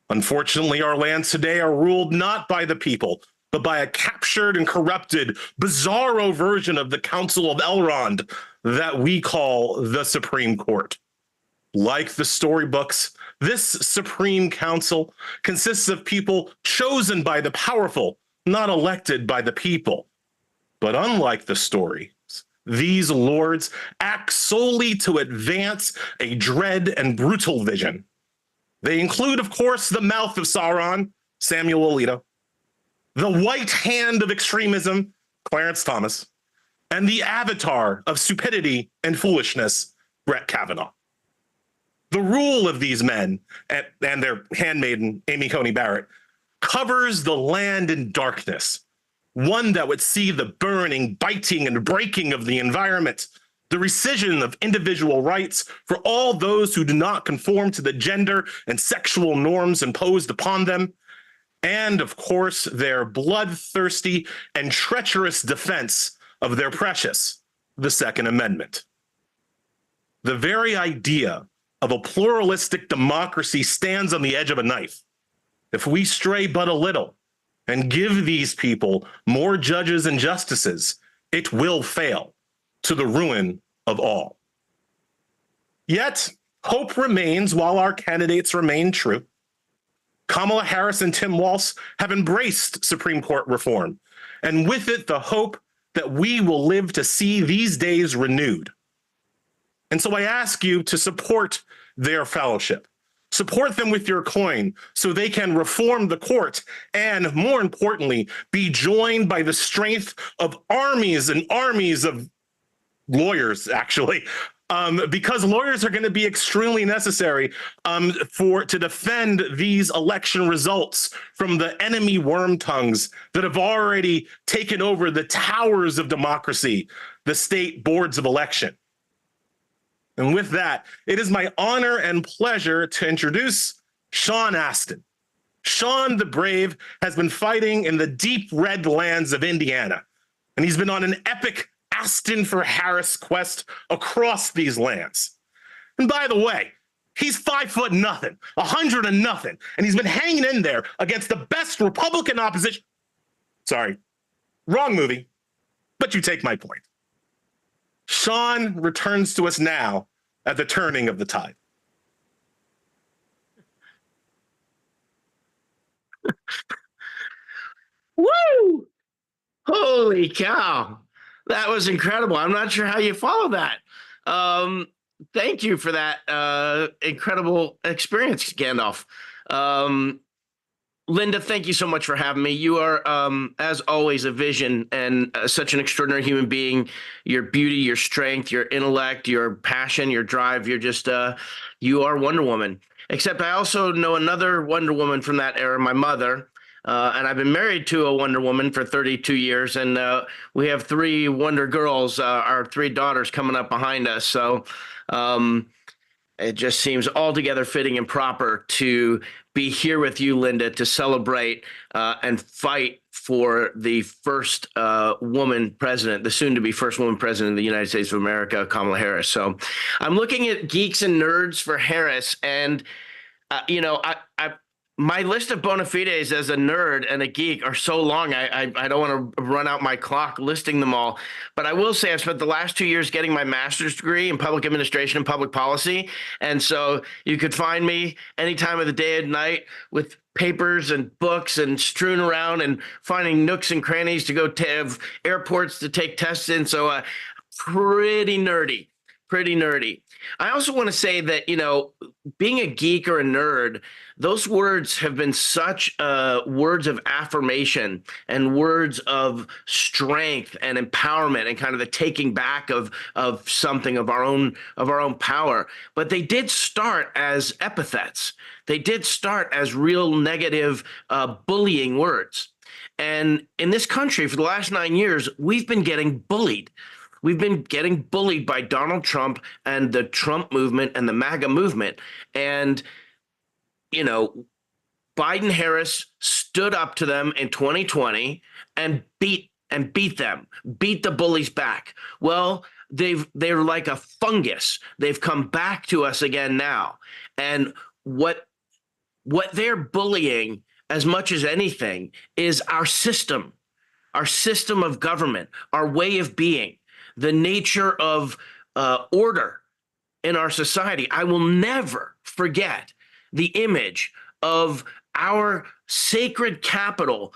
[SPEAKER 14] Unfortunately, our lands today are ruled not by the people, but by a captured and corrupted, bizarro version of the Council of Elrond that we call the Supreme Court. Like the storybooks, this Supreme Council consists of people chosen by the powerful, not elected by the people. But unlike the stories, these lords act solely to advance a dread and brutal vision. They include, of course, the mouth of Sauron, Samuel Alito, the white hand of extremism, Clarence Thomas, and the avatar of stupidity and foolishness, Brett Kavanaugh. The rule of these men and their handmaiden, Amy Coney Barrett, covers the land in darkness, one that would see the burning, biting, and breaking of the environment, the rescission of individual rights for all those who do not conform to the gender and sexual norms imposed upon them, and, of course, their bloodthirsty and treacherous defense of their precious, the Second Amendment. The very idea of a pluralistic democracy stands on the edge of a knife. If we stray but a little and give these people more judges and justices, it will fail to the ruin of all. Yet, hope remains while our candidates remain true. Kamala Harris and Tim Walz have embraced Supreme Court reform, and with it, the hope that we will live to see these days renewed. And so I ask you to support their fellowship. Support them with your coin so they can reform the court and, more importantly, be joined by the strength of armies and armies of lawyers, actually, because lawyers are going to be extremely necessary to defend these election results from the enemy worm tongues that have already taken over the towers of democracy, the state boards of election. And with that, it is my honor and pleasure to introduce Sean Astin. Sean the Brave has been fighting in the deep red lands of Indiana, and he's been on an epic Astin for Harris quest across these lands. And by the way, he's 5'0" nothing, 100 and nothing, and he's been hanging in there against the best Republican opposition. Sorry, wrong movie, but you take my point. Sean returns to us now at the turning of the tide.
[SPEAKER 17] Woo! Holy cow. That was incredible. I'm not sure how you follow that.
[SPEAKER 2] thank you for that incredible experience, Gandalf. Lynda, thank you so much for having me. You are, as always, a vision and such an extraordinary human being. Your beauty, your strength, your intellect, your passion, your drive, you're just, you are Wonder Woman. Except I also know another Wonder Woman from that era, my mother. And I've been married to a Wonder Woman for 32 years. And we have 3 Wonder Girls, our 3 daughters coming up behind us. So it just seems altogether fitting and proper to be here with you, Lynda, to celebrate and fight for the first woman president, the soon-to-be first woman president of the United States of America, Kamala Harris. So I'm looking at Geeks and Nerds for Harris, and you know, my list of bona fides as a nerd and a geek are so long, I don't want to run out my clock listing them all. But I will say I've spent the last 2 years getting my master's degree in public administration and public policy. And so you could find me any time of the day and night with papers and books and strewn around and finding nooks and crannies to go to airports to take tests in. So pretty nerdy. I also want to say that, you know, being a geek or a nerd, those words have been such words of affirmation and words of strength and empowerment and kind of the taking back of something of our own power. But they did start as epithets. They did start as real negative bullying words. And in this country for the last 9 years, we've been getting bullied. We've been getting bullied by Donald Trump and the Trump movement and the MAGA movement. And, you know, Biden Harris stood up to them in 2020 and beat them, beat the bullies back. Well, they're like a fungus. They've come back to us again now. And what they're bullying as much as anything is our system of government, our way of being. The nature of order in our society. I will never forget the image of our sacred Capitol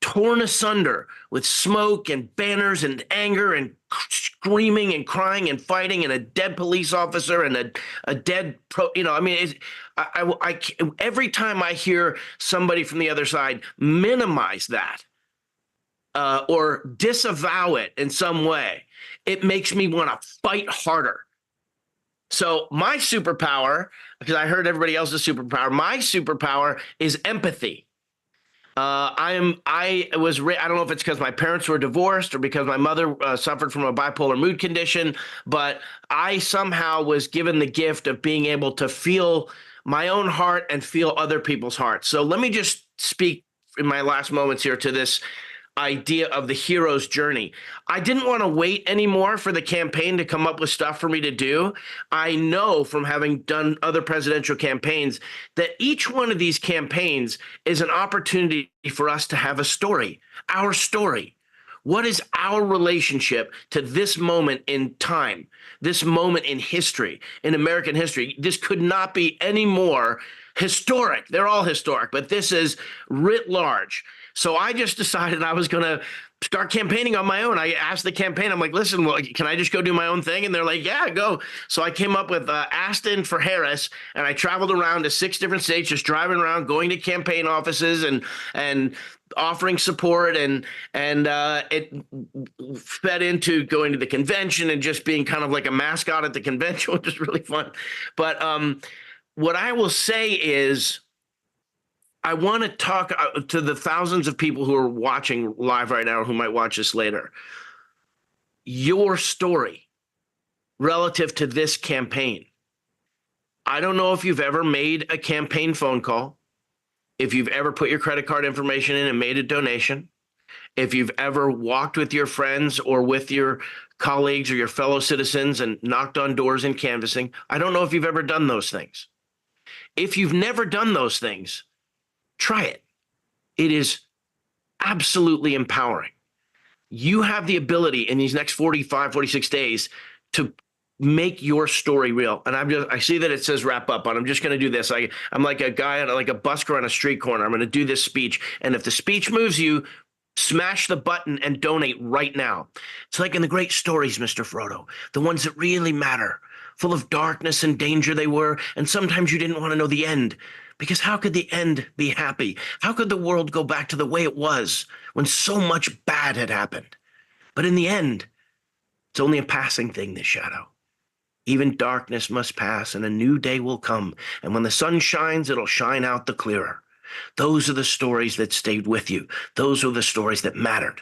[SPEAKER 2] torn asunder with smoke and banners and anger and screaming and crying and fighting and a dead police officer and a dead every time I hear somebody from the other side minimize that or disavow it in some way, it makes me want to fight harder. So my superpower, because I heard everybody else's superpower, my superpower is empathy. I don't know if it's because my parents were divorced or because my mother suffered from a bipolar mood condition, but I somehow was given the gift of being able to feel my own heart and feel other people's hearts. So let me just speak in my last moments here to this idea of the hero's journey. I didn't want to wait anymore for the campaign to come up with stuff for me to do. I know from having done other presidential campaigns that each one of these campaigns is an opportunity for us to have a story, our story. What is our relationship to this moment in time, this moment in history, in American history? This could not be any more historic. They're all historic, but this is writ large. So I just decided I was going to start campaigning on my own. I asked the campaign, I'm like, listen, well, can I just go do my own thing? And they're like, yeah, go. So I came up with Astin for Harris, and I traveled around to 6 different states, just driving around, going to campaign offices and offering support, and it fed into going to the convention and just being kind of like a mascot at the convention, which is really fun. But what I will say is, I want to talk to the thousands of people who are watching live right now or who might watch this later. Your story relative to this campaign. I don't know if you've ever made a campaign phone call, if you've ever put your credit card information in and made a donation, if you've ever walked with your friends or with your colleagues or your fellow citizens and knocked on doors and canvassing. I don't know if you've ever done those things. If you've never done those things, try it. It is absolutely empowering. You have the ability in these next 45, 46 days to make your story real. And I see that it says wrap up, but I'm just going to do this. I'm like a guy, like a busker on a street corner. I'm going to do this speech. And if the speech moves you, smash the button and donate right now. It's like in the great stories, Mr. Frodo, the ones that really matter. full of darkness and danger they were, and sometimes you didn't want to know the end. Because how could the end be happy? How could the world go back to the way it was when so much bad had happened? But in the end, it's only a passing thing, this shadow. Even darkness must pass, and a new day will come. And when the sun shines, it'll shine out the clearer. Those are the stories that stayed with you. Those are the stories that mattered.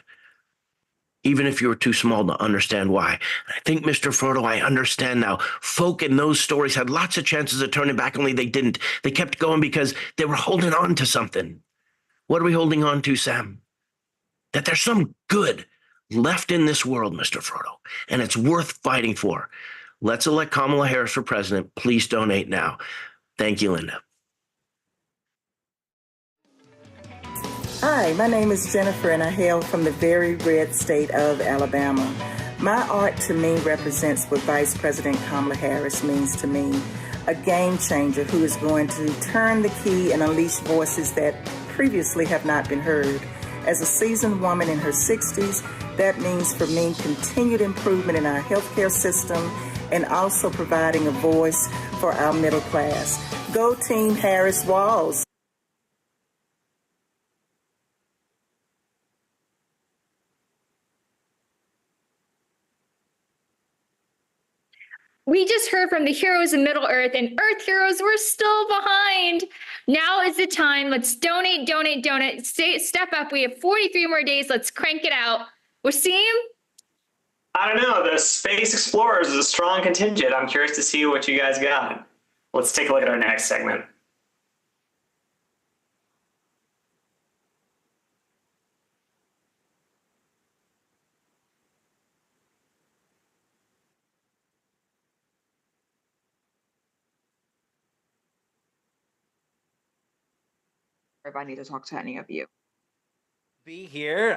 [SPEAKER 2] Even if you were too small to understand why. And I think, Mr. Frodo, I understand now. Folk in those stories had lots of chances of turning back, only they didn't. They kept going because they were holding on to something. What are we holding on to, Sam? That there's some good left in this world, Mr. Frodo, and it's worth fighting for. Let's elect Kamala Harris for president. Please donate now. Thank you, Lynda.
[SPEAKER 3] Hi, my name is Jennifer, and I hail from the very red state of Alabama. My art to me represents what Vice President Kamala Harris means to me, a game changer who is going to turn the key and unleash voices that previously have not been heard. As a seasoned woman in her 60s, that means for me continued improvement in our healthcare system and also providing a voice for our middle class. Go Team Harris Walz.
[SPEAKER 16] We just heard from the heroes of Middle Earth, and Earth heroes were still behind. Now is the time. Let's donate, donate, donate. Step up. We have 43 more days. Let's crank it out. Wasim?
[SPEAKER 12] I don't know. The Space Explorers is a strong contingent. I'm curious to see what you guys got. Let's take a look at our next segment.
[SPEAKER 17] If I need to talk to any of you.
[SPEAKER 21] Be here.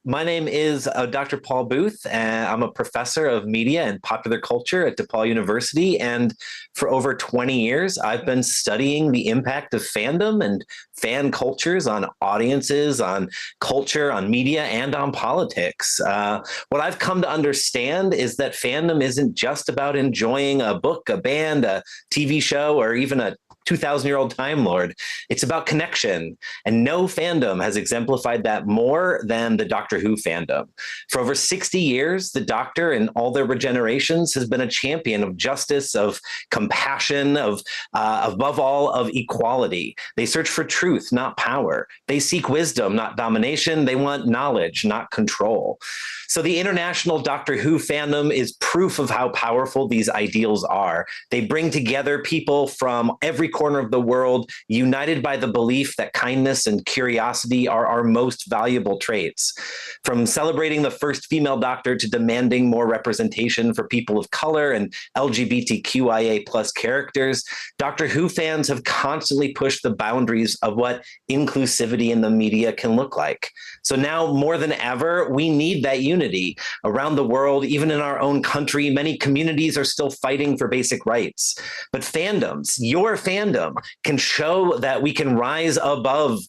[SPEAKER 21] My name is Dr. Paul Booth, and I'm a professor of media and popular culture at DePaul University. And for over 20 years, I've been studying the impact of fandom and fan cultures on audiences, on culture, on media, and on politics. What I've come to understand is that fandom isn't just about enjoying a book, a band, a TV show, or even a 2,000-year-old Time Lord. It's about connection, and no fandom has exemplified that more than the Doctor Who fandom. For over 60 years, the Doctor and all their regenerations has been a champion of justice, of compassion, of above all, of equality. They search for truth, not power. They seek wisdom, not domination. They want knowledge, not control. So the international Doctor Who fandom is proof of how powerful these ideals are. They bring together people from every corner of the world, united by the belief that kindness and curiosity are our most valuable traits. From celebrating the first female Doctor to demanding more representation for people of color and LGBTQIA+ characters, Doctor Who fans have constantly pushed the boundaries of what inclusivity in the media can look like. So now more than ever, we need that unity. Around the world, even in our own country, many communities are still fighting for basic rights. But fandoms, your fandom, can show that we can rise above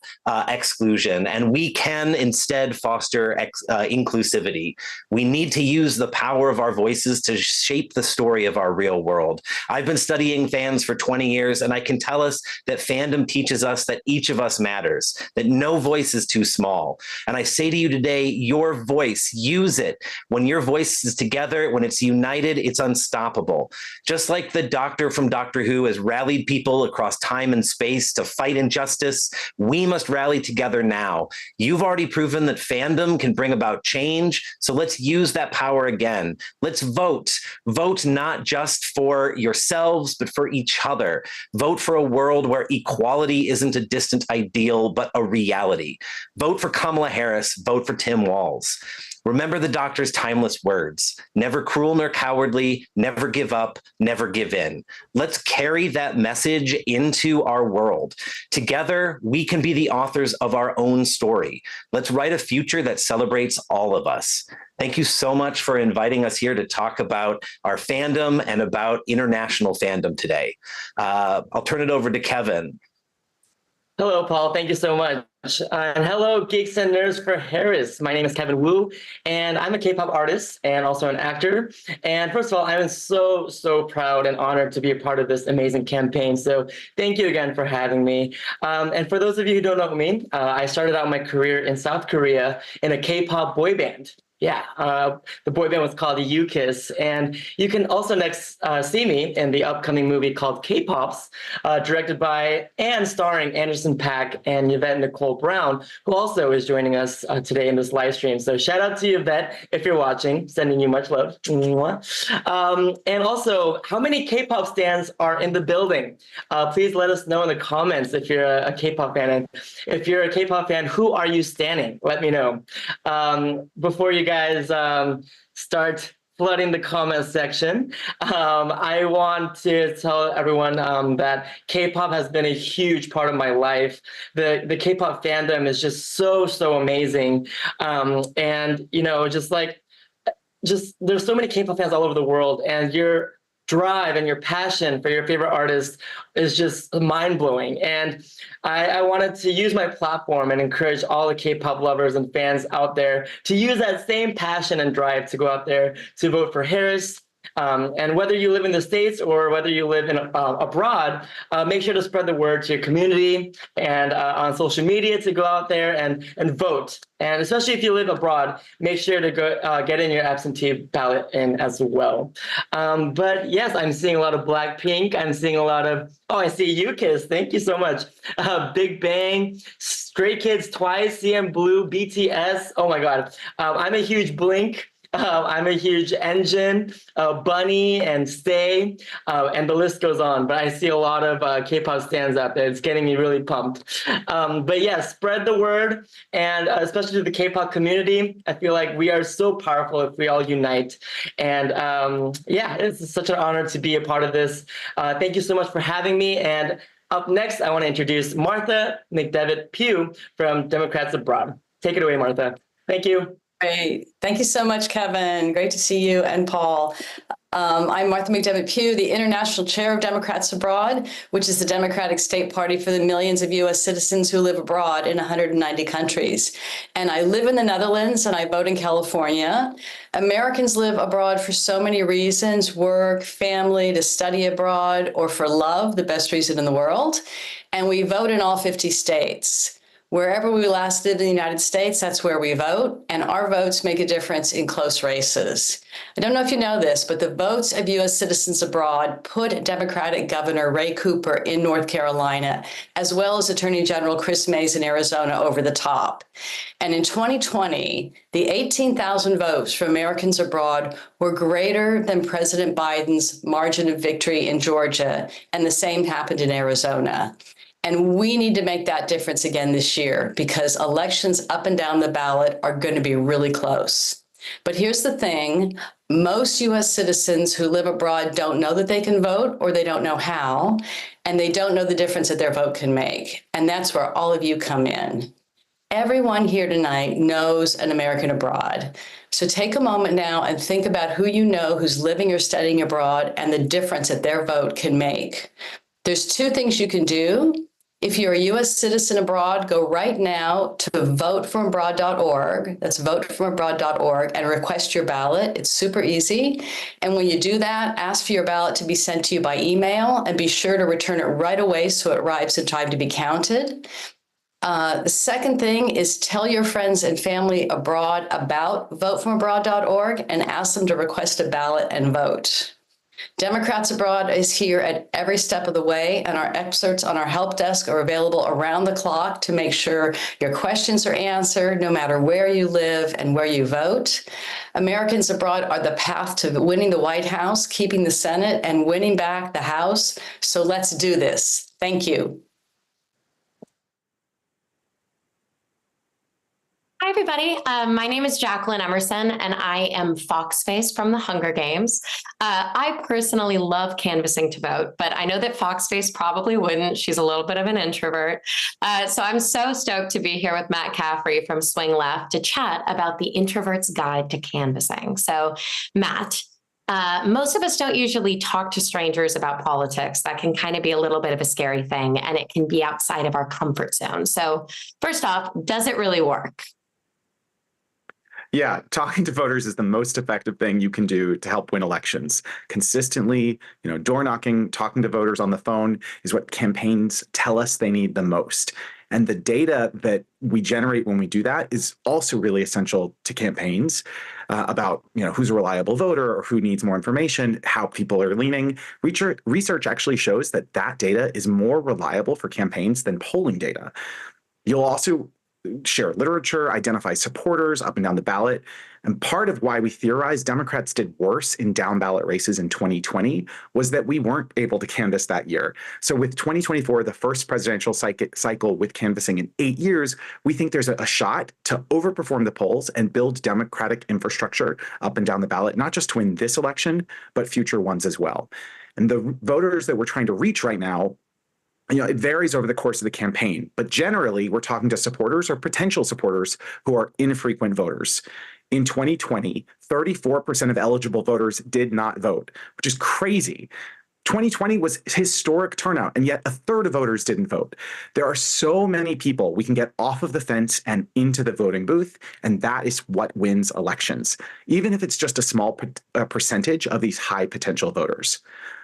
[SPEAKER 21] exclusion, and we can instead foster inclusivity. We need to use the power of our voices to shape the story of our real world. I've been studying fans for 20 years, and I can tell us that fandom teaches us that each of us matters, that no voice is too small. And I say to you today, your voice, use it. When your voice is together, when it's united, it's unstoppable. Just like the Doctor from Doctor Who has rallied people across time and space to fight injustice, we must rally together now. You've already proven that fandom can bring about change, so let's use that power again. Let's vote. Vote not just for yourselves, but for each other. Vote for a world where equality isn't a distant ideal, but a reality. Vote for Kamala Harris. Vote for Tim Walz. Remember the Doctor's timeless words: never cruel nor cowardly, never give up, never give in. Let's carry that message into our world. Together, we can be the authors of our own story. Let's write a future that celebrates all of us. Thank you so much for inviting us here to talk about our fandom and about international fandom today. I'll turn it over to Kevin.
[SPEAKER 11] Hello, Paul. Thank you so much. And hello, Geeks and Nerds for Harris. My name is Kevin Wu, and I'm a K-pop artist and also an actor. And first of all, I'm so proud and honored to be a part of this amazing campaign. So thank you again for having me. And for those of you who don't know me, I started out my career in South Korea in a K-pop boy band. Yeah, the boy band was called the U-Kiss, and you can also next see me in the upcoming movie called K-Pops, directed by and starring Anderson .Paak and Yvette Nicole Brown, who also is joining us today in this live stream. So shout out to Yvette if you're watching, sending you much love. And also, how many K-pop stands are in the building? Please let us know in the comments if you're a K-pop fan, and if you're a K-pop fan, who are you standing? Let me know. Before you guys start flooding the comment section, I want to tell everyone that K-pop has been a huge part of my life. The K-pop fandom is just so amazing, and you know, just there's so many K-pop fans all over the world, and your drive and your passion for your favorite artist is just mind-blowing. And I wanted to use my platform and encourage all the K-pop lovers and fans out there to use that same passion and drive to go out there to vote for Harris. And whether you live in the States or whether you live in abroad, make sure to spread the word to your community and on social media to go out there and vote. And especially if you live abroad, make sure to go get in your absentee ballot in as well. But yes, I'm seeing a lot of Blackpink. I'm seeing a lot of, I see U-Kiss. Thank you so much. Big Bang, Stray Kids, Twice, CM Blue, BTS. Oh my God. I'm a huge Blink. I'm a huge Engine, Bunny, and Stay, and the list goes on. But I see a lot of K-pop stands out there. It's getting me really pumped. But yeah, spread the word, and especially to the K-pop community. I feel like we are so powerful if we all unite. And yeah, it's such an honor to be a part of this. Thank you so much for having me. And up next, I want to introduce Martha McDevitt Pugh from Democrats Abroad. Take it away, Martha. Thank you.
[SPEAKER 18] Great. Thank you so much, Kevin. Great to see you and Paul. I'm Martha McDevitt Pugh, the International Chair of Democrats Abroad, which is the Democratic State Party for the millions of U.S. citizens who live abroad in 190 countries. And I live in the Netherlands and I vote in California. Americans live abroad for so many reasons: work, family, to study abroad, or for love, the best reason in the world. And we vote in all 50 states. Wherever we last lived in the United States, that's where we vote, and our votes make a difference in close races. I don't know if you know this, but the votes of U.S. citizens abroad put Democratic Governor Ray Cooper in North Carolina, as well as Attorney General Chris Mays in Arizona, over the top. And in 2020, the 18,000 votes from Americans abroad were greater than President Biden's margin of victory in Georgia, and the same happened in Arizona. And we need to make that difference again this year, because elections up and down the ballot are going to be really close. But here's the thing. Most U.S. citizens who live abroad don't know that they can vote, or they don't know how, and they don't know the difference that their vote can make. And that's where all of you come in. Everyone here tonight knows an American abroad. So take a moment now and think about who you know who's living or studying abroad and the difference that their vote can make. There's two things you can do. If you're a U.S. citizen abroad, go right now to votefromabroad.org. That's votefromabroad.org, and request your ballot. It's super easy. And when you do that, ask for your ballot to be sent to you by email, and be sure to return it right away so it arrives in time to be counted. The second thing is tell your friends and family abroad about votefromabroad.org and ask them to request a ballot and vote. Democrats Abroad is here at every step of the way, and our experts on our help desk are available around the clock to make sure your questions are answered, no matter where you live and where you vote. Americans Abroad are the path to winning the White House, keeping the Senate, and winning back the House. So let's do this. Thank you.
[SPEAKER 23] Hi, everybody. My name is Jacqueline Emerson, and I am Foxface from the Hunger Games. I personally love canvassing to vote, but I know that Foxface probably wouldn't. She's a little bit of an introvert. So I'm so stoked to be here with Matt Caffrey from Swing Left to chat about the Introvert's Guide to Canvassing. So, Matt, Most of us don't usually talk to strangers about politics. That can kind of be a little bit of a scary thing, and it can be outside of our comfort zone. So first off, does it really work?
[SPEAKER 5] Yeah, talking to voters is the most effective thing you can do to help win elections. Consistently, door knocking, talking to voters on the phone is what campaigns tell us they need the most. And the data that we generate when we do that is also really essential to campaigns about who's a reliable voter or who needs more information, how people are leaning. Research actually shows that data is more reliable for campaigns than polling data. You'll also share literature, identify supporters up and down the ballot. And part of why we theorize Democrats did worse in down ballot races in 2020 was that we weren't able to canvass that year. So with 2024, the first presidential cycle with canvassing in 8 years, we think there's a shot to overperform the polls and build Democratic infrastructure up and down the ballot, not just to win this election, but future ones as well. And the voters that we're trying to reach right now, it varies over the course of the campaign, but generally we're talking to supporters or potential supporters who are infrequent voters. In 2020, 34% of eligible voters did not vote, which is crazy. 2020 was historic turnout, and yet a third of voters didn't vote. There are so many people we can get off of the fence and into the voting booth, and that is what wins elections, even if it's just a small percentage of these high potential voters.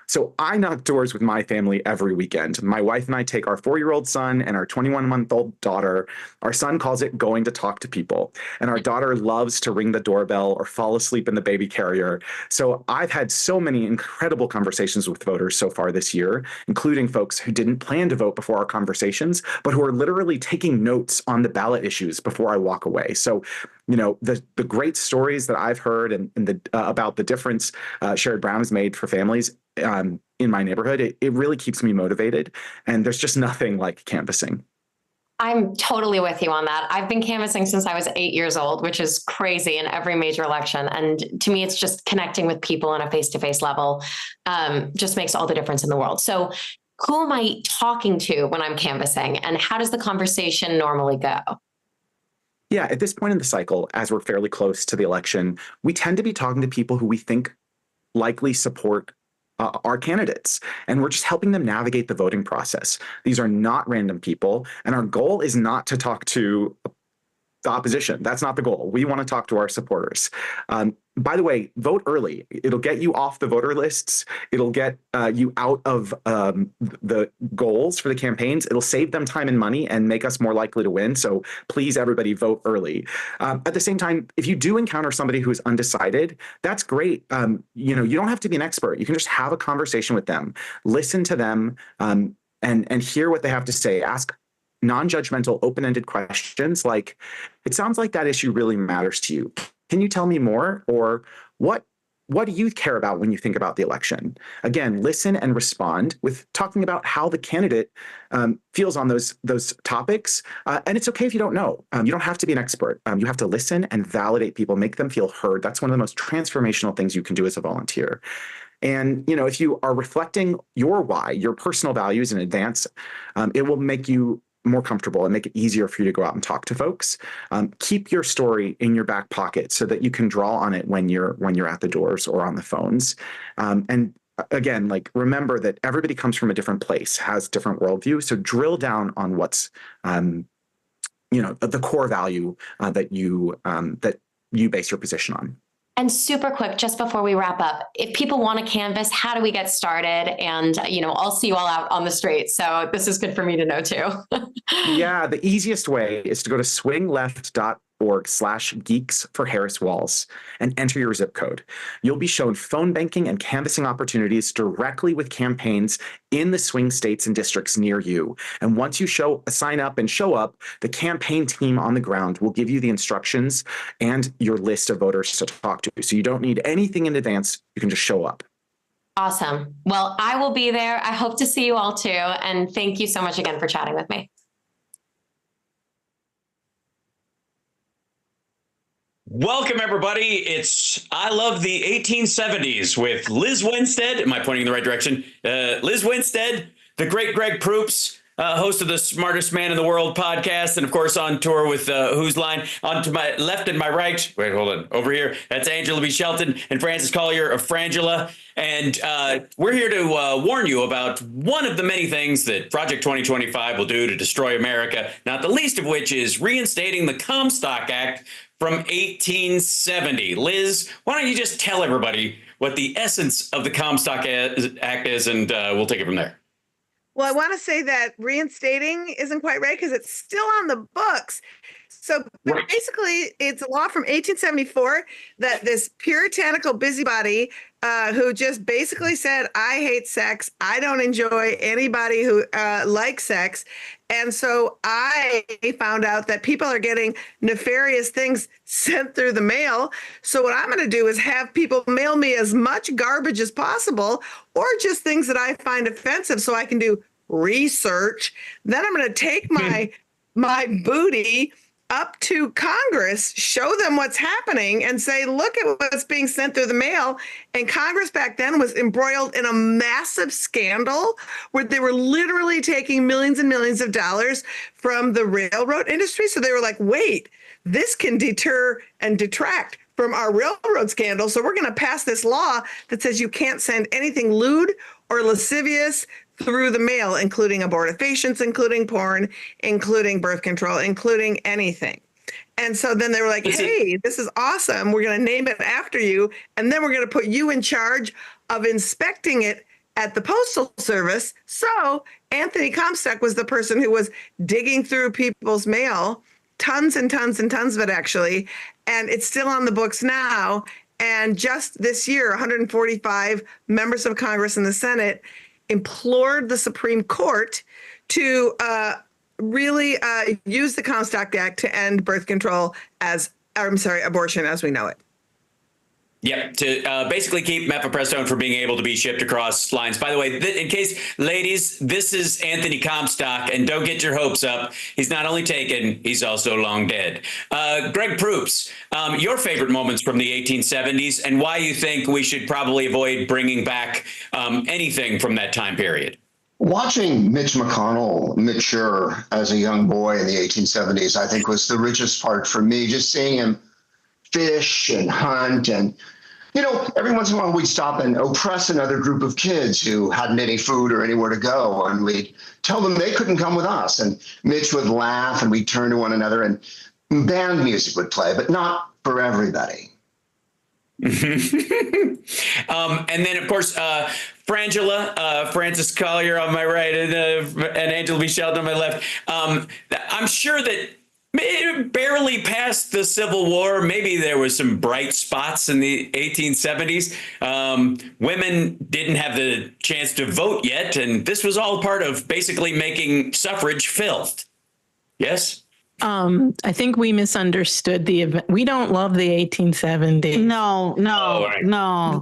[SPEAKER 5] So I knock doors with my family every weekend. My wife and I take our 4-year-old son and our 21-month-old daughter. Our son calls it going to talk to people. And our daughter loves to ring the doorbell or fall asleep in the baby carrier. So I've had so many incredible conversations with voters so far this year, including folks who didn't plan to vote before our conversations, but who are literally taking notes on the ballot issues before I walk away. So the great stories that I've heard and about the difference Sherrod Brown has made for families in my neighborhood, it really keeps me motivated. And there's just nothing like canvassing.
[SPEAKER 23] I'm totally with you on that. I've been canvassing since I was 8 years old, which is crazy in every major election. And to me, it's just connecting with people on a face-to-face level just makes all the difference in the world. So who am I talking to when I'm canvassing, and how does the conversation normally go?
[SPEAKER 5] Yeah, at this point in the cycle, as we're fairly close to the election, we tend to be talking to people who we think likely support our candidates, and we're just helping them navigate the voting process. These are not random people, and our goal is not to talk to the opposition. That's not the goal. We want to talk to our supporters. By the way, vote early. It'll get you off the voter lists. It'll get you out of the goals for the campaigns. It'll save them time and money and make us more likely to win. So please, everybody, vote early. At the same time, if you do encounter somebody who is undecided, that's great. You don't have to be an expert. You can just have a conversation with them, listen to them, and hear what they have to say. Ask non-judgmental, open-ended questions like, it sounds like that issue really matters to you. Can you tell me more? Or what do you care about when you think about the election? Again, listen and respond with talking about how the candidate feels on those topics. And it's okay if you don't know. You don't have to be an expert. You have to listen and validate people, make them feel heard. That's one of the most transformational things you can do as a volunteer. And, if you are reflecting your why, your personal values in advance, it will make you more comfortable and make it easier for you to go out and talk to folks. Keep your story in your back pocket so that you can draw on it when you're at the doors or on the phones. And again, remember that everybody comes from a different place, has different worldview. So drill down on what's the core value that you base your position on.
[SPEAKER 23] And super quick, just before we wrap up, if people want to canvass, how do we get started? And, I'll see you all out on the street. So this is good for me to know too.
[SPEAKER 5] Yeah, the easiest way is to go to swingleft.org/geeks for Harris Walz and enter your zip code. You'll be shown phone banking and canvassing opportunities directly with campaigns in the swing states and districts near you. And once you sign up and show up, the campaign team on the ground will give you the instructions and your list of voters to talk to. So you don't need anything in advance. You can just show up.
[SPEAKER 23] Awesome. Well, I will be there. I hope to see you all too. And thank you so much again for chatting with me.
[SPEAKER 10] Welcome, everybody. It's I Love the 1870s with Liz Winstead. Am I pointing in the right direction? Liz Winstead, the great Greg Proops,
[SPEAKER 4] host of the Smartest Man in the World podcast, and of course on tour with Who's Line. On to my left and my right, wait, hold on, over here, that's Angela B. Shelton and Francis Collier of Frangela. And we're here to warn you about one of the many things that Project 2025 will do to destroy America, not the least of which is reinstating the Comstock Act from 1870. Liz, why don't you just tell everybody what the essence of the Comstock Act is, and we'll take it from there.
[SPEAKER 7] Well, I want to say that reinstating isn't quite right because it's still on the books. So basically, it's a law from 1874 that this puritanical busybody who just basically said, I hate sex. I don't enjoy anybody who likes sex. And so I found out that people are getting nefarious things sent through the mail. So what I'm going to do is have people mail me as much garbage as possible, or just things that I find offensive so I can do research. Then I'm going to take my booty up to Congress, show them what's happening, and say, look at what's being sent through the mail. And Congress back then was embroiled in a massive scandal where they were literally taking millions and millions of dollars from the railroad industry. So they were like, wait, this can deter and detract from our railroad scandal. So we're going to pass this law that says you can't send anything lewd or lascivious through the mail, including abortifacients, including porn, including birth control, including anything. And so then they were like, hey, this is awesome. We're going to name it after you. And then we're going to put you in charge of inspecting it at the Postal Service. So Anthony Comstock was the person who was digging through people's mail, tons and tons and tons of it, actually. And it's still on the books now. And just this year, 145 members of Congress and the Senate implored the Supreme Court to really use the Comstock Act to end birth control abortion as we know it.
[SPEAKER 4] Yep, to basically keep mifepristone from being able to be shipped across lines. By the way, in case, ladies, this is Anthony Comstock, and don't get your hopes up. He's not only taken, he's also long dead. Greg Proops, your favorite moments from the 1870s and why you think we should probably avoid bringing back anything from that time period.
[SPEAKER 15] Watching Mitch McConnell mature as a young boy in the 1870s, I think was the richest part for me, just seeing him fish and hunt. And, you know, every once in a while we'd stop and oppress another group of kids who hadn't any food or anywhere to go. And we'd tell them they couldn't come with us. And Mitch would laugh and we'd turn to one another and band music would play, but not for everybody.
[SPEAKER 4] And then, of course, Frangela, Francis Collier on my right, and Angela B. Shelton on my left. I'm sure that barely past the Civil War, maybe there was some bright spots in the 1870s. Women didn't have the chance to vote yet, and this was all part of basically making suffrage filth. Yes?
[SPEAKER 24] I think we misunderstood the event. We don't love the 1870s.
[SPEAKER 25] No.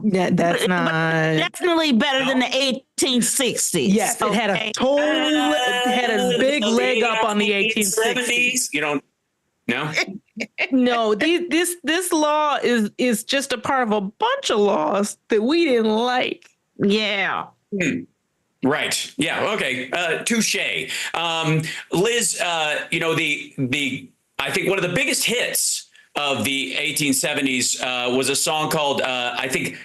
[SPEAKER 24] That's not
[SPEAKER 25] definitely better than the 1860s.
[SPEAKER 24] Yes, it had a big leg up on the 1860s.
[SPEAKER 4] You don't know?
[SPEAKER 24] No, this law is just a part of a bunch of laws that we didn't like.
[SPEAKER 25] Yeah.
[SPEAKER 4] Right. Yeah. Okay. Touche. Liz, you know, I think one of the biggest hits of the 1870s was a song called, I think,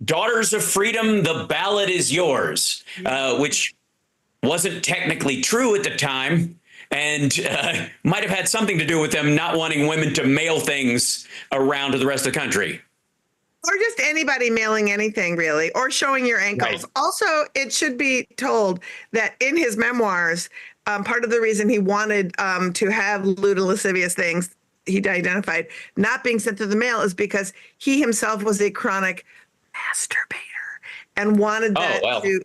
[SPEAKER 4] Daughters of Freedom, the Ballot is Yours, which wasn't technically true at the time and might have had something to do with them not wanting women to mail things around to the rest of the country.
[SPEAKER 7] Or just anybody mailing anything, really, or showing your ankles. Right. Also, it should be told that in his memoirs, part of the reason he wanted to have lewd and lascivious things he identified not being sent through the mail is because he himself was a chronic masturbator and wanted that to,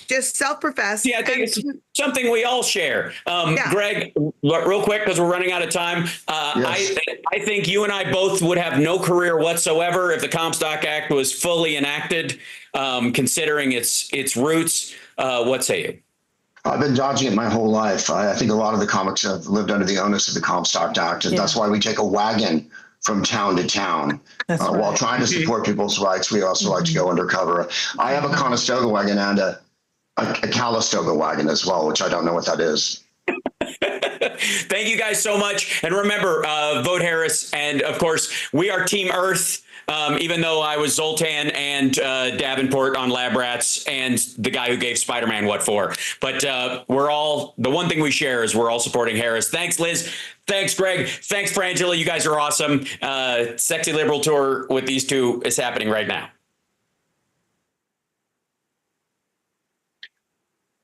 [SPEAKER 7] just self-professed.
[SPEAKER 4] Yeah, I think it's something we all share. Greg, real quick, because we're running out of time. Yes. I think you and I both would have no career whatsoever if the Comstock Act was fully enacted, considering its roots. What say you?
[SPEAKER 15] I've been dodging it my whole life. I think a lot of the comics have lived under the onus of the Comstock Act, and that's why we take a wagon from town to town. While trying to support people's rights, we also like to go undercover. I have a Conestoga wagon and a a Calistoga wagon as well, which I don't know what that is.
[SPEAKER 4] Thank you guys so much. And remember, vote Harris. And of course, we are Team Earth, even though I was Zoltan and Davenport on Lab Rats and the guy who gave Spider-Man what for. But we're all, the one thing we share is we're all supporting Harris. Thanks, Liz. Thanks, Greg. Thanks, Frangela. You guys are awesome. Sexy Liberal Tour with these two is happening right now.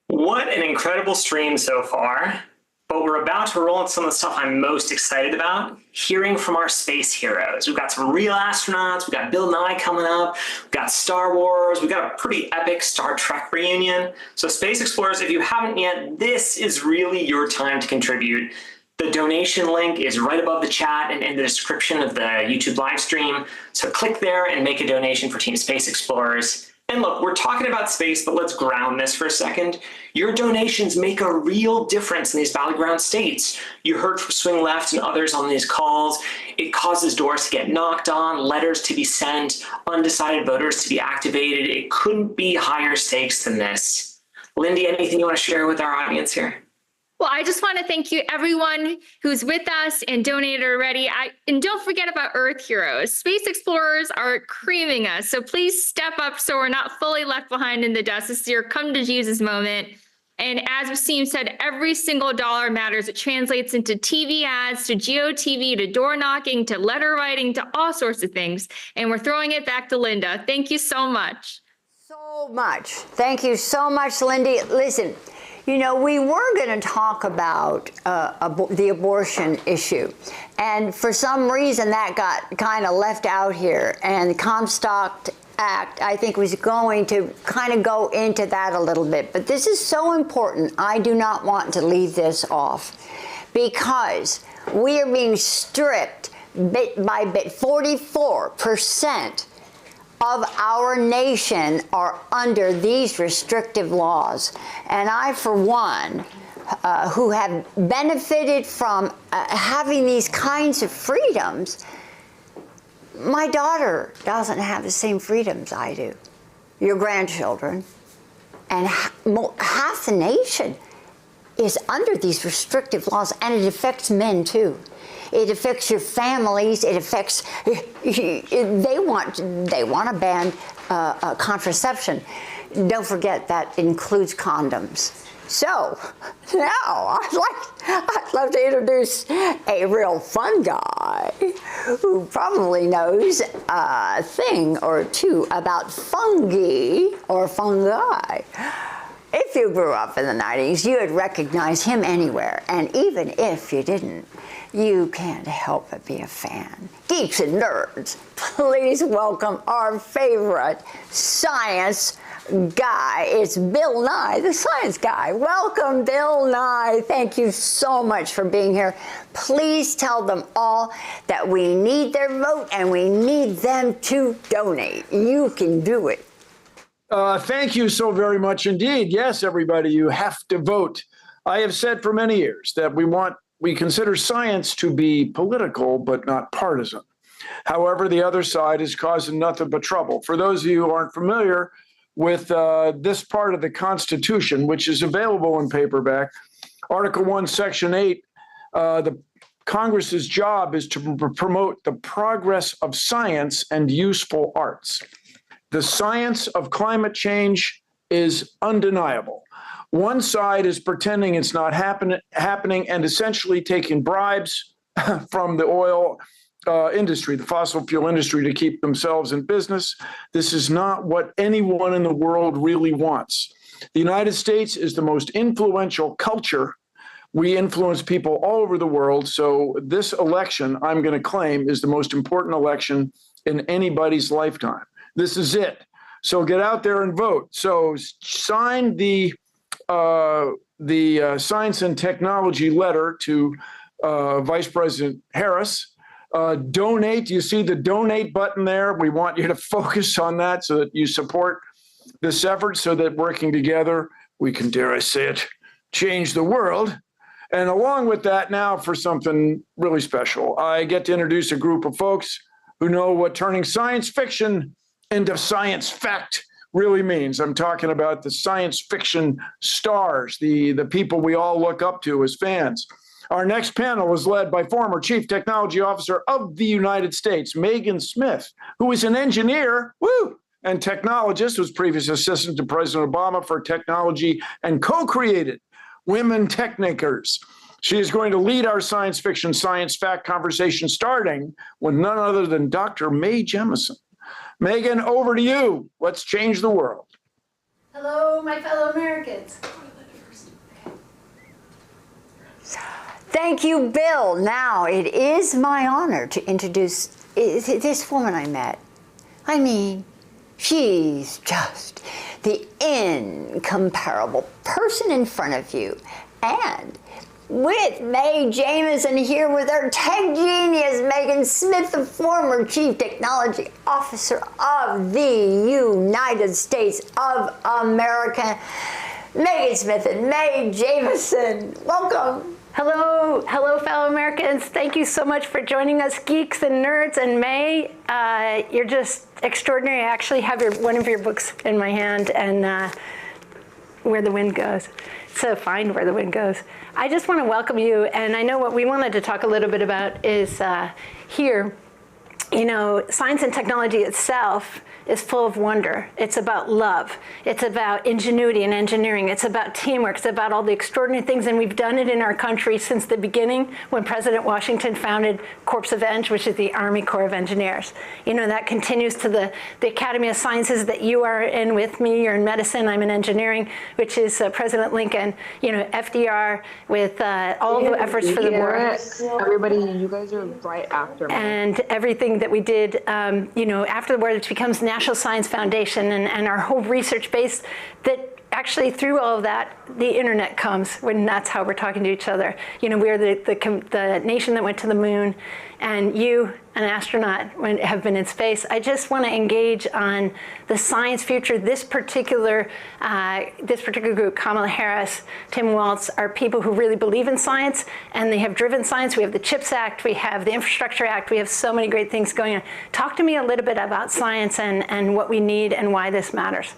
[SPEAKER 12] What an incredible stream so far. But we're about to roll into some of the stuff I'm most excited about, hearing from our space heroes. We've got some real astronauts. We've got Bill Nye coming up. We've got Star Wars. We've got a pretty epic Star Trek reunion. So Space Explorers, if you haven't yet, this is really your time to contribute. The donation link is right above the chat and in the description of the YouTube live stream. So click there and make a donation for Team Space Explorers. And look, we're talking about space, but let's ground this for a second. Your donations make a real difference in these battleground states. You heard from Swing Left and others on these calls. It causes doors to get knocked on, letters to be sent, undecided voters to be activated. It couldn't be higher stakes than this. Lindy, anything you want to share with our audience here?
[SPEAKER 16] Well, I just want to thank you, everyone who's with us and donated already. And don't forget about Earth Heroes. Space Explorers are creaming us. So please step up so we're not fully left behind in the dust. This is your come to Jesus moment. And as Wasim said, every single dollar matters. It translates into TV ads, to GeoTV, to door knocking, to letter writing, to all sorts of things. And we're throwing it back to Lynda. Thank you so much.
[SPEAKER 1] So much. Thank you so much, Lindy. Listen. You know, we were going to talk about the abortion issue, and for some reason that got kind of left out here, and the Comstock Act, I think, was going to kind of go into that a little bit. But this is so important. I do not want to leave this off because we are being stripped bit by bit. 44% of our nation are under these restrictive laws. And I, for one, who have benefited from having these kinds of freedoms, my daughter doesn't have the same freedoms I do, your grandchildren, and half the nation is under these restrictive laws, and it affects men too. It affects your families. It affects. They want to ban contraception. Don't forget that includes condoms. So now I'd love to introduce a real fun guy who probably knows a thing or two about fungi or fungi. If you grew up in the 90s, you would recognize him anywhere. And even if you didn't, you can't help but be a fan. Geeks and Nerds, please welcome our favorite science guy. It's Bill Nye, the science guy. Welcome, Bill Nye. Thank you so much for being here. Please tell them all that we need their vote and we need them to donate. You can do it.
[SPEAKER 8] Thank you so very much indeed. Yes, everybody, you have to vote. I have said for many years that we consider science to be political, but not partisan. However, the other side is causing nothing but trouble. For those of you who aren't familiar with this part of the Constitution, which is available in paperback, Article 1, Section 8, the Congress's job is to promote the progress of science and useful arts. The science of climate change is undeniable. One side is pretending it's not happening and essentially taking bribes from the oil industry, the fossil fuel industry, to keep themselves in business. This is not what anyone in the world really wants. The United States is the most influential culture. We influence people all over the world. So this election, I'm going to claim, is the most important election in anybody's lifetime. This is it. So get out there and vote. So sign the science and technology letter to Vice President Harris. Donate. You see the donate button there. We want you to focus on that so that you support this effort so that working together, we can, dare I say it, change the world. And along with that, now for something really special, I get to introduce a group of folks who know what turning science fiction into science fact really means. I'm talking about the science fiction stars, the people we all look up to as fans. Our next panel was led by former Chief Technology Officer of the United States, Megan Smith, who is an engineer, and technologist, was previous assistant to President Obama for technology and co-created Women Techmakers. She is going to lead our science fiction, science fact conversation, starting with none other than Dr. Mae Jemison. Megan, over to you. Let's change the world.
[SPEAKER 6] Hello, my fellow Americans.
[SPEAKER 1] Thank you, Bill. Now, it is my honor to introduce this woman I met. I mean, she's just the incomparable person in front of you. And with Mae Jemison here with our tech genius, Megan Smith, the former Chief Technology Officer of the United States of America. Megan Smith and Mae Jemison, welcome.
[SPEAKER 6] Hello, fellow Americans. Thank you so much for joining us, Geeks and Nerds. And Mae, you're just extraordinary. I actually have one of your books in my hand, and Where the Wind Goes. So Find Where the Wind Goes. I just want to welcome you, and I know what we wanted to talk a little bit about is here, you know, science and technology itself is full of wonder. It's about love. It's about ingenuity and engineering. It's about teamwork. It's about all the extraordinary things, and we've done it in our country since the beginning when President Washington founded Corps of Eng, which is the Army Corps of Engineers. You know, that continues to the Academy of Sciences that you are in with me. You're in medicine, I'm in engineering, which is President Lincoln, you know, FDR with all the efforts for the war.
[SPEAKER 17] Everybody, you guys are right after me.
[SPEAKER 6] And everything that we did, you know, after the war, it becomes National Science Foundation and our whole research base that actually through all of that, the internet comes when that's how we're talking to each other. You know, we're the nation that went to the moon, and you, an astronaut, have been in space. I just want to engage on the science future. This particular group, Kamala Harris, Tim Walz, are people who really believe in science, and they have driven science. We have the CHIPS Act, we have the Infrastructure Act, we have so many great things going on. Talk to me a little bit about science and what we need and why this matters.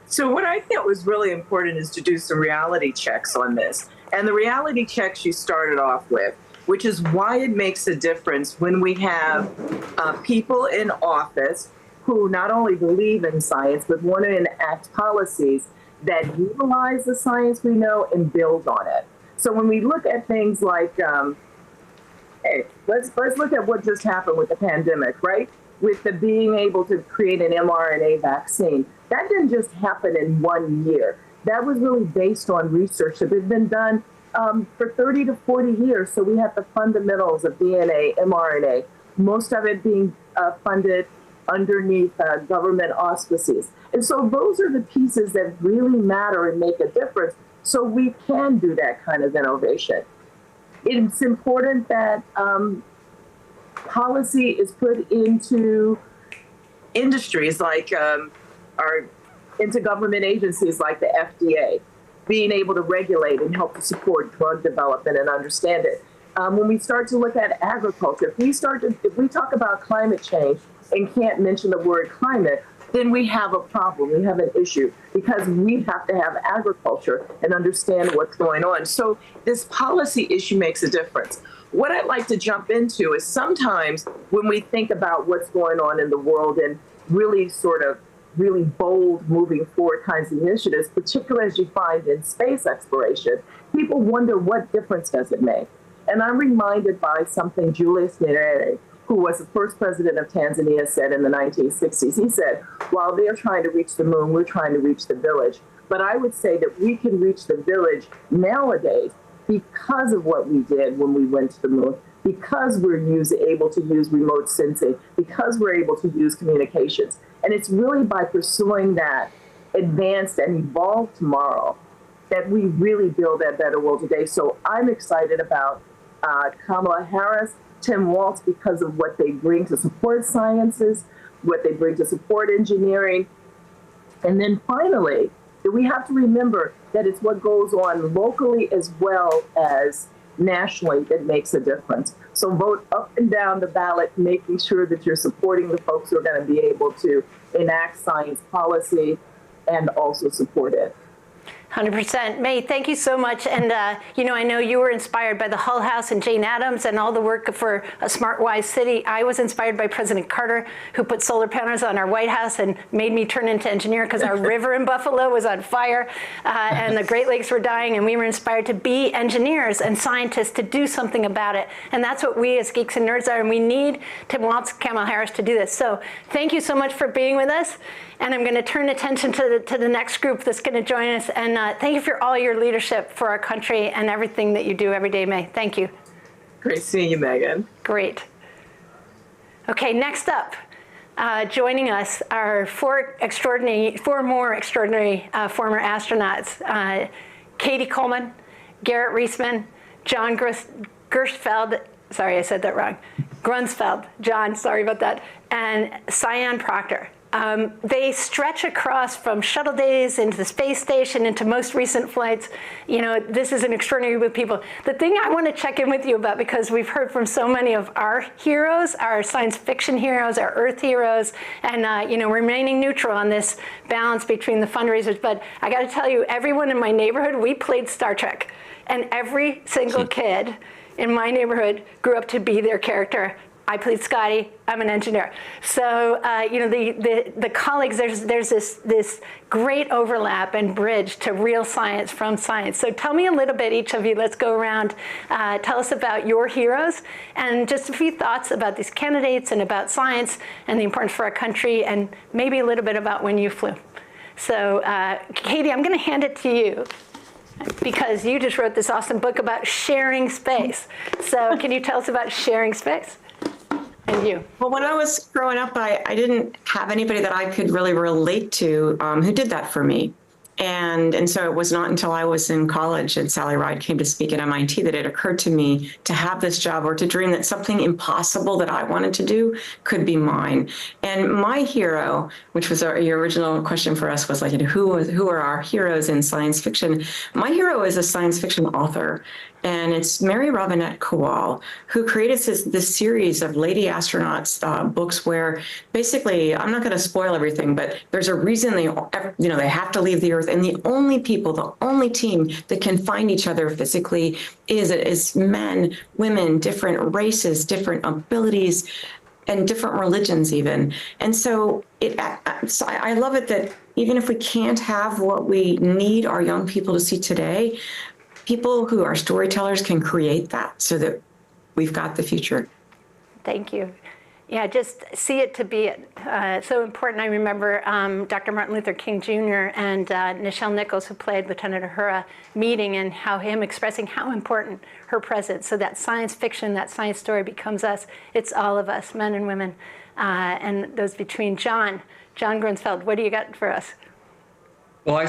[SPEAKER 9] So what I thought was really important is to do some reality checks on this. And the reality checks you started off with, which is why it makes a difference when we have people in office who not only believe in science, but want to enact policies that utilize the science we know and build on it. So when we look at things like, hey, let's look at what just happened with the pandemic, right? With the being able to create an mRNA vaccine. That didn't just happen in 1 year. That was really based on research that had been done for 30 to 40 years. So we have the fundamentals of DNA, mRNA, most of it being funded underneath government auspices. And so those are the pieces that really matter and make a difference. So we can do that kind of innovation. It's important that policy is put into industries like into government agencies like the FDA, being able to regulate and help to support drug development and understand it. When we start to look at agriculture, if we talk about climate change and can't mention the word climate, then we have a problem, we have an issue, because we have to have agriculture and understand what's going on. So this policy issue makes a difference. What I'd like to jump into is sometimes when we think about what's going on in the world and really bold moving forward kinds of initiatives, particularly as you find in space exploration, people wonder what difference does it make? And I'm reminded by something Julius Nyerere, who was the first president of Tanzania, said in the 1960s. He said, while they're trying to reach the moon, we're trying to reach the village. But I would say that we can reach the village nowadays because of what we did when we went to the moon, because we're able to use remote sensing, because we're able to use communications. And it's really by pursuing that advanced and evolved tomorrow that we really build that better world today. So I'm excited about Kamala Harris, Tim Walz, because of what they bring to support sciences, what they bring to support engineering. And then finally, we have to remember that it's what goes on locally as well as nationally that makes a difference. So vote up and down the ballot, making sure that you're supporting the folks who are going to be able to enact science policy and also support it.
[SPEAKER 6] 100%. May, thank you so much. And, I know you were inspired by the Hull House and Jane Addams and all the work for a smart, wise city. I was inspired by President Carter, who put solar panels on our White House and made me turn into engineer because our river in Buffalo was on fire and the Great Lakes were dying, and we were inspired to be engineers and scientists to do something about it. And that's what we as Geeks and Nerds are, and we need to want Kamala Harris to do this. So thank you so much for being with us. And I'm going to turn attention to the next group that's going to join us. And thank you for all your leadership for our country and everything that you do every day, May. Thank you.
[SPEAKER 9] Great seeing you, Megan.
[SPEAKER 6] Great. Okay, next up, joining us are four more extraordinary former astronauts. Katie Coleman, Garrett Reisman, John Gersfeld, sorry, I said that wrong. Grunsfeld, John, sorry about that, and Cyan Proctor. They stretch across from shuttle days into the space station into most recent flights. This is an extraordinary group of people. The thing I want to check in with you about, because we've heard from so many of our heroes, our science fiction heroes, our Earth heroes, and remaining neutral on this balance between the fundraisers. But I got to tell you, everyone in my neighborhood, we played Star Trek, and every single kid in my neighborhood grew up to be their character. I played Scotty. I'm an engineer. So the colleagues, there's this great overlap and bridge to real science from science. So tell me a little bit, each of you. Let's go around. Tell us about your heroes and just a few thoughts about these candidates and about science and the importance for our country, and maybe a little bit about when you flew. So Katie, I'm going to hand it to you, because you just wrote this awesome book about sharing space. So can you tell us about sharing space? And you?
[SPEAKER 13] Well, when I was growing up, I didn't have anybody that I could really relate to who did that for me. And so it was not until I was in college and Sally Ride came to speak at MIT that it occurred to me to have this job, or to dream that something impossible that I wanted to do could be mine. And my hero, which was your original question for us, was like, who are our heroes in science fiction? My hero is a science fiction author. And it's Mary Robinette Kowal, who created this series of lady astronauts books where basically, I'm not going to spoil everything, but there's a reason they have to leave the Earth. And the only team that can find each other physically is men, women, different races, different abilities, and different religions even. And so I love it that even if we can't have what we need our young people to see today, people who are storytellers can create that so that we've got the future.
[SPEAKER 6] Thank you. Yeah, just see it to be it. So important. I remember Dr. Martin Luther King Jr. and Nichelle Nichols, who played Lieutenant Uhura, meeting, and him expressing how important her presence, so that science fiction, that science story becomes us. It's all of us, men and women. And those between. John Grunsfeld, what do you got for us?
[SPEAKER 14] Well,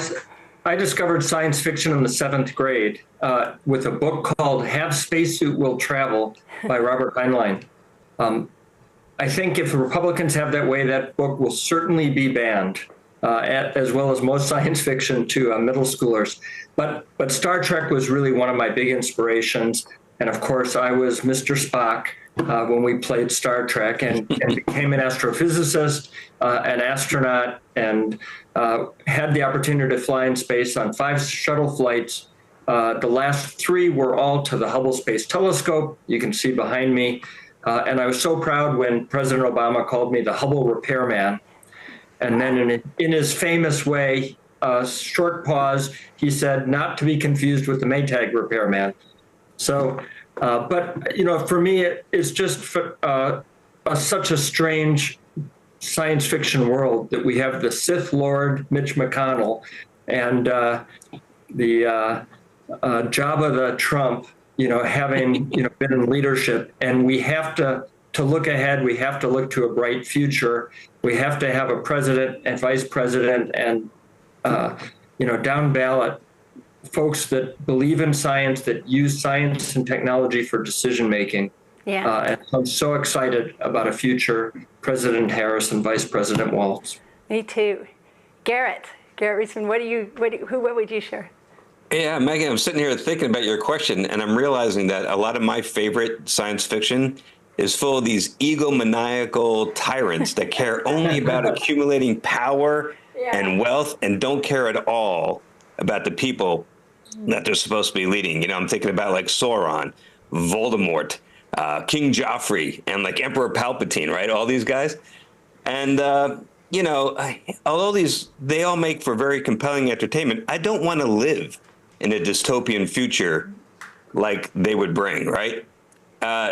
[SPEAKER 14] I discovered science fiction in the 7th grade with a book called Have Spacesuit Will Travel by Robert Heinlein. I think if the Republicans have that way, that book will certainly be banned, as well as most science fiction to middle schoolers. But Star Trek was really one of my big inspirations. And of course, I was Mr. Spock when we played Star Trek, and became an astrophysicist, an astronaut, and had the opportunity to fly in space on 5 shuttle flights. The last 3 were all to the Hubble Space Telescope. You can see behind me. And I was so proud when President Obama called me the Hubble repairman. And then in his famous way, short pause, he said, not to be confused with the Maytag repairman. So, but, for me, it's just such a strange science fiction world that we have the Sith Lord, Mitch McConnell, and the Jabba the Trump, having, been in leadership. And we have to look ahead. We have to look to a bright future. We have to have a president and vice president and, down ballot folks that believe in science, that use science and technology for decision making.
[SPEAKER 6] Yeah.
[SPEAKER 14] And I'm so excited about a future President Harris and Vice President Walz.
[SPEAKER 6] Me too. Garrett Reisman, what would you share?
[SPEAKER 2] Yeah, Megan, I'm sitting here thinking about your question, and I'm realizing that a lot of my favorite science fiction is full of these egomaniacal tyrants that care only about accumulating power and wealth and don't care at all about the people that they're supposed to be leading. You know, I'm thinking about like Sauron, Voldemort, King Joffrey, and like Emperor Palpatine, right? All these guys. And, you know, although they all make for very compelling entertainment, I don't want to live in a dystopian future like they would bring, right?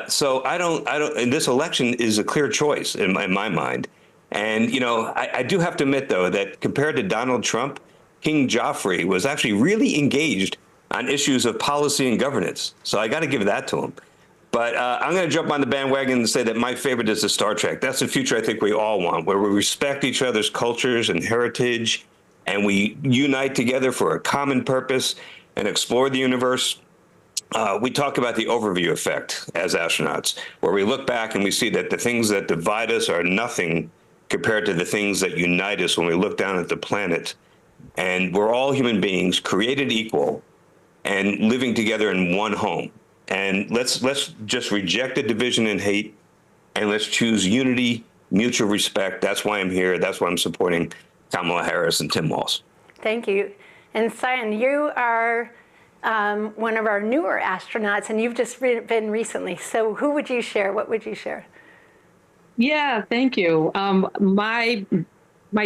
[SPEAKER 2] So I don't, and this election is a clear choice in my mind. And, you know, I do have to admit, though, that compared to Donald Trump, King Joffrey was actually really engaged on issues of policy and governance. So I got to give that to him. But I'm going to jump on the bandwagon and say that my favorite is the Star Trek. That's the future I think we all want, where we respect each other's cultures and heritage, and we unite together for a common purpose and explore the universe. We talk about the overview effect as astronauts, where we look back and we see that the things that divide us are nothing compared to the things that unite us when we look down at the planet. And we're all human beings, created equal, and living together in one home. And let's just reject the division and hate, and let's choose unity, mutual respect. That's why I'm here. That's why I'm supporting Kamala Harris and Tim Walz.
[SPEAKER 6] Thank you. And Cyan, you are one of our newer astronauts, and you've just been recently. So who would you share? What would you share?
[SPEAKER 3] Yeah, thank you. My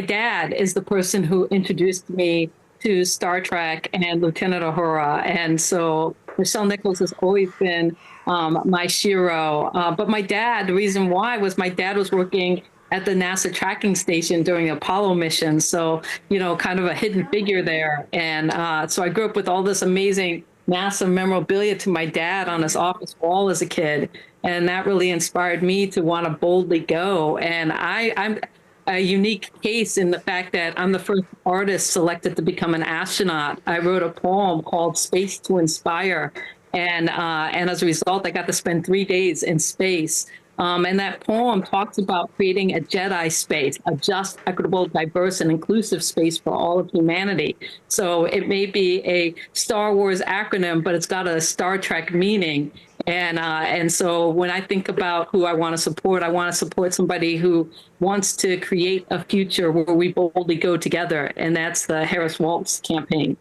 [SPEAKER 3] dad is the person who introduced me to Star Trek and Lieutenant Uhura, and so Michelle Nichols has always been my shiro. But my dad, the reason why was my dad was working at the NASA tracking station during the Apollo mission. So, you know, kind of a hidden figure there. And so I grew up with all this amazing NASA memorabilia to my dad on his office wall as a kid. And that really inspired me to want to boldly go. And I'm a unique case in the fact that I'm the first artist selected to become an astronaut. I wrote a poem called Space to Inspire. And as a result, I got to spend 3 days in space. And that poem talks about creating a Jedi space, a just, equitable, diverse, and inclusive space for all of humanity. So it may be a Star Wars acronym, but it's got a Star Trek meaning. And so when I think about who I want to support somebody who wants to create a future where we boldly go together. And that's the Harris Walz campaign.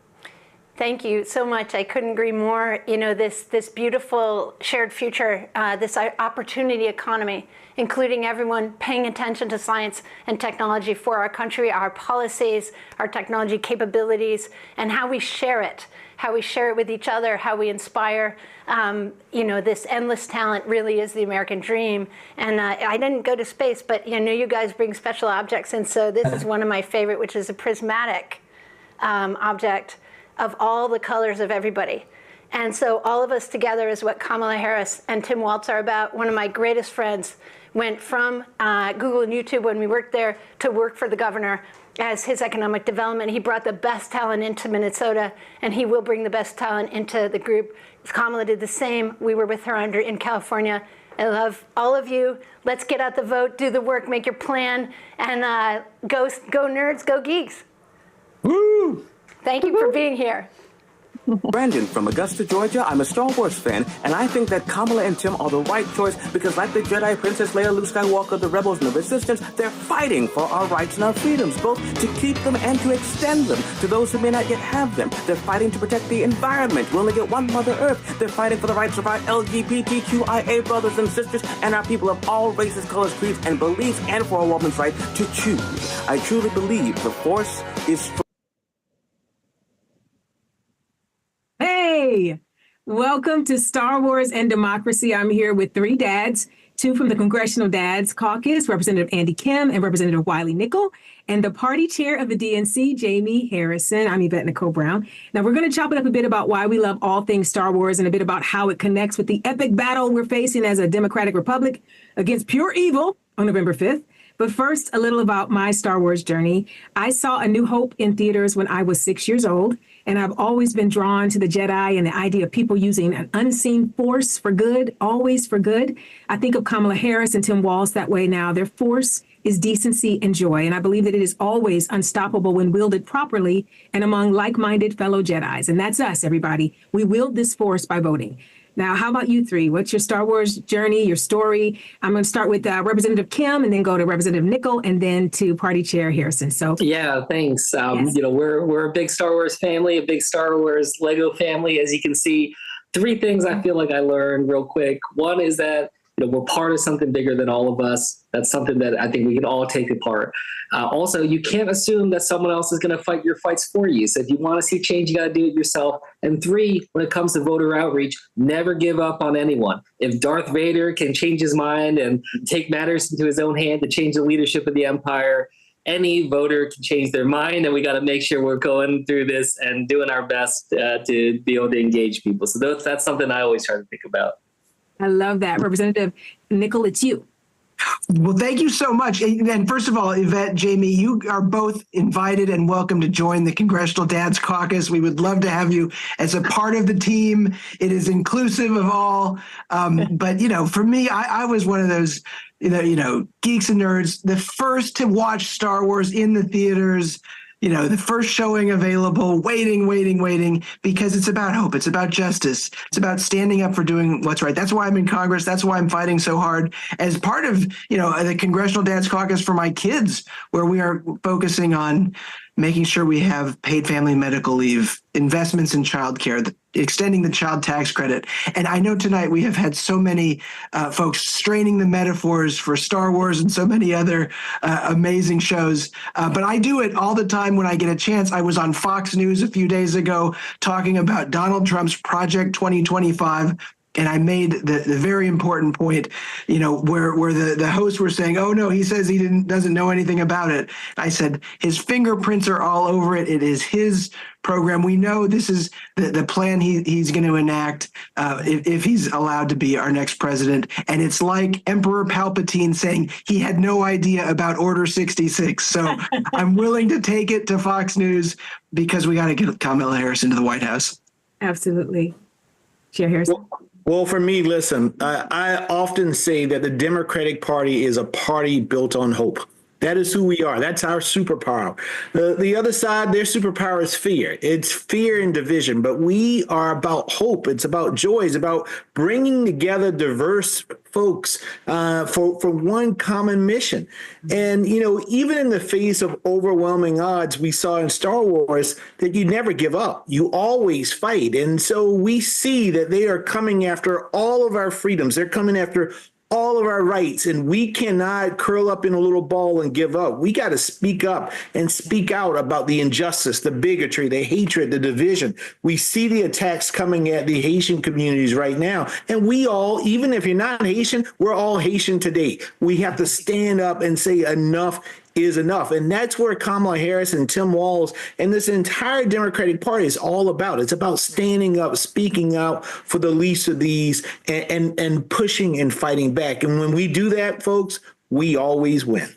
[SPEAKER 6] Thank you so much. I couldn't agree more. You know, this beautiful shared future, this opportunity economy, including everyone paying attention to science and technology for our country, our policies, our technology capabilities, and how we share it with each other, how we inspire. You know, this endless talent really is the American dream. And I didn't go to space, but you know, you guys bring special objects. And so this is one of my favorite, which is a prismatic object of all the colors of everybody. And so all of us together is what Kamala Harris and Tim Walz are about. One of my greatest friends went from Google and YouTube when we worked there to work for the governor as his economic development. He brought the best talent into Minnesota, and he will bring the best talent into the group. Kamala did the same. We were with her in California. I love all of you. Let's get out the vote, do the work, make your plan, and go nerds, go geeks.
[SPEAKER 19] Woo!
[SPEAKER 6] Thank you for being here.
[SPEAKER 19] Brandon from Augusta, Georgia. I'm a Star Wars fan, and I think that Kamala and Tim are the right choice because like the Jedi, Princess Leia, Luke Skywalker, the Rebels, and the Resistance, they're fighting for our rights and our freedoms, both to keep them and to extend them to those who may not yet have them. They're fighting to protect the environment. We only get one Mother Earth. They're fighting for the rights of our LGBTQIA brothers and sisters and our people of all races, colors, creeds, and beliefs, and for a woman's right to choose. I truly believe the Force is strong.
[SPEAKER 20] Hey, welcome to Star Wars and Democracy. I'm here with three dads, two from the Congressional Dads Caucus, Representative Andy Kim and Representative Wiley Nickel, and the party chair of the DNC, Jamie Harrison. I'm Yvette Nicole Brown. Now, we're going to chop it up a bit about why we love all things Star Wars and a bit about how it connects with the epic battle we're facing as a democratic republic against pure evil on November 5th. But first, a little about my Star Wars journey. I saw A New Hope in theaters when I was 6 years old, and I've always been drawn to the Jedi and the idea of people using an unseen force for good, always for good. I think of Kamala Harris and Tim Walz that way now. Their force is decency and joy. And I believe that it is always unstoppable when wielded properly and among like-minded fellow Jedis. And that's us, everybody. We wield this force by voting. Now, how about you three? What's your Star Wars journey, your story? I'm going to start with Representative Kim and then go to Representative Nickel and then to Party Chair Harrison. So
[SPEAKER 5] yeah, thanks.
[SPEAKER 20] Yes.
[SPEAKER 5] You know, we're a big Star Wars family, a big Star Wars Lego family. As you can see, 3 things I feel like I learned real quick. One is that, you know, we're part of something bigger than all of us. That's something that I think we can all take apart. Also, you can't assume that someone else is going to fight your fights for you. So if you want to see change, you got to do it yourself. And 3, when it comes to voter outreach, never give up on anyone. If Darth Vader can change his mind and take matters into his own hand to change the leadership of the empire, any voter can change their mind, and we got to make sure we're going through this and doing our best to be able to engage people. So that's something I always try to think about.
[SPEAKER 20] I love that. Representative Nickel, it's you.
[SPEAKER 11] Well, thank you so much. And first of all, Yvette, Jamie, you are both invited and welcome to join the Congressional Dads Caucus. We would love to have you as a part of the team. It is inclusive of all. But, you know, for me, I was one of those, you know, geeks and nerds, the first to watch Star Wars in the theaters, you know, the first showing available, waiting, because it's about hope. It's about justice. It's about standing up for doing what's right. That's why I'm in Congress. That's why I'm fighting so hard as part of, you know, the Congressional Dads Caucus for my kids, where we are focusing on making sure we have paid family medical leave, investments in childcare, extending the child tax credit. And I know tonight we have had so many folks straining the metaphors for Star Wars and so many other amazing shows. But I do it all the time when I get a chance. I was on Fox News a few days ago talking about Donald Trump's Project 2025. And I made the very important point, you know, where the hosts were saying, oh, no, he says he doesn't know anything about it. I said, his fingerprints are all over it. It is his program. We know this is the plan he's going to enact if he's allowed to be our next president. And it's like Emperor Palpatine saying he had no idea about Order 66. So I'm willing to take it to Fox News because we got to get Kamala Harris into the White House.
[SPEAKER 20] Absolutely. Chair Harrison.
[SPEAKER 8] Well, for me, listen, I often say that the Democratic Party is a party built on hope. That is who we are. That's our superpower. The other side, their superpower is fear. It's fear and division, but we are about hope. It's about joy. It's about bringing together diverse folks for one common mission. And, you know, even in the face of overwhelming odds, we saw in Star Wars that you never give up. You always fight. And so we see that they are coming after all of our freedoms. They're coming after all of our rights, and we cannot curl up in a little ball and give up. We got to speak up and speak out about the injustice, the bigotry, the hatred, the division. We see the attacks coming at the Haitian communities right now. And we all, even if you're not Haitian, we're all Haitian today. We have to stand up and say enough is enough. And that's where Kamala Harris and Tim Walz and this entire Democratic Party is all about. It's about standing up, speaking out for the least of these, and pushing and fighting back. And when we do that, folks, we always win.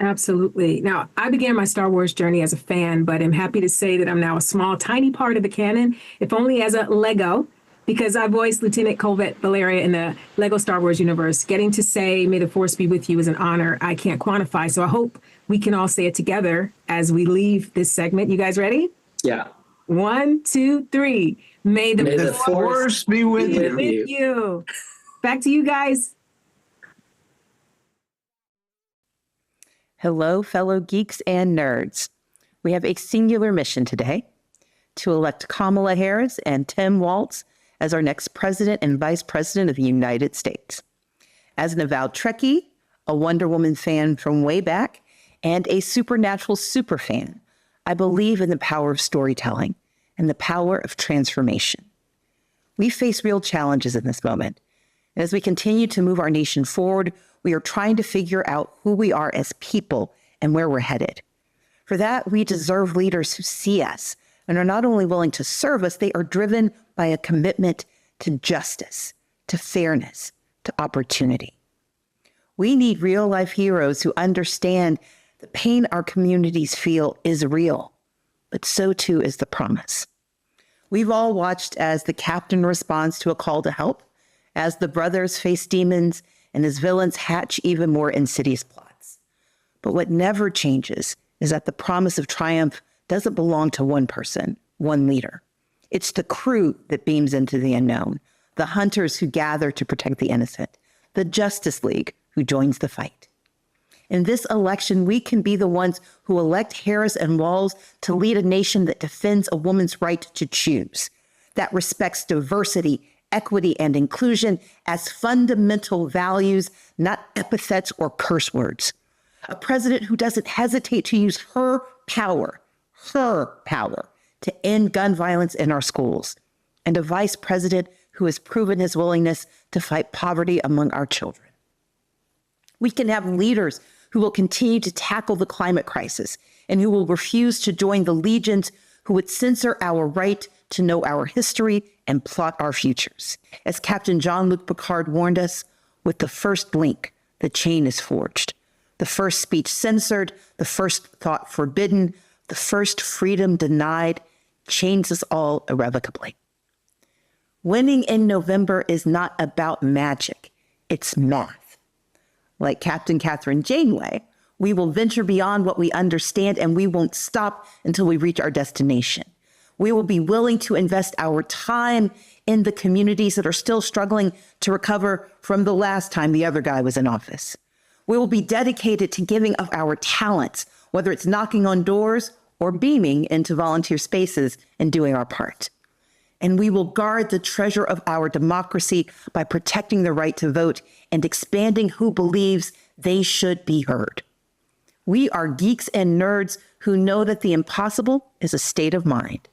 [SPEAKER 20] Absolutely. Now, I began my Star Wars journey as a fan, but I'm happy to say that I'm now a small, tiny part of the canon, if only as a Lego, because I voiced Lieutenant Colvette Valeria in the Lego Star Wars universe. Getting to say, may the force be with you, is an honor I can't quantify. So I hope we can all say it together as we leave this segment. You guys ready?
[SPEAKER 5] Yeah.
[SPEAKER 20] 1, 2, 3. May the
[SPEAKER 11] force be with
[SPEAKER 20] you. Back to you guys.
[SPEAKER 18] Hello, fellow geeks and nerds. We have a singular mission today: to elect Kamala Harris and Tim Walz as our next president and vice president of the United States. As an avowed Trekkie, a Wonder Woman fan from way back, and a Supernatural superfan, I believe in the power of storytelling and the power of transformation. We face real challenges in this moment. And as we continue to move our nation forward, we are trying to figure out who we are as people and where we're headed. For that, we deserve leaders who see us and are not only willing to serve us, they are driven by a commitment to justice, to fairness, to opportunity. We need real-life heroes who understand the pain our communities feel is real, but so too is the promise. We've all watched as the captain responds to a call to help, as the brothers face demons and as villains hatch even more insidious plots. But what never changes is that the promise of triumph doesn't belong to one person, one leader. It's the crew that beams into the unknown, the hunters who gather to protect the innocent, the Justice League who joins the fight. In this election, we can be the ones who elect Harris and Walz to lead a nation that defends a woman's right to choose, that respects diversity, equity, and inclusion as fundamental values, not epithets or curse words. A president who doesn't hesitate to use her power to end gun violence in our schools, and a vice president who has proven his willingness to fight poverty among our children. We can have leaders who will continue to tackle the climate crisis and who will refuse to join the legions who would censor our right to know our history and plot our futures. As Captain Jean-Luc Picard warned us, with the first blink, the chain is forged. The first speech censored, the first thought forbidden, the first freedom denied, chains us all irrevocably. Winning in November is not about magic, it's math. Like Captain Catherine Janeway, we will venture beyond what we understand and we won't stop until we reach our destination. We will be willing to invest our time in the communities that are still struggling to recover from the last time the other guy was in office. We will be dedicated to giving of our talents, whether it's knocking on doors or beaming into volunteer spaces and doing our part. And we will guard the treasure of our democracy by protecting the right to vote and expanding who believes they should be heard. We are geeks and nerds who know that the impossible is a state of mind,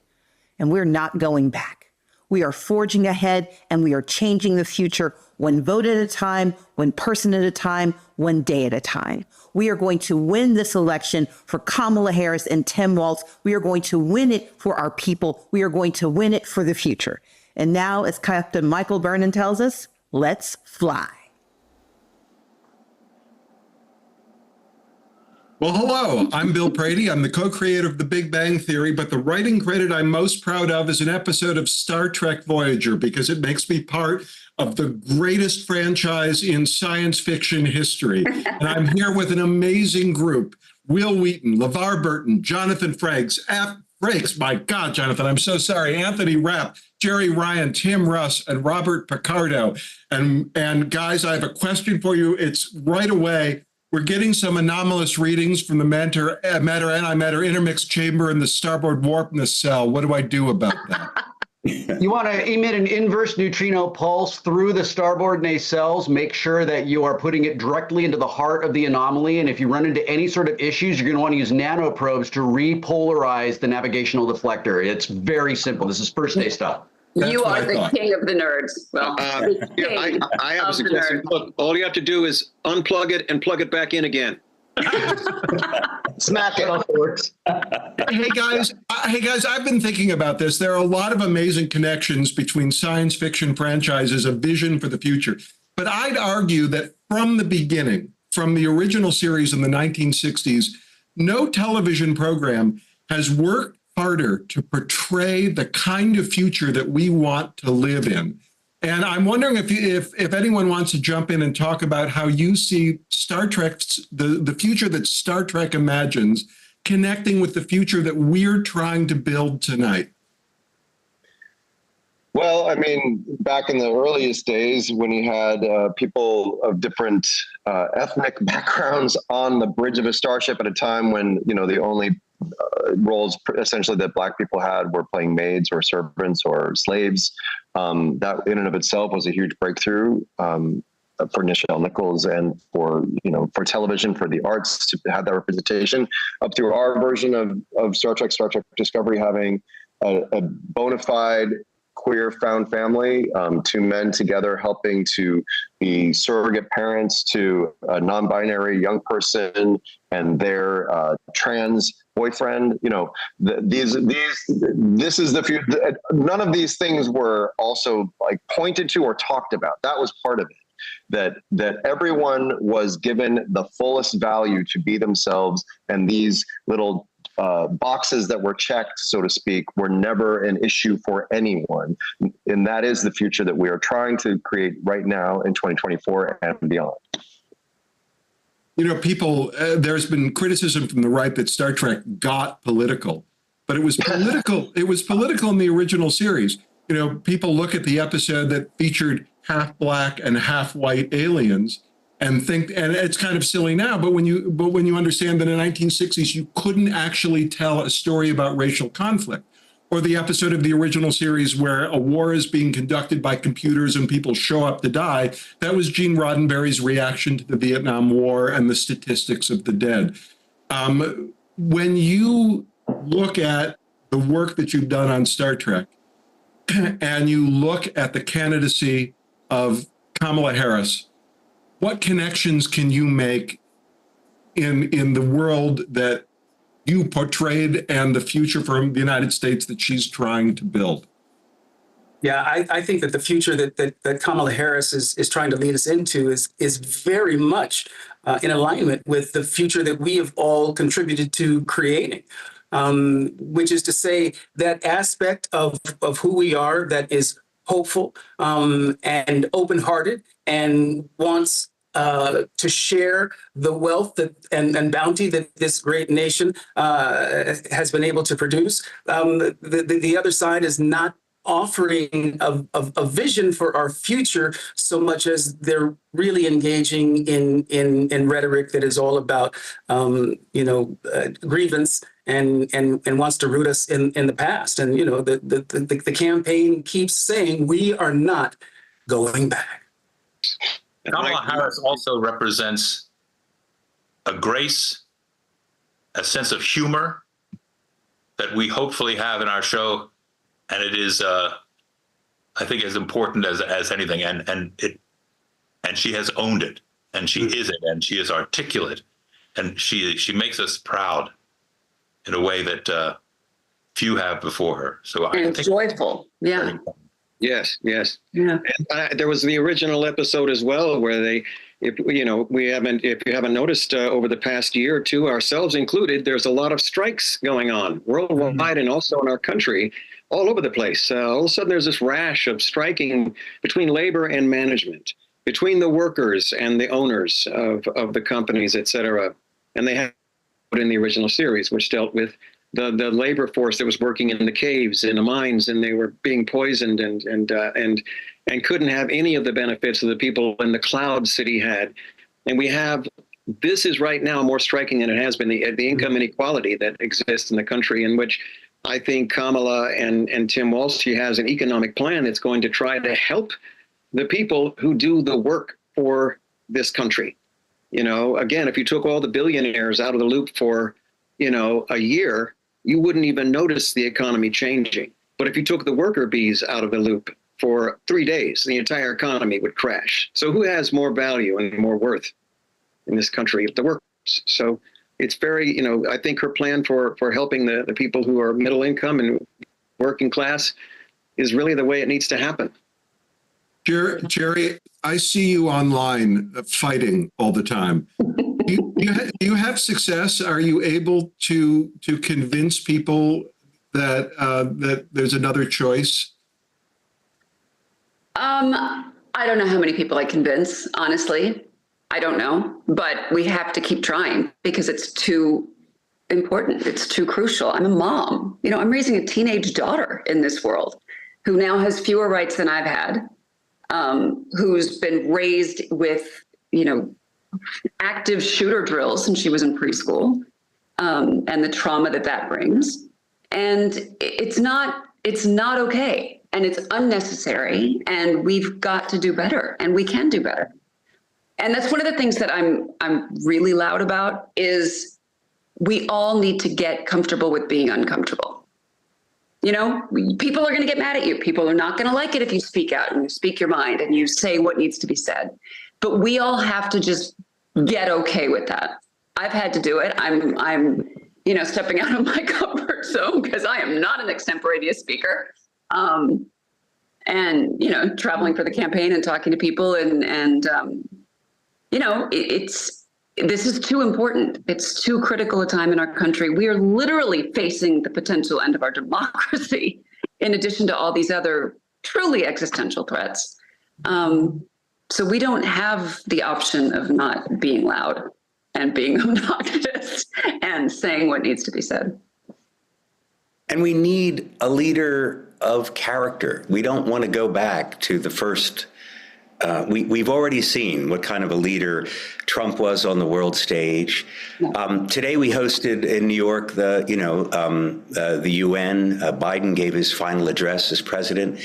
[SPEAKER 18] and we're not going back. We are forging ahead, and we are changing the future one vote at a time, one person at a time, one day at a time. We are going to win this election for Kamala Harris and Tim Walz. We are going to win it for our people. We are going to win it for the future. And now, as Captain Michael Vernon tells us, let's fly.
[SPEAKER 10] Well, hello, I'm Bill Prady. I'm the co-creator of The Big Bang Theory, but the writing credit I'm most proud of is an episode of Star Trek Voyager because it makes me part of the greatest franchise in science fiction history. And I'm here with an amazing group: Will Wheaton, LeVar Burton, Jonathan Frakes, my God, Jonathan, I'm so sorry, Anthony Rapp, Jerry Ryan, Tim Russ, and Robert Picardo. And guys, I have a question for you. It's right away. We're getting some anomalous readings from the matter-antimatter intermixed chamber in the starboard warp nacelle. What do I do about that?
[SPEAKER 21] You want to emit an inverse neutrino pulse through the starboard nacelles. Make sure that you are putting it directly into the heart of the anomaly. And if you run into any sort of issues, you're going to want to use nanoprobes to repolarize the navigational deflector. It's very simple. This is first day stuff.
[SPEAKER 22] You are the king of the nerds. Well,
[SPEAKER 23] I have a suggestion. Look, all you have to do is unplug it and plug it back in again.
[SPEAKER 21] Smack it off the works.
[SPEAKER 10] Hey guys, I've been thinking about this. There are a lot of amazing connections between science fiction franchises, a vision for the future. But I'd argue that from the beginning, from the original series in the 1960s, no television program has worked harder to portray the kind of future that we want to live in. And I'm wondering if anyone wants to jump in and talk about how you see Star Trek's, the future that Star Trek imagines connecting with the future that we're trying to build tonight.
[SPEAKER 23] Well, I mean, back in the earliest days when you had people of different ethnic backgrounds on the bridge of a starship at a time when, the only roles essentially that Black people had were playing maids or servants or slaves. That in and of itself was a huge breakthrough for Nichelle Nichols and for television, for the arts to have that representation, up through our version of Star Trek Discovery having a bona fide queer found family, two men together helping to be surrogate parents to a non-binary young person and their trans boyfriend. This is the future. None of these things were also pointed to or talked about. That was part of it. That everyone was given the fullest value to be themselves, and these little boxes that were checked, so to speak, were never an issue for anyone. And that is the future that we are trying to create right now in 2024 and beyond.
[SPEAKER 10] people, there's been criticism from the right that Star Trek got political, but it was political. It was political in the original series. People look at the episode that featured half black and half white aliens and think, and it's kind of silly now, but when you understand that in the 1960s, you couldn't actually tell a story about racial conflict. Or the episode of the original series where a war is being conducted by computers and people show up to die. That was Gene Roddenberry's reaction to the Vietnam War and the statistics of the dead. When you look at the work that you've done on Star Trek and you look at the candidacy of Kamala Harris, what connections can you make in the world that you portrayed and the future for the United States that she's trying to build?
[SPEAKER 4] Yeah, I think that the future that Kamala Harris is trying to lead us into is very much in alignment with the future that we have all contributed to creating, which is to say that aspect of who we are that is hopeful and open-hearted and wants to share the wealth and bounty that this great nation has been able to produce. The other side is not offering a vision for our future so much as they're really engaging in rhetoric that is all about grievance and wants to root us in the past. And the campaign keeps saying we are not going back.
[SPEAKER 7] Kamala Harris also represents a grace, a sense of humor that we hopefully have in our show, and it is, I think, as important as anything. And she has owned it, and she is it, and she is articulate, and she makes us proud in a way that few have before her. So I think
[SPEAKER 22] joyful, yeah.
[SPEAKER 15] Yes.
[SPEAKER 22] Yeah.
[SPEAKER 15] And there was the original episode as well where if you haven't noticed over the past year or two, ourselves included, there's a lot of strikes going on worldwide and also in our country, all over the place. All of a sudden, there's this rash of striking between labor and management, between the workers and the owners of the companies, et cetera. And they have put in the original series, which dealt with the labor force that was working in the caves, in the mines, and they were being poisoned and couldn't have any of the benefits that the people in the cloud city had. And this is right now more striking than it has been, the income inequality that exists in the country, in which I think Kamala and Tim Walz, she has an economic plan that's going to try to help the people who do the work for this country. Again, if you took all the billionaires out of the loop for, a year, you wouldn't even notice the economy changing. But if you took the worker bees out of the loop for 3 days, the entire economy would crash. So who has more value and more worth in this country? The workers. So it's very, I think her plan for helping the people who are middle income and working class is really the way it needs to happen.
[SPEAKER 10] Jerry, I see you online fighting all the time. Do you have success? Are you able to convince people that there's another choice?
[SPEAKER 22] I don't know how many people I convince, honestly. I don't know, but we have to keep trying because it's too important. It's too crucial. I'm a mom. I'm raising a teenage daughter in this world who now has fewer rights than I've had, who's been raised with, active shooter drills since she was in preschool, and the trauma that brings. And it's not okay. And it's unnecessary. And we've got to do better, and we can do better. And that's one of the things that I'm really loud about is we all need to get comfortable with being uncomfortable. People are going to get mad at you. People are not going to like it if you speak out and you speak your mind and you say what needs to be said. But we all have to just get okay with that. I've had to do it. I'm stepping out of my comfort zone because I am not an extemporaneous speaker. And traveling for the campaign and talking to people this is too important. It's too critical a time in our country. We are literally facing the potential end of our democracy, in addition to all these other truly existential threats. So we don't have the option of not being loud. and being obnoxious and saying what needs to be said.
[SPEAKER 1] And we need a leader of character. We don't want to go back to the first. We've already seen what kind of a leader Trump was on the world stage. Today we hosted in New York the UN. Biden gave his final address as president.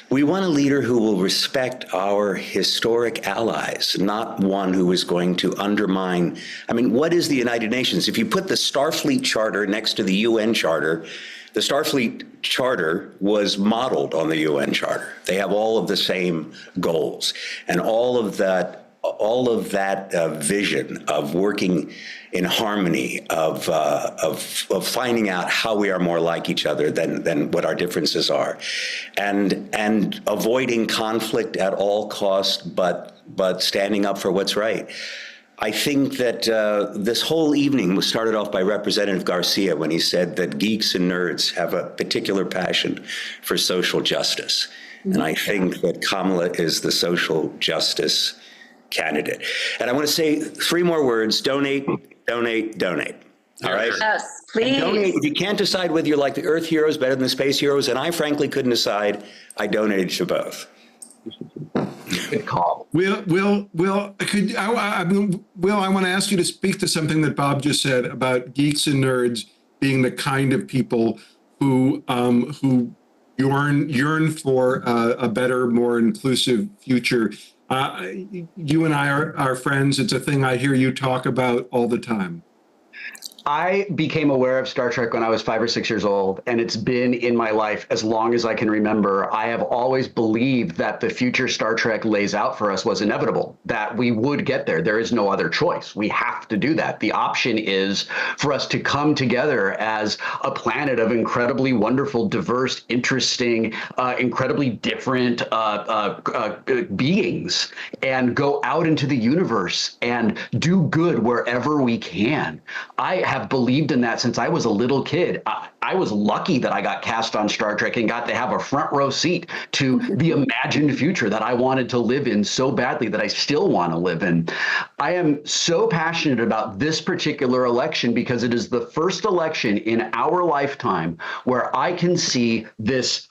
[SPEAKER 1] We want a leader who will respect our historic allies, not one who is going to undermine. I mean, what is the United Nations? If you put the Starfleet Charter next to the UN Charter, the Starfleet Charter was modeled on the UN Charter. They have all of the same goals, and all of that vision of working in harmony, of finding out how we are more like each other than what our differences are, and avoiding conflict at all costs, but standing up for what's right. I think that this whole evening was started off by Representative Garcia when he said that geeks and nerds have a particular passion for social justice. And I think that Kamala is the social justice candidate. And I want to say 3 more words: donate, donate, donate. All right?
[SPEAKER 22] Yes, please.
[SPEAKER 1] And donate. If you can't decide whether you like the Earth heroes better than the space heroes, and I frankly couldn't decide, I donated to both.
[SPEAKER 21] Good call.
[SPEAKER 10] Will, I want to ask you to speak to something that Bob just said about geeks and nerds being the kind of people who yearn for a better, more inclusive future. You and I are friends. It's a thing I hear you talk about all the time.
[SPEAKER 21] I became aware of Star Trek when I was 5 or 6 years old, and it's been in my life as long as I can remember. I have always believed that the future Star Trek lays out for us was inevitable, that we would get there. There is no other choice. We have to do that. The option is for us to come together as a planet of incredibly wonderful, diverse, interesting, incredibly different beings, and go out into the universe and do good wherever we can. I have believed in that since I was a little kid. I was lucky that I got cast on Star Trek and got to have a front row seat to the imagined future that I wanted to live in so badly, that I still want to live in. I am so passionate about this particular election because it is the first election in our lifetime where I can see this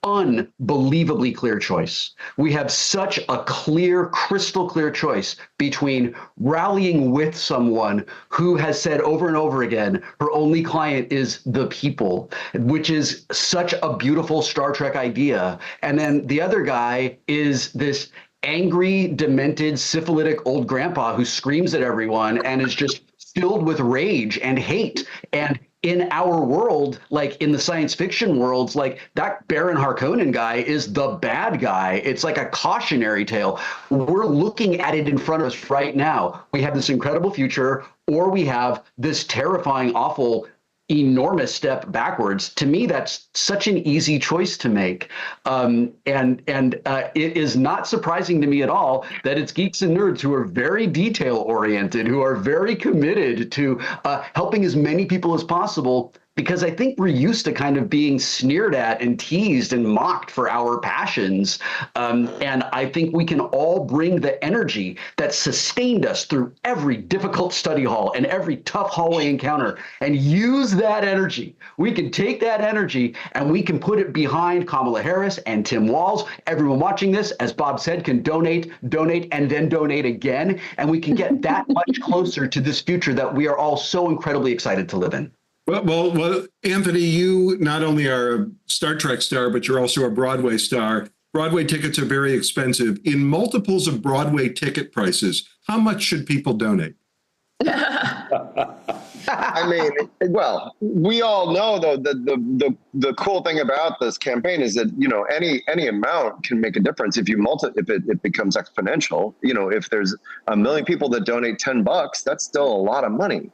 [SPEAKER 21] unbelievably clear choice. We have such a clear, crystal clear choice between rallying with someone who has said over and over again, her only client is the people, which is such a beautiful Star Trek idea. And then the other guy is this angry, demented, syphilitic old grandpa who screams at everyone and is just filled with rage and hate. And in our world, like in the science fiction worlds, like that Baron Harkonnen guy is the bad guy. It's like a cautionary tale. We're looking at it in front of us right now. We have this incredible future, or we have this terrifying, awful, enormous step backwards. To me, that's such an easy choice to make. It is not surprising to me at all that it's geeks and nerds who are very detail oriented, who are very committed to helping as many people as possible, because I think we're used to kind of being sneered at and teased and mocked for our passions. And I think we can all bring the energy that sustained us through every difficult study hall and every tough hallway encounter and use that energy. We can take that energy and we can put it behind Kamala Harris and Tim Walz. Everyone watching this, as Bob said, can donate, and then donate again. And we can get that much closer to this future that we are all so incredibly excited to live in.
[SPEAKER 10] Well, Anthony, you not only are a Star Trek star, but you're also a Broadway star. Broadway tickets are very expensive. In multiples of Broadway ticket prices, how much should people donate?
[SPEAKER 23] I mean, well, we all know though that the cool thing about this campaign is that, you know, any amount can make a difference if you if it becomes exponential. You know, if there's 1 million people that donate $10, that's still a lot of money.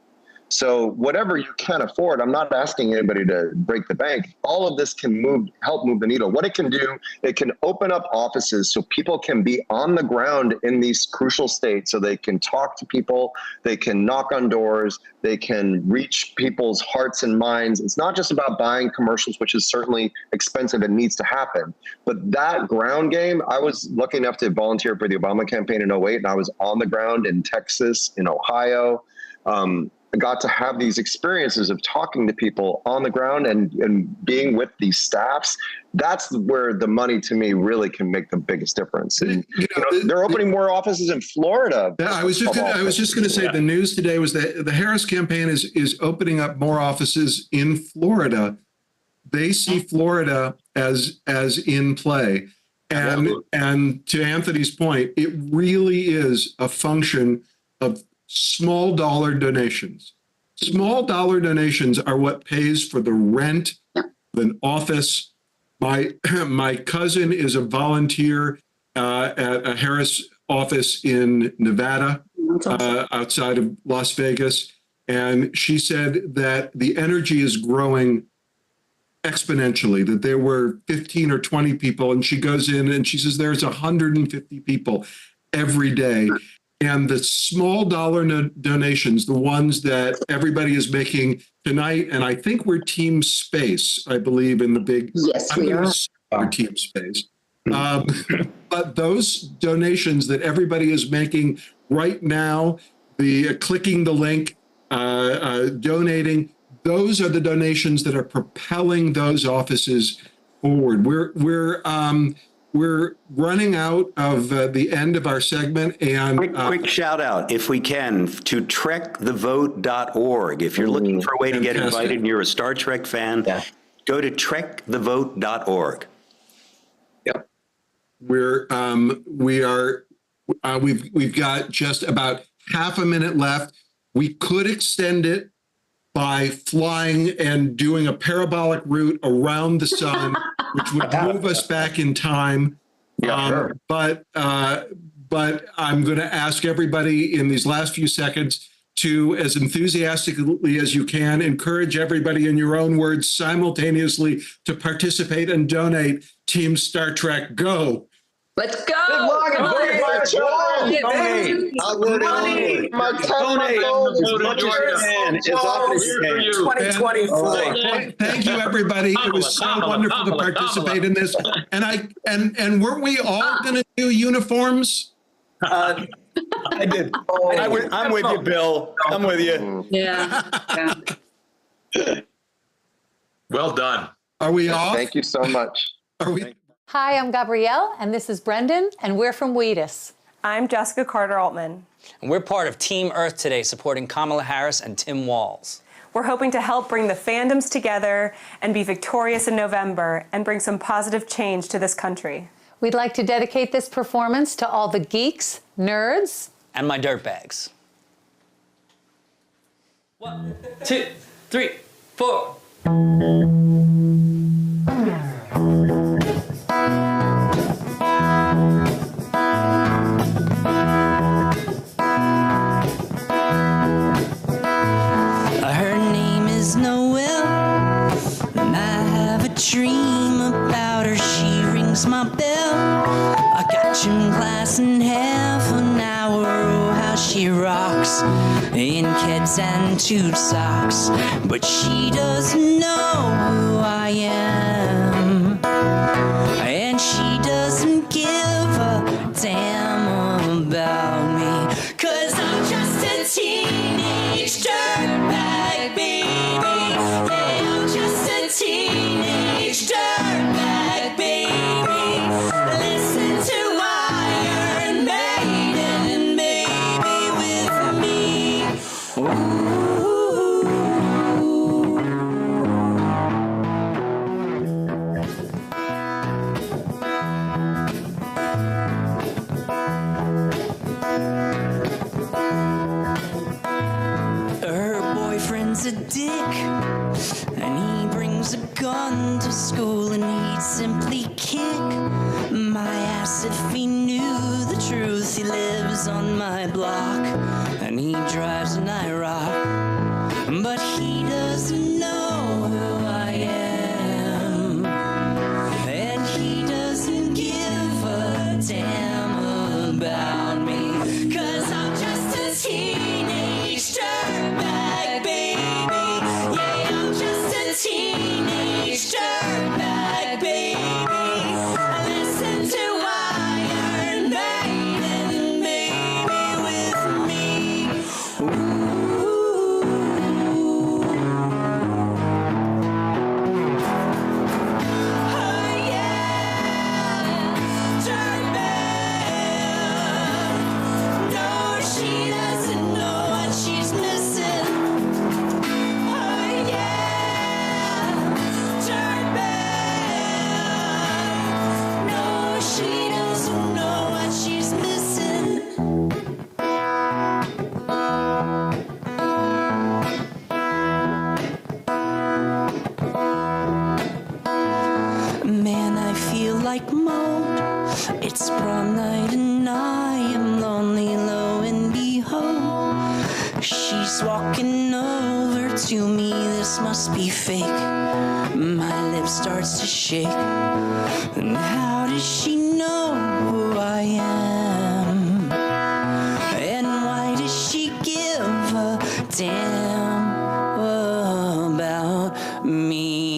[SPEAKER 23] So whatever you can afford, I'm not asking anybody to break the bank. All of this can help move the needle. What it can do, it can open up offices so people can be on the ground in these crucial states, so they can talk to people, they can knock on doors, they can reach people's hearts and minds. It's not just about buying commercials, which is certainly expensive and needs to happen. But that ground game, I was lucky enough to volunteer for the Obama campaign in 2008, and I was on the ground in Texas, in Ohio, got to have these experiences of talking to people on the ground and being with these staffs, that's where the money to me really can make the biggest difference. And they're opening more offices in Florida.
[SPEAKER 10] Yeah, I was just going to say the news today was that the Harris campaign is opening up more offices in Florida. They see Florida as in play. And to Anthony's point, it really is a function of small dollar donations. Small dollar donations are what pays for the rent of an office. My cousin is a volunteer at a Harris office in Nevada, outside of Las Vegas. And she said that the energy is growing exponentially, that there were 15 or 20 people, and she goes in and she says there's 150 people every day. And the small dollar donations, the ones that everybody is making tonight, and I think we're Team Space, I believe, in the big.
[SPEAKER 22] Yes, we are.
[SPEAKER 10] We're Team Space. But those donations that everybody is making right now, the clicking the link, donating, those are the donations that are propelling those offices forward. We're running out of the end of our segment, and
[SPEAKER 1] quick shout out, if we can, to trekthevote.org. If you're looking for a way to get invited and you're a Star Trek fan, go to trekthevote.org.
[SPEAKER 10] Yep. We've got just about half a minute left. We could extend it by flying and doing a parabolic route around the sun, which would move us back in time. Sure. But I'm going to ask everybody in these last few seconds to, as enthusiastically as you can, encourage everybody in your own words simultaneously to participate and donate. Team Star Trek, go.
[SPEAKER 22] Let's go.
[SPEAKER 23] Good luck and vote for our donate. My
[SPEAKER 10] 2024. Thank you, everybody. It was so wonderful to participate in this. And weren't we all going to do uniforms?
[SPEAKER 1] I did. I'm with you, Bill. I'm with you.
[SPEAKER 22] Yeah.
[SPEAKER 7] Well done.
[SPEAKER 10] Are we off?
[SPEAKER 23] Thank you so much.
[SPEAKER 10] Are we?
[SPEAKER 12] Hi, I'm Gabrielle, and this is Brendan, and we're from Wheatus.
[SPEAKER 16] I'm Jessica Carter-Altman.
[SPEAKER 17] And we're part of Team Earth today, supporting Kamala Harris and Tim Walz.
[SPEAKER 16] We're hoping to help bring the fandoms together and be victorious in November and bring some positive change to this country.
[SPEAKER 12] We'd like to dedicate this performance to all the geeks, nerds,
[SPEAKER 17] and my dirtbags. 1, 2, 3, 4.
[SPEAKER 24] Dream about her, she rings my bell. I got gym class in half an hour. Oh, how she rocks in kids and tube socks. But she doesn't know who I am, and she doesn't give a damn about me. 'Cause I'm just a teenage dirtbag, baby. Yeah, I'm just a teenage dirtbag, baby. Listen to Iron Maiden and maybe with me. Her boyfriend's a dick, and he brings a gun to school, and he'd simply kick my ass if he knew the truth. He lives on my block, and he drives an IROC, but he doesn't know who I am, and he doesn't give a damn about me. 'Cause I'm just a teenage dirtbag, baby. Yeah, I'm just a teenage dirtbag, baby. Listen to Iron Maiden, maybe with me. Ooh. she's walking over to me. This must be fake. My lip starts to shake. And how does she know who I am? And why does she give a damn about me?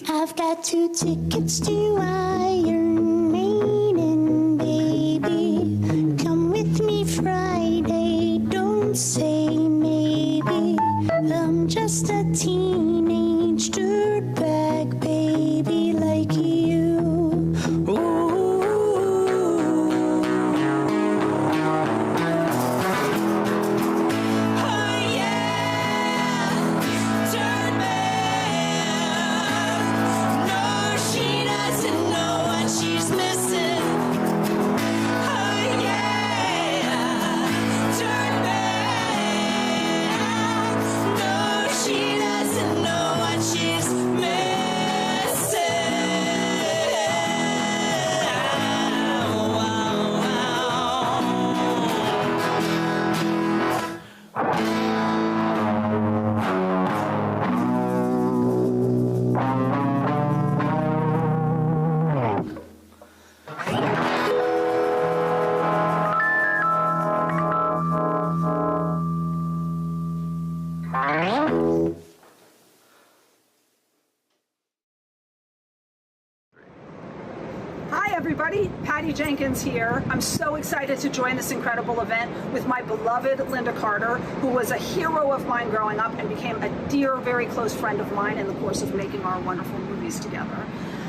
[SPEAKER 24] I've got 2 tickets to Iron Maiden, baby. Come with me Friday, don't say maybe. I'm just a teenage dirtbag baby like you. Ooh.
[SPEAKER 2] Jenkins here. I'm so excited to join this incredible event with my beloved Lynda Carter, who was a hero of mine growing up and became a dear, very close friend of mine in the course of making our wonderful movies together.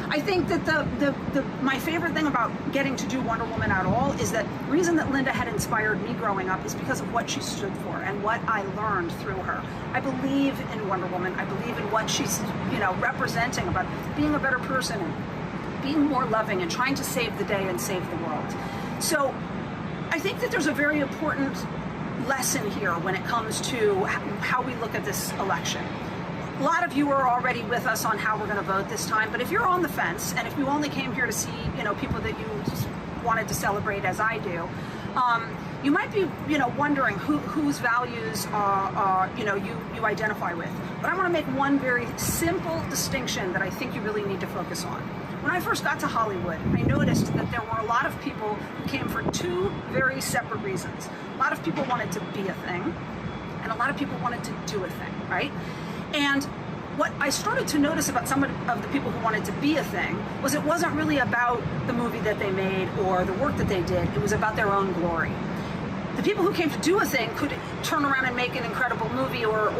[SPEAKER 2] I think that my favorite thing about getting to do Wonder Woman at all is that the reason that Lynda had inspired me growing up is because of what she stood for and what I learned through her. I believe in Wonder Woman. I believe in what she's, representing about being a better person and being more loving and trying to save the day and save the world. So I think that there's a very important lesson here when it comes to how we look at this election. A lot of you are already with us on how we're going to vote this time, but if you're on the fence and if you only came here to see, people that you wanted to celebrate as I do, you might be, wondering whose values you identify with. But I want to make one very simple distinction that I think you really need to focus on. When I first got to Hollywood, I noticed that there were a lot of people who came for 2 very separate reasons. A lot of people wanted to be a thing, and a lot of people wanted to do a thing, right? And what I started to notice about some of the people who wanted to be a thing was it wasn't really about the movie that they made or the work that they did. It was about their own glory. The people who came to do a thing could turn around and make an incredible movie or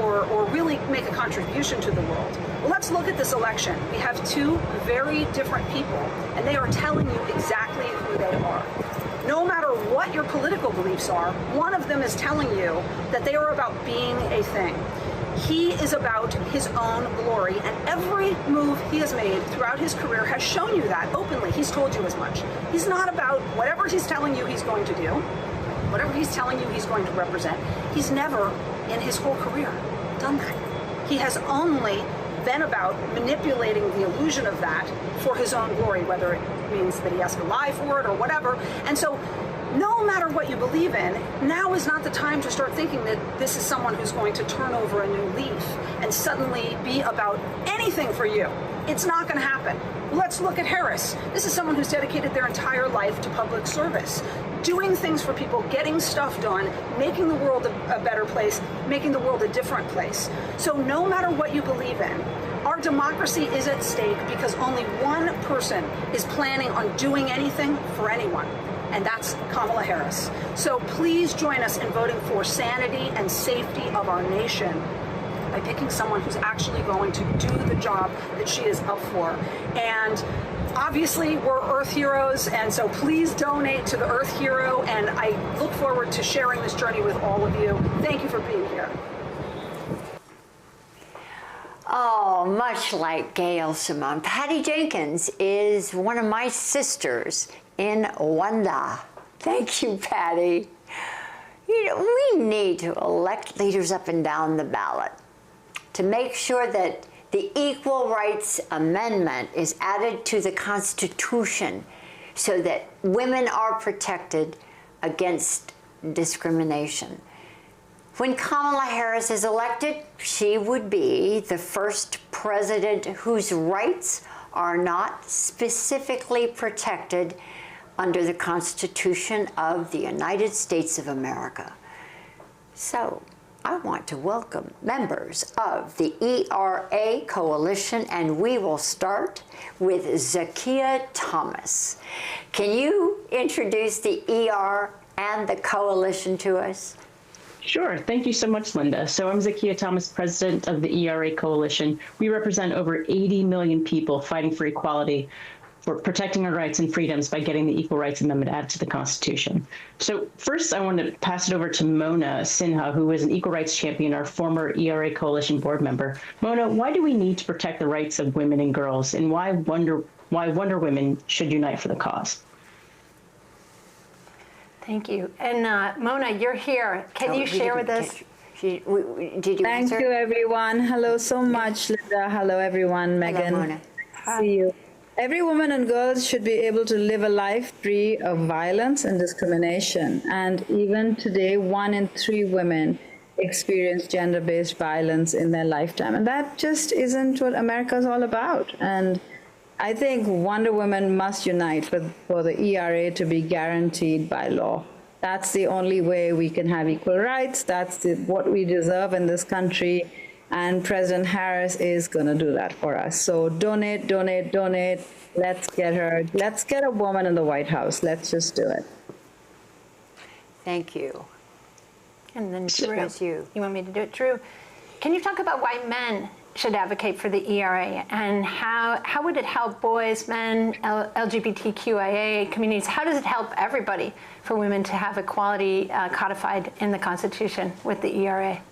[SPEAKER 2] really make a contribution to the world. Well, let's look at this election. We have 2 very different people, and they are telling you exactly who they are. No matter what your political beliefs are, one of them is telling you that they are about being a thing. He is about his own glory, and every move he has made throughout his career has shown you that openly. He's told you as much. He's not about whatever he's telling you he's going to do, whatever he's telling you he's going to represent. He's never, in his whole career, done that. He has only been about manipulating the illusion of that for his own glory, whether it means that he has to lie for it or whatever. And so no matter what you believe in, now is not the time to start thinking that this is someone who's going to turn over a new leaf and suddenly be about anything for you. It's not going to happen. Let's look at Harris. This is someone who's dedicated their entire life to public service, doing things for people, getting stuff done, making the world a better place, making the world a different place. So no matter what you believe in, our democracy is at stake because only one person is planning on doing anything for anyone, and that's Kamala Harris. So please join us in voting for sanity and safety of our nation by picking someone who's actually going to do the job that she is up for. And obviously, we're Earth heroes, and so please donate to the Earth Hero, and I look forward to sharing this journey with all of you. Thank you for being here.
[SPEAKER 9] Oh, much like Gail, Simone, Patty Jenkins is one of my sisters in Wanda. Thank you, Patty. We need to elect leaders up and down the ballot to make sure that The Equal Rights Amendment is added to the Constitution so that women are protected against discrimination. When Kamala Harris is elected, she would be the first president whose rights are not specifically protected under the Constitution of the United States of America. So, I want to welcome members of the ERA Coalition, and we will start with Zakiya Thomas. Can you introduce the ER and the coalition to us?
[SPEAKER 3] Sure. Thank you so much, Lynda. So I'm Zakiya Thomas, president of the ERA Coalition. We represent over 80 million people fighting for equality, for protecting our rights and freedoms by getting the Equal Rights Amendment added to the Constitution. So first, I want to pass it over to Mona Sinha, who is an equal rights champion, our former ERA Coalition board member. Mona, why do we need to protect the rights of women and girls, and why Wonder Women should unite for the cause?
[SPEAKER 6] Thank you. And Mona, you're here. Can you share with us?
[SPEAKER 9] Did you
[SPEAKER 13] Thank you, everyone. Hello so much, Lynda. Hello, everyone. Megan.
[SPEAKER 9] Hello, Mona.
[SPEAKER 13] See you. Every woman and girl should be able to live a life free of violence and discrimination. And even today, 1 in 3 women experience gender-based violence in their lifetime. And that just isn't what America is all about. And I think Wonder Women must unite for the ERA to be guaranteed by law. That's the only way we can have equal rights. That's what we deserve in this country. And President Harris is going to do that for us. So donate, donate, donate. Let's get her. Let's get a woman in the White House. Let's just do it.
[SPEAKER 9] Thank you.
[SPEAKER 6] And then Drew, you want me to do it, Drew? Can you talk about why men should advocate for the ERA, and how would it help boys, men, LGBTQIA communities? How does it help everybody for women to have equality codified in the Constitution with the ERA?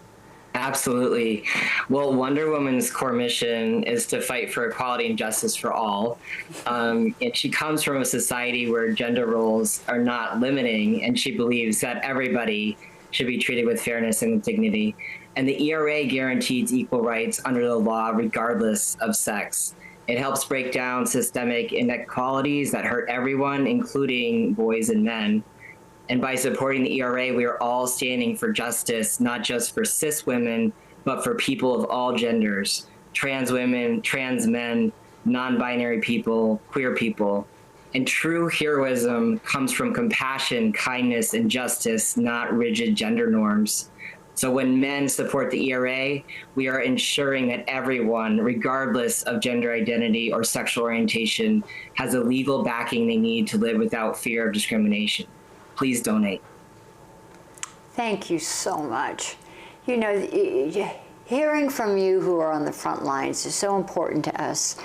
[SPEAKER 14] Absolutely. Well, Wonder Woman's core mission is to fight for equality and justice for all. And she comes from a society where gender roles are not limiting, and she believes that everybody should be treated with fairness and dignity. And the ERA guarantees equal rights under the law regardless of sex. It helps break down systemic inequalities that hurt everyone, including boys and men. And by supporting the ERA, we are all standing for justice, not just for cis women, but for people of all genders, trans women, trans men, non-binary people, queer people. And true heroism comes from compassion, kindness, and justice, not rigid gender norms. So when men support the ERA, we are ensuring that everyone, regardless of gender identity or sexual orientation, has the legal backing they need to live without fear of discrimination. Please donate.
[SPEAKER 9] Thank you so much. You know, hearing from you who are on the front lines is so important to us.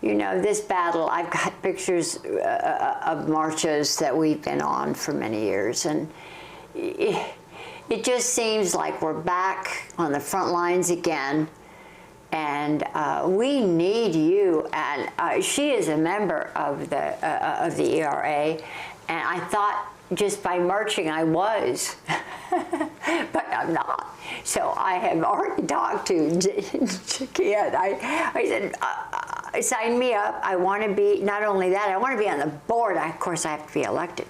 [SPEAKER 9] You know, this battle, I've got pictures of marches that we've been on for many years, and it just seems like we're back on the front lines again, and we need you. And she is a member of the ERA, and I thought just by marching I was, but I'm not. So I have already talked to Zakiya. I said, sign me up. I want to be, not only that, I want to be on the board. Of course, I have to be elected.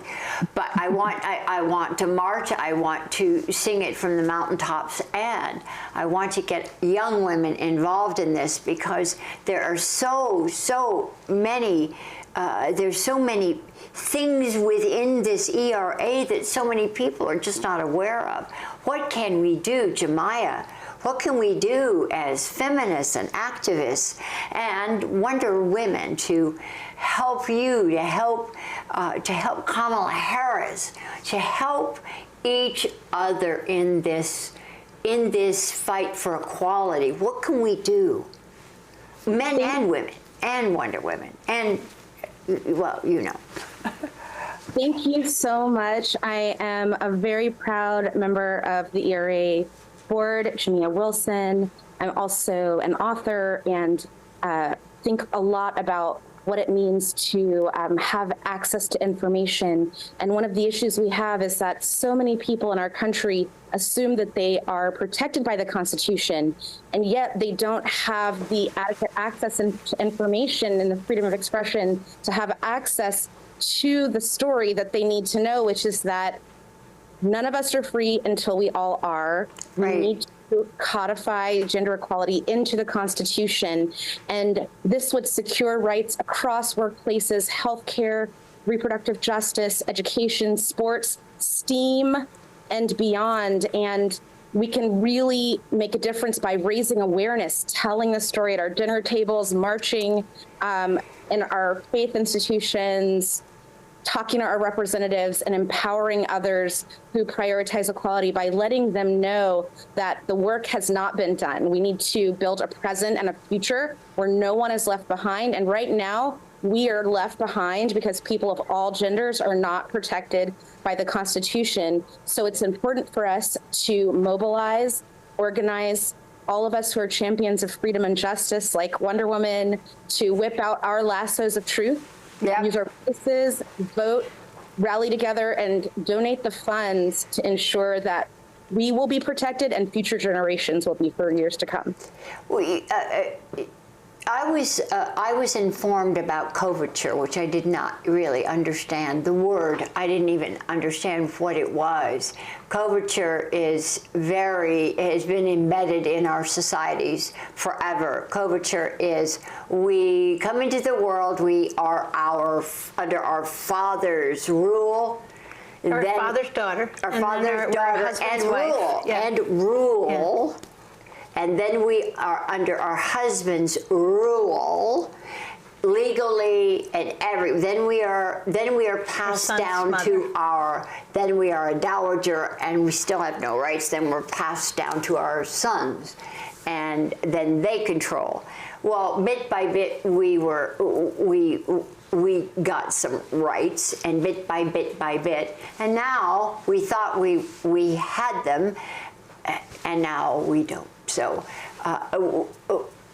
[SPEAKER 9] But I want to march. I want to sing it from the mountaintops. And I want to get young women involved in this, because there are so many, there's so many things within this ERA that so many people are just not aware of. What can we do, Jemiah? What can we do as feminists and activists and Wonder Women to help you, to help Kamala Harris, to help each other in this fight for equality? What can we do? Men and women and Wonder Women and, well, you know.
[SPEAKER 25] Thank you so much. I am a very proud member of the ERA board, Jamia Wilson. I'm also an author and think a lot about what it means to have access to information. And one of the issues we have is that so many people in our country assume that they are protected by the Constitution, and yet they don't have the adequate access to information and the freedom of expression to have access to the story that they need to know, which is that none of us are free until we all are.
[SPEAKER 9] Right.
[SPEAKER 25] We need to codify gender equality into the Constitution, and this would secure rights across workplaces, healthcare, reproductive justice, education, sports, STEAM, and beyond. And we can really make a difference by raising awareness, telling the story at our dinner tables, marching in our faith institutions, talking to our representatives, and empowering others who prioritize equality by letting them know that the work has not been done. We need to build a present and a future where no one is left behind. And right now, we are left behind because people of all genders are not protected by the Constitution. So it's important for us to mobilize, organize, all of us who are champions of freedom and justice, like Wonder Woman, to whip out our lassos of truth, use our voices, vote, rally together, and donate the funds to ensure that we will be protected and future generations will be for years to come.
[SPEAKER 9] I was informed about coverture, which I did not really understand the word. I didn't even understand what it was. Coverture has been embedded in our societies forever. Coverture is we come into the world, we are under our father's rule.
[SPEAKER 6] Our father's daughter.
[SPEAKER 9] Our father's daughter and rule.
[SPEAKER 6] Yeah.
[SPEAKER 9] And rule. Yeah. And then we are under our husband's rule, legally and then we are passed down to then we are a dowager and we still have no rights. Then we're passed down to our sons, and then they control. Well, bit by bit, we got some rights, and bit by bit, and now we thought we had them, and now we don't. So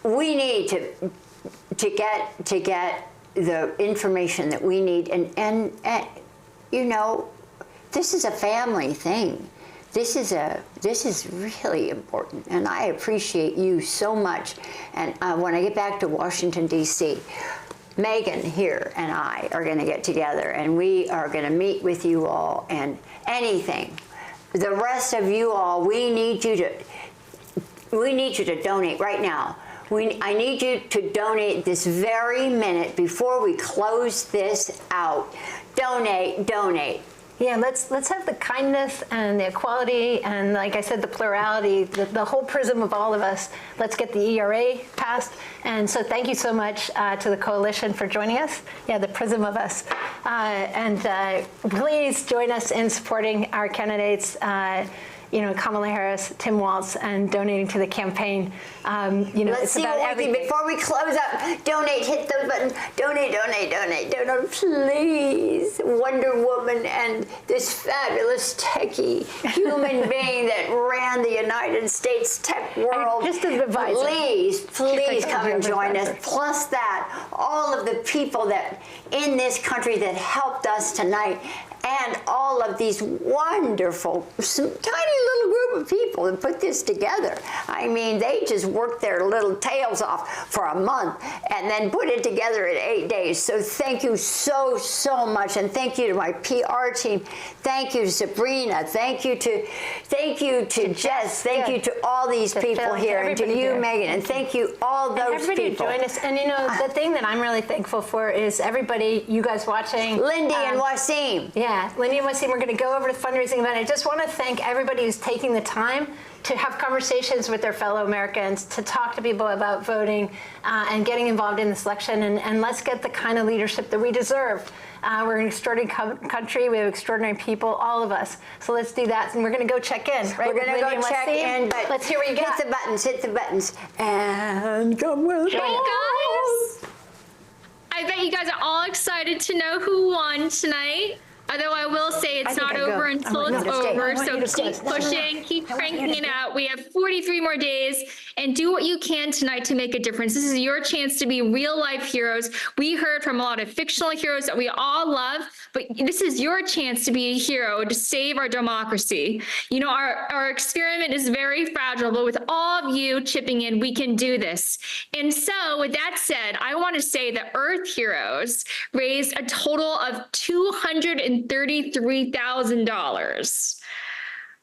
[SPEAKER 9] we need to get the information that we need, and you know, this is a family thing. This is really important, and I appreciate you so much. And when I get back to Washington, D.C., Megan here and I are going to get together, and we are going to meet with you all, and anything. The rest of you all, we need you to donate right now. I need you to donate this very minute before we close this out. Donate.
[SPEAKER 6] Yeah, let's have the kindness and the equality and, like I said, the plurality, the whole prism of all of us. Let's get the ERA passed. And so thank you so much to the coalition for joining us. Yeah, the prism of us. And please join us in supporting our candidates, Kamala Harris, Tim Walz, and donating to the campaign.
[SPEAKER 9] Let's see what we can, before we close up, donate, hit the button, donate, please. Wonder Woman and this fabulous techie human being that ran the United States tech world.
[SPEAKER 6] Just an advisor.
[SPEAKER 9] Please come and join us. Plus that, all of the people that in this country that helped us tonight, and all of these wonderful, tiny little group of people that put this together. I mean, they just worked their little tails off for a month and then put it together in 8 days. So thank you so much, and thank you to my PR team. Thank you to Sabrina. Thank you to Jess. Thank you to all these people here, and to you, Megan, and thank you all those
[SPEAKER 6] everybody
[SPEAKER 9] people.
[SPEAKER 6] Join us. And the thing that I'm really thankful for is everybody, you guys watching.
[SPEAKER 9] Lindy and Wasim.
[SPEAKER 6] Yeah, Lindy and Wasim, we're going to go over to the fundraising event. I just want to thank everybody who's taking the time to have conversations with their fellow Americans, to talk to people about voting and getting involved in this election. And let's get the kind of leadership that we deserve. We're an extraordinary country. We have extraordinary people, all of us. So let's do that. And we're going to go check in, right?
[SPEAKER 9] We're going to go check in, but
[SPEAKER 6] let's hear what you got.
[SPEAKER 9] Hit the buttons, and come with us.
[SPEAKER 5] Hey, guys. I bet you guys are all excited to know who won tonight. Although I will say it's not over until it's over, so keep pushing, keep cranking it out. We have 43 more days, and do what you can tonight to make a difference. This is your chance to be real life heroes. We heard from a lot of fictional heroes that we all love, but this is your chance to be a hero, to save our democracy. You know, our experiment is very fragile, but with all of you chipping in, we can do this. And so with that said, I want to say that Earth Heroes raised a total of $233,000.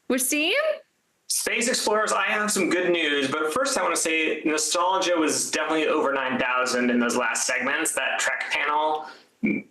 [SPEAKER 5] Wasim?
[SPEAKER 8] Space Explorers, I have some good news, but first I want to say nostalgia was definitely over 9,000 in those last segments. That Trek panel,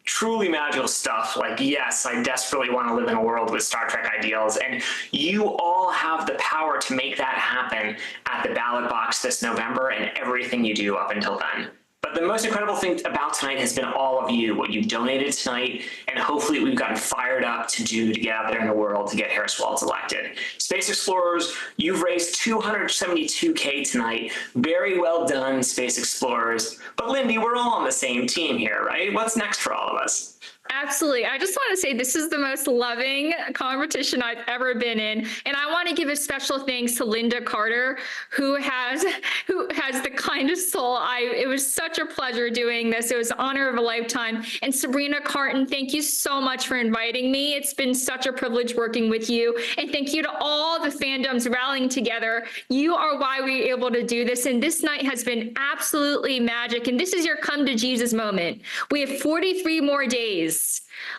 [SPEAKER 8] truly magical stuff. Like, yes, I desperately want to live in a world with Star Trek ideals, and you all have the power to make that happen at the ballot box this November and everything you do up until then. But the most incredible thing about tonight has been all of you, what you've donated tonight, and hopefully we've gotten fired up to do to get out there in the world to get Harris Walz elected. Space Explorers, you've raised $272K tonight. Very well done, Space Explorers. But Lindy, we're all on the same team here, right? What's next for all of us?
[SPEAKER 5] Absolutely. I just want to say this is the most loving competition I've ever been in. And I want to give a special thanks to Lynda Carter, who has the kindest soul. It was such a pleasure doing this. It was an honor of a lifetime. And Sabrina Carton, thank you so much for inviting me. It's been such a privilege working with you. And thank you to all the fandoms rallying together. You are why we were able to do this. And this night has been absolutely magic. And this is your come to Jesus moment. We have 43 more days.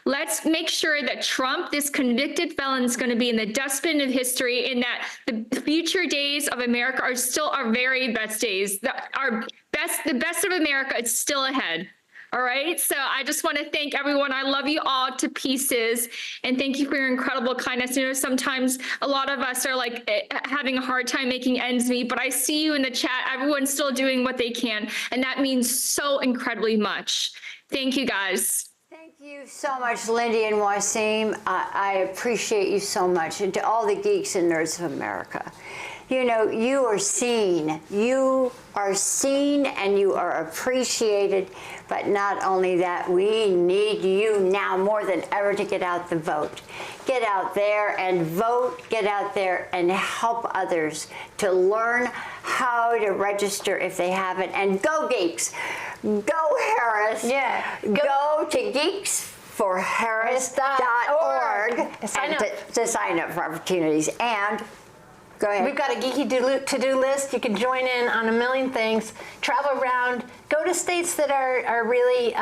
[SPEAKER 5] Let's make sure that Trump, this convicted felon, is going to be in the dustbin of history, and that the future days of America are still our very best days. The best of America is still ahead. All right. So I just want to thank everyone. I love you all to pieces. And thank you for your incredible kindness. You know, sometimes a lot of us are like having a hard time making ends meet, but I see you in the chat. Everyone's still doing what they can. And that means so incredibly much. Thank you, guys.
[SPEAKER 9] Thank you so much, Lindy and Wasim. I appreciate you so much. And to all the geeks and nerds of America, you know, you are seen. You are seen and you are appreciated. But not only that, we need you now more than ever to get out the vote. Get out there and vote. Get out there and help others to learn how to register if they haven't. And go Geeks. Go Harris. Yeah. Go to geeksforharris.org to sign up for opportunities. And go ahead.
[SPEAKER 6] We've got a geeky to-do list. You can join in on a million things. Travel around. Go to states that are really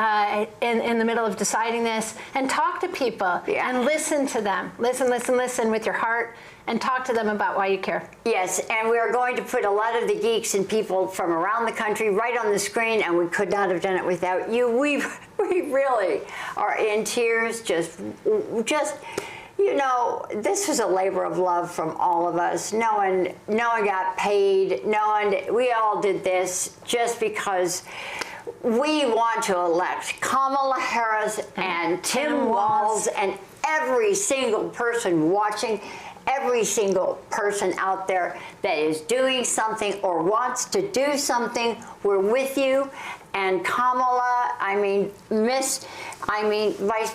[SPEAKER 6] in the middle of deciding this, and talk to people and listen to them. Listen with your heart, and talk to them about why you care.
[SPEAKER 9] Yes, and we are going to put a lot of the geeks and people from around the country right on the screen, and we could not have done it without you. We really are in tears. Just, you know, this was a labor of love from all of us. No one got paid. We all did this just because we want to elect Kamala Harris and Tim Walz, and every single person watching, every single person out there that is doing something or wants to do something, we're with you. And Kamala, Vice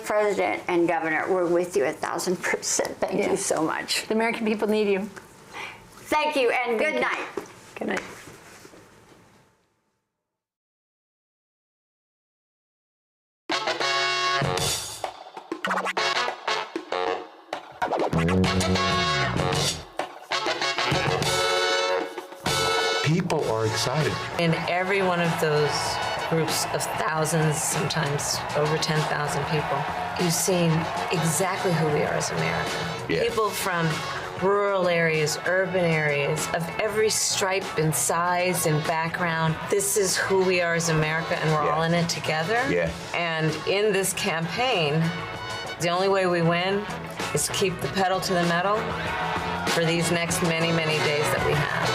[SPEAKER 9] President and Governor, we're with you 1,000%. Thank you so much.
[SPEAKER 6] The American people need you.
[SPEAKER 9] Thank you, and good night.
[SPEAKER 6] Good night.
[SPEAKER 11] People are excited.
[SPEAKER 19] In every one of those groups of thousands, sometimes over 10,000 people, you've seen exactly who we are as America.
[SPEAKER 11] Yeah.
[SPEAKER 19] People from rural areas, urban areas, of every stripe and size and background. This is who we are as America, and we're all in it together.
[SPEAKER 11] Yeah.
[SPEAKER 19] And in this campaign, the only way we win is to keep the pedal to the metal for these next many, many days that we have.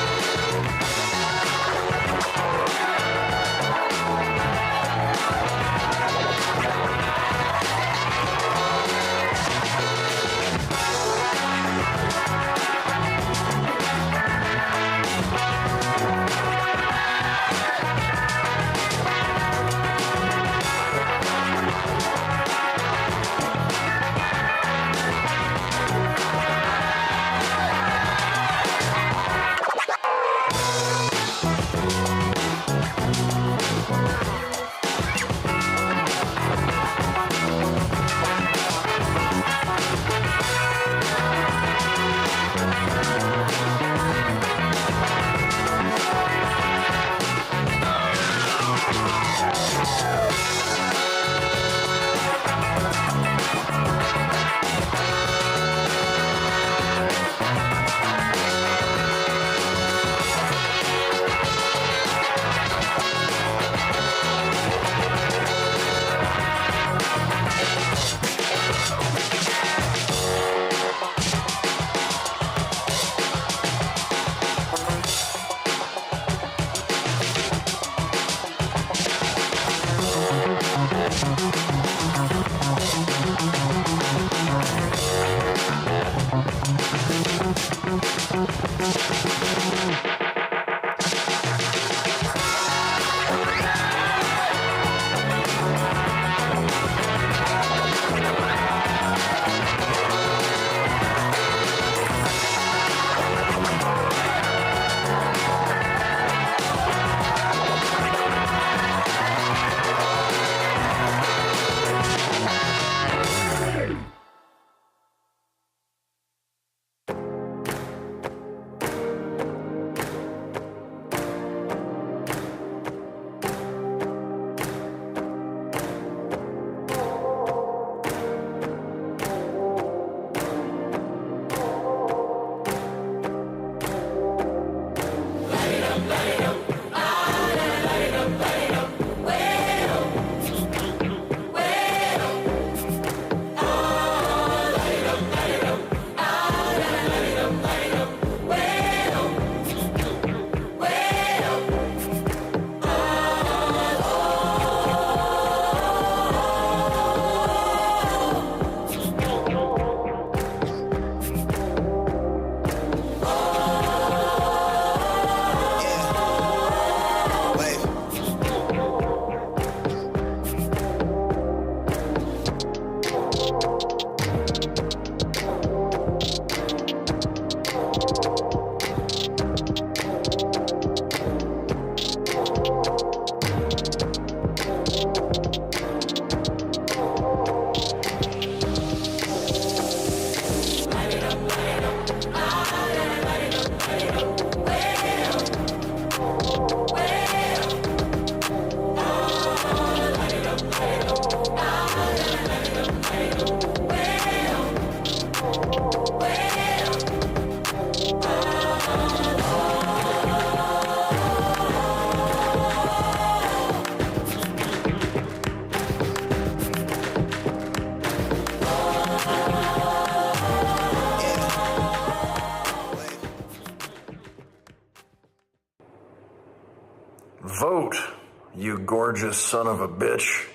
[SPEAKER 4] gorgeous son of a bitch.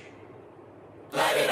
[SPEAKER 24] Let it